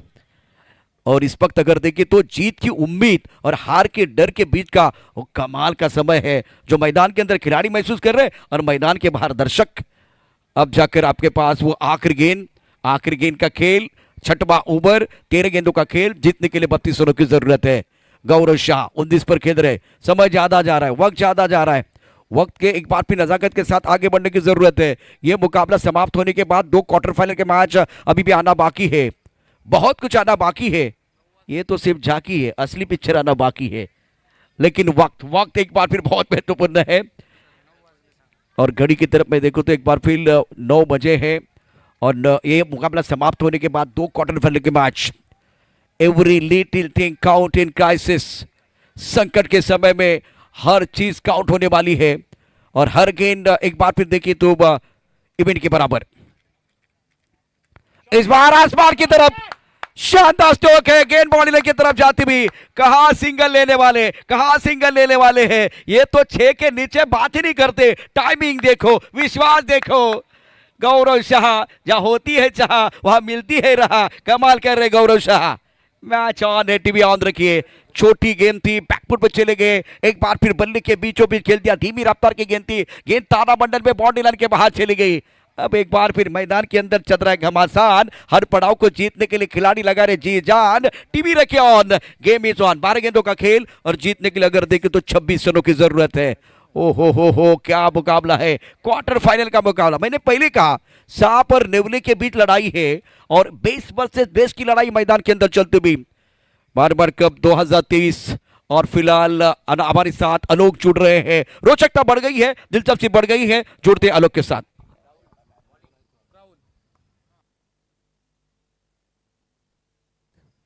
और इस वक्त अगर देखिए तो जीत की उम्मीद और हार के डर के बीच का वो कमाल का समय है जो मैदान के अंदर खिलाड़ी महसूस कर रहे हैं और मैदान के बाहर दर्शक। अब जाकर आपके पास वो आखिरी गेंद का खेल। छठवां ओवर, 13 गेंदों का खेल। जीतने के लिए 32 रनों की जरूरत है। गौरव शाह 19 पर खेल रहे। समय ज्यादा जा रहा है, वक्त ज्यादा जा रहा है। वक्त के एक बार फिर नजाकत के साथ आगे बढ़ने की जरूरत है। यह मुकाबला समाप्त होने के बाद 2 क्वार्टर फाइनल के मैच अभी भी आना बाकी है। बहुत कुछ आना बाकी है। ये तो सिर्फ झांकी है, असली पिक्चर आना बाकी है। लेकिन वक्त एक बार फिर बहुत महत्वपूर्ण है। और घड़ी की तरफ में देखो तो एक बार फिर 9 बजे है और ये मुकाबला समाप्त होने के बाद 2 क्वार्टर फाइनल के match. Every little thing count in crisis. संकट के समय में हर चीज काउंट होने वाली है और हर गेंद एक बार फिर देखिए तो इवेंट के बराबर। इस बार आसमान की तरफ शानदार स्ट्रोक है, गेंद बॉडी लाइन की तरफ जाती हुई। कहां सिंगल लेने वाले हैं। ये तो 6 के नीचे बात ही नहीं करते। टाइमिंग देखो, विश्वास देखो। गौरव शाह जहां होती है चाह वहां मिलती है राह। कमाल कर रहे गौरव शाह। मैच ऑन है, टीवी ऑन रखिए। छोटी गेंद थी, बैकफुट पर चले गए। एक बार फिर बल्ले के बीचों बीच खेल दिया। धीमी रफ्तार की गेंद थी, गेंद तारा मंडल में बॉडी लाइन के बाहर चली गई। अब एक बार फिर मैदान के अंदर चल रहा है घमासान। हर पड़ाव को जीतने के लिए खिलाड़ी लगा रहे जी जान। टीवी रखे ऑन, गेम इज ऑन। 12 गेंदों का खेल और जीतने के लिए अगर देखें तो 26 रनों की जरूरत है। ओ हो क्या मुकाबला है, क्वार्टर फाइनल का मुकाबला। मैंने पहले कहा सांप और नेवले के बीच लड़ाई है और बेस वर्सेस बेस की लड़ाई मैदान के अंदर चलती हुई। मारवाड़ कप 2023 और फिलहाल हमारे साथ आलोक जुड़ रहे हैं। रोचकता बढ़ गई है, दिलचस्पी बढ़ गई है, जुड़ते आलोक के साथ।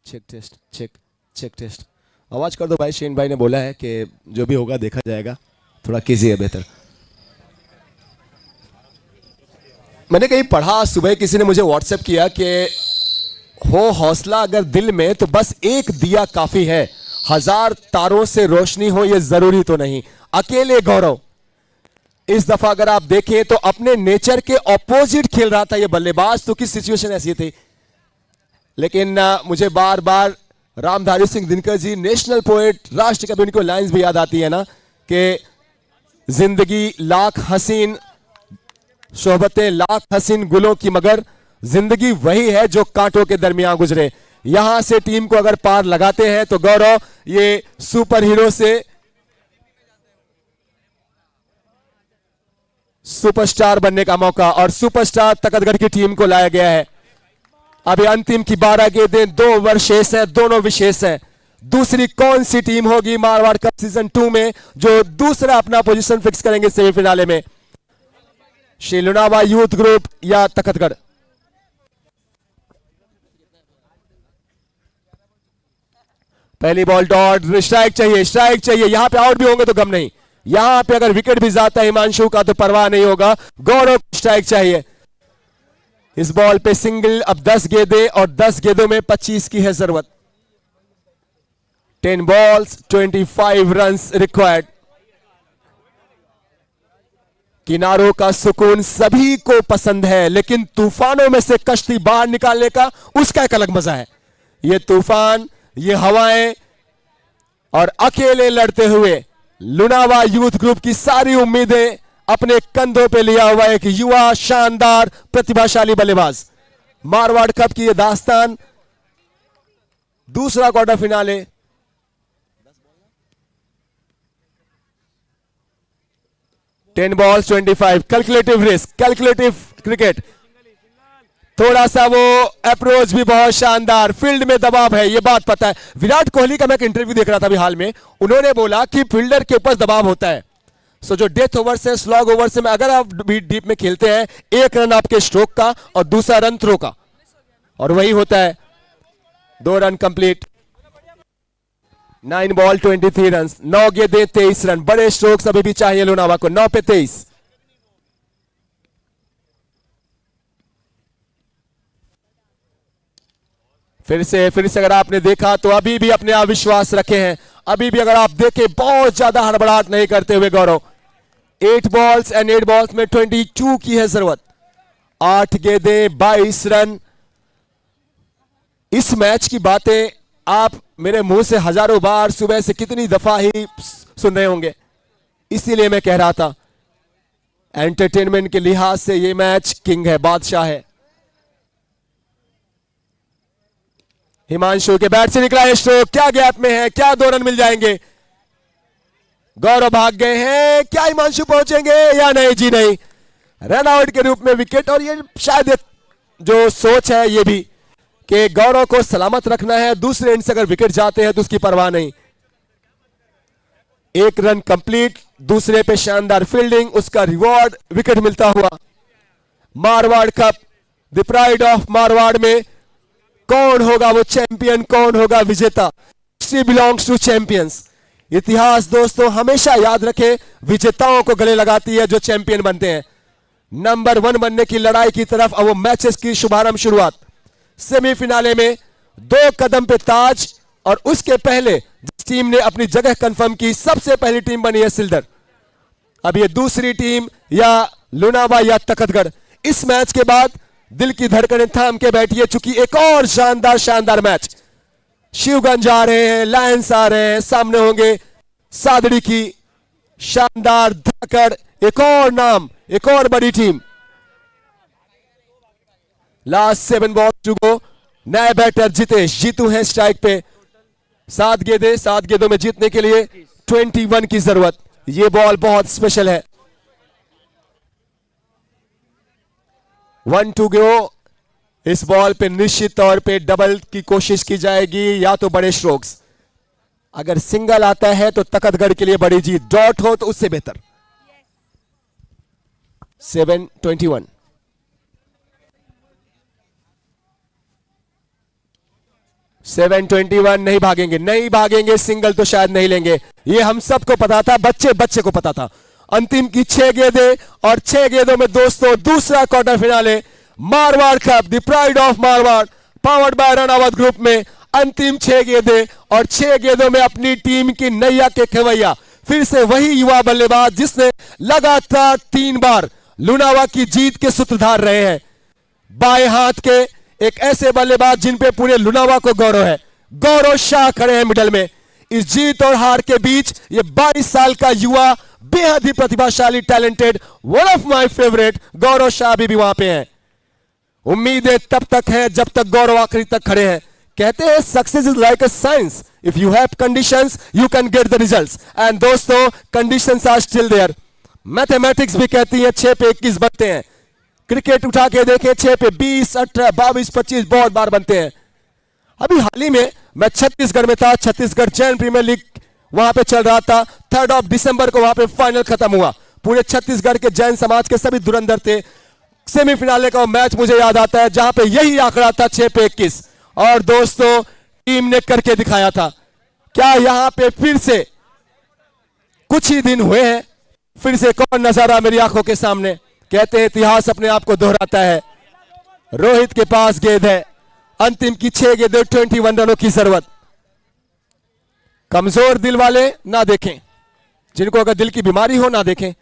Check test, check test. आवाज कर दो भाई। शेन भाई ने बोला है कि जो भी होगा देखा जाएगा, थोड़ा कीजिए बेहतर। मैंने कहीं पढ़ा, सुबह किसी ने मुझे व्हाट्सएप किया कि हो हौसला अगर दिल में तो बस एक दिया काफी है, 1000 तारों से रोशनी हो ये जरूरी तो नहीं। अकेले गौरव इस दफा अगर आप देखें तो अपने नेचर के ऑपोजिट खेल रहा था ये बल्लेबाज। तो किस सिचुएशन ऐसी थी, लेकिन मुझे बार बार रामधारी सिंह दिनकर जी, नेशनल पोएट, राष्ट्र कवि, उनको लाइंस भी याद आती है ना कि जिंदगी लाख हसीन शोहबतें लाख हसीन गुलों की, मगर जिंदगी वही है जो कांटों के दरमियान गुजरे। यहां से टीम को अगर पार लगाते हैं तो गौरव ये सुपर हीरो से सुपरस्टार बनने का मौका, और सुपरस्टार तकतगढ़ की टीम को लाया गया है। अभी अंतिम की 12 गेंदें, 2 ओवर शेष है, दोनों विशेष है। दूसरी कौन सी टीम होगी मारवाड़ कप सीजन 2 में जो दूसरा अपना पोजीशन फिक्स करेंगे सेमीफिनाले में, श्री लुनावा यूथ ग्रुप या तखतगढ़? पहली बॉल डॉट, स्ट्राइक चाहिए, स्ट्राइक चाहिए। यहां पे आउट भी होंगे तो गम नहीं, यहां पे अगर विकेट भी जाता है हिमांशु का तो परवाह नहीं होगा, गौरव को स्ट्राइक चाहिए। इस बॉल पे सिंगल। अब 10 गेंदें और 10 गेंदों में 25 की है जरूरत। 10 बॉल्स 25 रन्स रिक्वायर्ड। किनारों का सुकून सभी को पसंद है, लेकिन तूफानों में से कश्ती बाहर निकालने का उसका एक अलग मजा है। ये तूफान, ये हवाएं और अकेले लड़ते हुए लुनावा यूथ ग्रुप की सारी उम्मीदें अपने कंधों पे लिया हुआ एक युवा शानदार प्रतिभाशाली बल्लेबाज। मारवाड़ कप की यह दास्तान, दूसरा quarter finale. Ten balls 25, calculative risk, calculative cricket. थोड़ा सा वो अप्रोच भी बहुत शानदार, फील्ड में दबाव है, ये बात पता है। विराट कोहली का मैं एक इंटरव्यू देख रहा था अभी हाल में, उन्होंने बोला कि फील्डर के ऊपर दबाव होता है। सो जो डेथ ओवर से, स्लॉग ओवर से में अगर आप डीप में खेलते हैं, 1 रन आपके स्ट्रोक का और दूसरा रन थ्रो का, और वही होता है। 2 रन कंप्लीट। 9 बॉल 23 रन, 9 गेंदें 23 रन। बड़े स्ट्रोक्स अभी भी चाहिए लुनावा को। 9 पे 23। फिर से अगर आपने देखा तो अभी भी अपने आप विश्वास रखे हैं। अभी भी अगर आप देखें बहुत ज्यादा हड़बड़ाहट नहीं करते हुए गौरव। 8 बॉल्स एंड 8 बॉल्स में 22 की है जरूरत। 8 गेंदें 22 रन। इस मैच की बातें आप मेरे मुंह से हजारों बार सुबह से कितनी दफा ही सुन रहे होंगे, इसीलिए मैं कह रहा था एंटरटेनमेंट के लिहाज से ये मैच किंग है, बादशाह है। हिमांशु के बैट से निकला है स्ट्रोक, क्या गैप में है, क्या 2 रन मिल जाएंगे? गौरव भाग गए हैं, क्या हिमांशु पहुंचेंगे या नहीं? जी नहीं, रन आउट के रूप में विकेट। और ये शायद जो सोच है ये भी कि गौरव को सलामत रखना है, दूसरे एंड से अगर विकेट जाते हैं तो उसकी परवाह नहीं। 1 रन कंप्लीट, दूसरे पे शानदार फील्डिंग, उसका रिवॉर्ड विकेट मिलता हुआ। Marwar cup, the pride of Marwar में कौन होगा वो चैंपियन, कौन होगा विजेता? History belongs to champions. इतिहास दोस्तों हमेशा याद रखे, विजेताओं को गले लगाती है जो चैंपियन बनते हैं। नंबर 1 बनने की लड़ाई की तरफ अब वो मैचेस की शुभारंभ शुरुआत। सेमीफिनाले में 2 कदम पे ताज, और उसके पहले जिस टीम ने अपनी जगह कंफर्म की, सबसे पहली टीम बनी है सिल्डर। अब ये दूसरी टीम या लुनावा या तखतगढ़। इस मैच के बाद दिल की धड़कनें थाम के बैठिए, चूंकि एक और शानदार मैच। शिवगंज आ रहे हैं, लायंस आ रहे हैं, सामने होंगे सादड़ी की शानदार धड़कन, एक और नाम, एक और बड़ी टीम। Last 7 ball to go. नया बैटर जितेश, जीतू है स्ट्राइक पे। 7 गेंदें, 7 गेंदों में जीतने के लिए 21 की जरूरत। ये बॉल बहुत स्पेशल है। 1 टू गो। इस बॉल पे निश्चित तौर पे डबल की कोशिश की जाएगी या तो बड़े स्ट्रोक्स। अगर सिंगल आता है तो तकतगढ़ के लिए बड़ी जीत, डॉट हो तो उससे बेहतर। 7-21। नहीं भागेंगे, नहीं भागेंगे, सिंगल तो शायद नहीं लेंगे। ये हम सबको पता था, बच्चे को पता था। अंतिम की 6 गेंदें और 6 गेंदों में दोस्तों दूसरा quarter finale Marwar cup, the pride of Marwar, powered by Ranaut group में अंतिम 6 गेंदें और 6 गेंदों में अपनी टीम की नैया के खेवैया फिर से वही युवा बल्लेबाज जिसने लगातार 3 बार लुनावा की जीत के सूत्रधार रहे हैं। बाएं हाथ के एक ऐसे बल्लेबाज जिन पे पूरे लुनावा को गौरव है। गौरव शाह खड़े हैं मिडल में। इस जीत और हार के बीच ये 22 साल का युवा बेहद ही प्रतिभाशाली, talented, one of my favourite Gaurav Shah भी वहां पे हैं। उम्मीदें तब तक है जब तक गौरव आखिरी तक खड़े हैं। कहते हैं success is like a science, if you have conditions you can get the results, and दोस्तों conditions are still there. Mathematics भी कहती है 6 पे 21 बनते हैं। क्रिकेट उठा के देखें, 6 पे 20, 18, 22, 25 बहुत बार बनते हैं। अभी हाल ही में मैं छत्तीसगढ़ में था, छत्तीसगढ़ जैन प्रीमियर लीग वहां पे चल रहा था। 3 दिसंबर को वहां पे फाइनल खत्म हुआ। पूरे छत्तीसगढ़ के जैन समाज के सभी धुरंधर थे। सेमीफिनाले का मैच मुझे याद आता है जहां पे यही आंकड़ा था 6 पे 21, और दोस्तों टीम ने करके दिखाया था। क्या यहां पे फिर से कुछ ही दिन हुए हैं, फिर से कौन नजारा मेरी आंखों के सामने। कहते हैं इतिहास अपने आप को दोहराता है। रोहित के पास गेंद है, अंतिम की 6 गेंदें, 21 रनों की जरूरत। कमजोर दिल वाले ना देखें, जिनको अगर दिल की बीमारी हो ना देखें।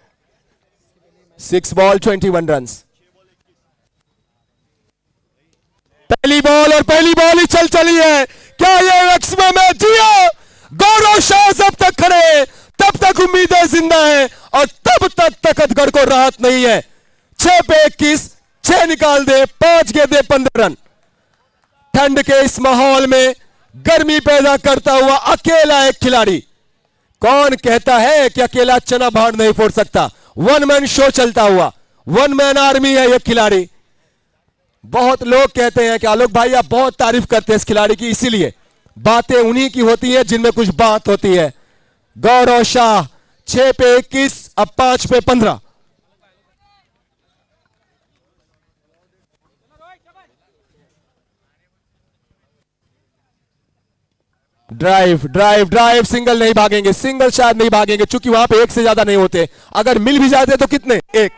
6 बॉल 21 रन। पहली बॉल और पहली बॉल ही चली है। क्या ये मैक्सिमम है? जिया गौरव शाह जब तक खड़े तब तक उम्मीदें जिंदा है और तब तक तकतगढ़ को राहत नहीं है। 6 पे 21, 6 निकाल दे, 5 गेंदें 15 रन। ठंड के इस माहौल में गर्मी पैदा करता हुआ अकेला एक खिलाड़ी। कौन कहता है कि अकेला चना भाड़ नहीं फोड़ सकता? 1 मैन शो चलता हुआ, 1 मैन आर्मी है यह खिलाड़ी। बहुत लोग कहते हैं कि आलोक भाई आप बहुत तारीफ करते हैं इस खिलाड़ी की, इसीलिए बातें उन्हीं की होती है जिनमें कुछ बात होती है। गौरव शाह 6 पे 21, अब 5 पे 15। ड्राइव ड्राइव ड्राइव, सिंगल नहीं भागेंगे, सिंगल शायद नहीं भागेंगे क्योंकि वहां पे 1 से ज्यादा नहीं होते। अगर मिल भी जाते तो कितने? 1।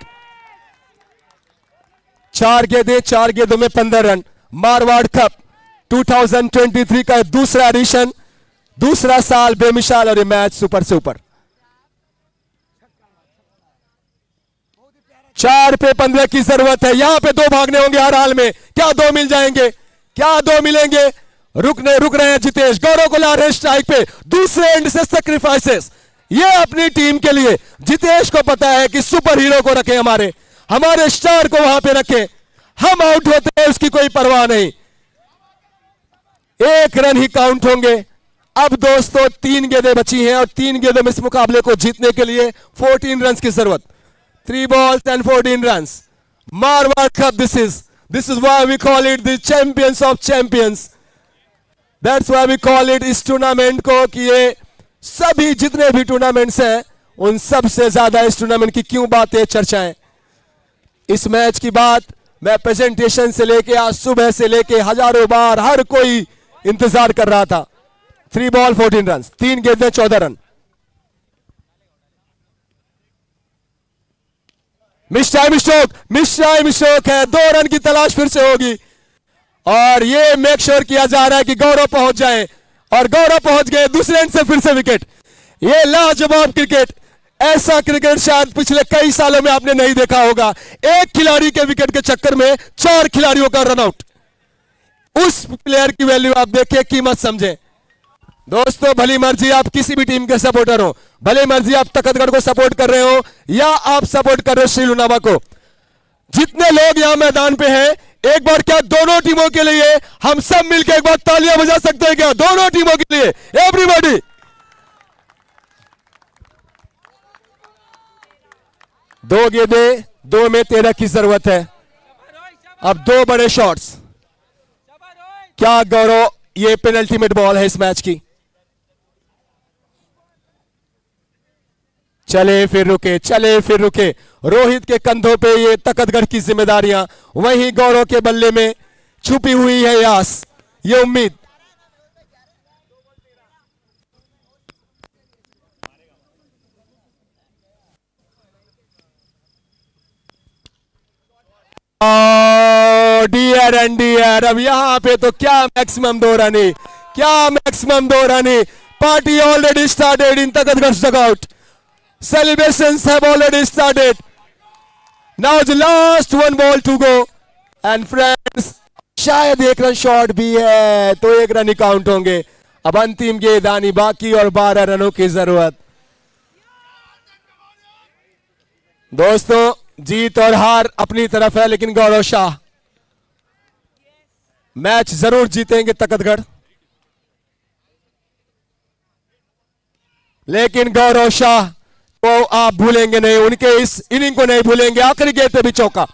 4 गेंदें, 4 गेंदों में 15 रन। मारवाड़ कप 2023 का दूसरा एडिशन, दूसरा साल बेमिसाल, और ये मैच सुपर से ऊपर। 4 पे 15 की जरूरत है। यहां पे 2 भागने होंगे हर हाल में। क्या 2 मिल जाएंगे? क्या 2 मिलेंगे? रुक रहे हैं जितेश। गौरव को ला रहे स्ट्राइक पे, दूसरे एंड से सैक्रिफाइसेस। ये अपनी टीम के लिए जितेश को पता है कि सुपर हीरो को रखें, हमारे स्टार को वहां पे रखें। हम आउट होते हैं उसकी कोई परवाह नहीं। 1 रन ही काउंट होंगे। अब दोस्तों 3 गेंदें बची हैं और 3 गेंदों में इस मुकाबले को जीतने के लिए 14 रन की जरूरत। 3 balls and 14 runs. Marwar Cup this is why we call it the champions of champions. That's why we call it इस टूर्नामेंट को कि ये सभी जितने भी टूर्नामेंट्स हैं उन सब से ज्यादा इस टूर्नामेंट की क्यों बातें, चर्चाएं। इस मैच की बात मैं प्रेजेंटेशन से लेके आज सुबह से लेके हजारों बार हर कोई इंतजार कर रहा था। 3 बॉल 14 रन, 3 गेंदें 14 रन। मिस टाइम स्ट्रोक है। 2 रन की तलाश फिर से होगी और ये मेक श्योर किया जा रहा है कि गौरव पहुंच जाए, और गौरव पहुंच गए। दूसरे एंड से फिर से विकेट। ये लाजवाब क्रिकेट, ऐसा क्रिकेट शायद पिछले कई सालों में आपने नहीं देखा होगा। एक खिलाड़ी के विकेट के चक्कर में 4 खिलाड़ियों का रन आउट। उस प्लेयर की वैल्यू आप देखिए, कीमत समझे। दोस्तों भली मर्जी आप किसी भी टीम के सपोर्टर हो, भले मर्जी आप तकतगढ़ को सपोर्ट कर रहे हो या आप सपोर्ट कर रहे हो श्री लुनावा को, जितने लोग यहां मैदान पे हैं एक बार क्या दोनों टीमों के लिए हम सब मिलकर एक बार तालियां बजा सकते हैं क्या? दोनों टीमों के लिए एवरीबॉडी। दो गेंदे, 2 में 13 की जरूरत है। अब 2 बड़े शॉट्स। क्या गौरव, ये पेनल्टीमेट बॉल है इस मैच की। चले फिर रुके, चले फिर रुके। रोहित के कंधों पे ये तकतगढ़ की जिम्मेदारियां, वहीं गौरव के बल्ले में छुपी हुई है आस, ये उम्मीद। डियर एंड डियर, अब यहां पे तो क्या मैक्सिमम 2 रन, क्या maximum 2 run. Party already started in Takhatgarh dugout. Celebrations have already started. Now the last one ball to go. And friends, शायद 1 रन शॉट भी है तो 1 रन ही काउंट होंगे. अब अंतिम गेंदबाजी बाकी और 12 रनों की जरूरत. दोस्तों, जीत और हार अपनी तरफ है, लेकिन गौरव शाह मैच जरूर जीतेंगे तकतगढ़. लेकिन गौरव शाह को आप भूलेंगे नहीं, उनके इस इनिंग को नहीं भूलेंगे. आखिरी गेंद पे भी चौका.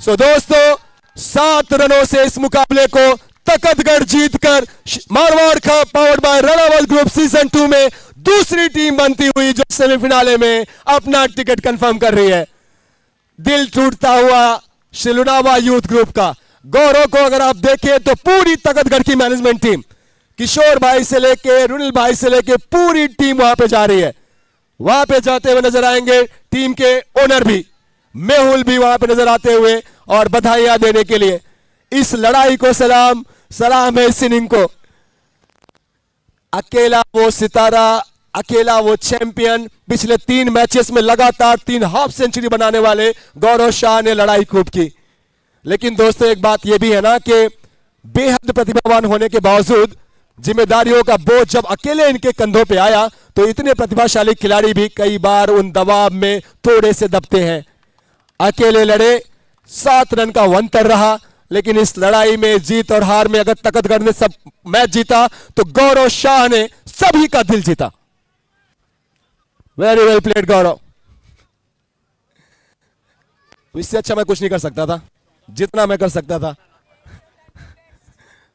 सो दोस्तों, 7 रनों से इस मुकाबले को तकतगढ़ जीतकर मारवाड़ का पावर्ड बाय रनावल ग्रुप सीजन 2 में दूसरी टीम बनती हुई जो सेमीफिनाले में अपना टिकट कंफर्म कर रही है. दिल टूटता हुआ शिलुनावा यूथ ग्रुप का. गौरव को अगर आप देखें तो पूरी तकतगढ़ की मैनेजमेंट टीम, किशोर भाई से लेके रुनिल भाई से लेके पूरी टीम वहां पे जा रही है. वहां पे जाते हुए नजर आएंगे टीम के ओनर भी, मेहुल भी वहां पे नजर आते हुए और बधाइयां देने के लिए. इस लड़ाई को सलाम, सलाम है इस इनिंग को. अकेला वो सितारा, अकेला वो चैंपियन, पिछले 3 मैचेस में लगातार 3 हाफ सेंचुरी बनाने वाले गौरव शाह ने लड़ाई खूब की. लेकिन दोस्तों, एक बात यह भी है ना कि बेहद प्रतिभावान होने के बावजूद जिम्मेदारियों का बोझ जब अकेले इनके कंधों पे आया तो इतने प्रतिभाशाली खिलाड़ी भी कई बार उन दबाव में थोड़े से दबते हैं. अकेले लड़े, 7 रन का अंतर रहा, लेकिन इस लड़ाई में जीत और हार में अगर तकतगढ़ ने सब मैच जीता तो गौरव शाह ने सभी का दिल जीता. वेरी वेल प्लेड गौरव. इससे अच्छा मैं कुछ नहीं कर सकता था, जितना मैं कर सकता था.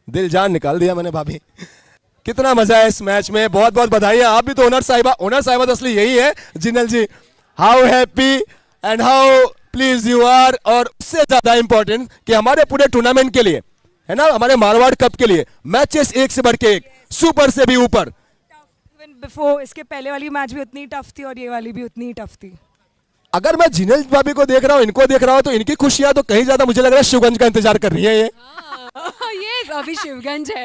दिल जान निकाल दिया मैंने भाभी. कितना मजा है इस मैच में. बहुत बहुत बधाइयां. आप भी तो ओनर साहिबा तो असली यही है Jinal ji. How happy and how please you are. और उससे ज्यादा इंपॉर्टेंट कि हमारे पूरे टूर्नामेंट के लिए है ना, हमारे मारवाड़ कप के लिए मैचेस एक से बढ़ के एक, सुपर से भी ऊपर. बिफोर इसके पहले वाली मैच भी उतनी टफ थी और ये वाली भी उतनी ही टफ थी. अगर मैं जिनल भाभी को देख रहा हूं, इनको देख रहा हूं, तो इनकी खुशियां तो कहीं ज्यादा मुझे लग रहा है शिवगंज का इंतजार कर रही है ये. ये अभी शिवगंज है.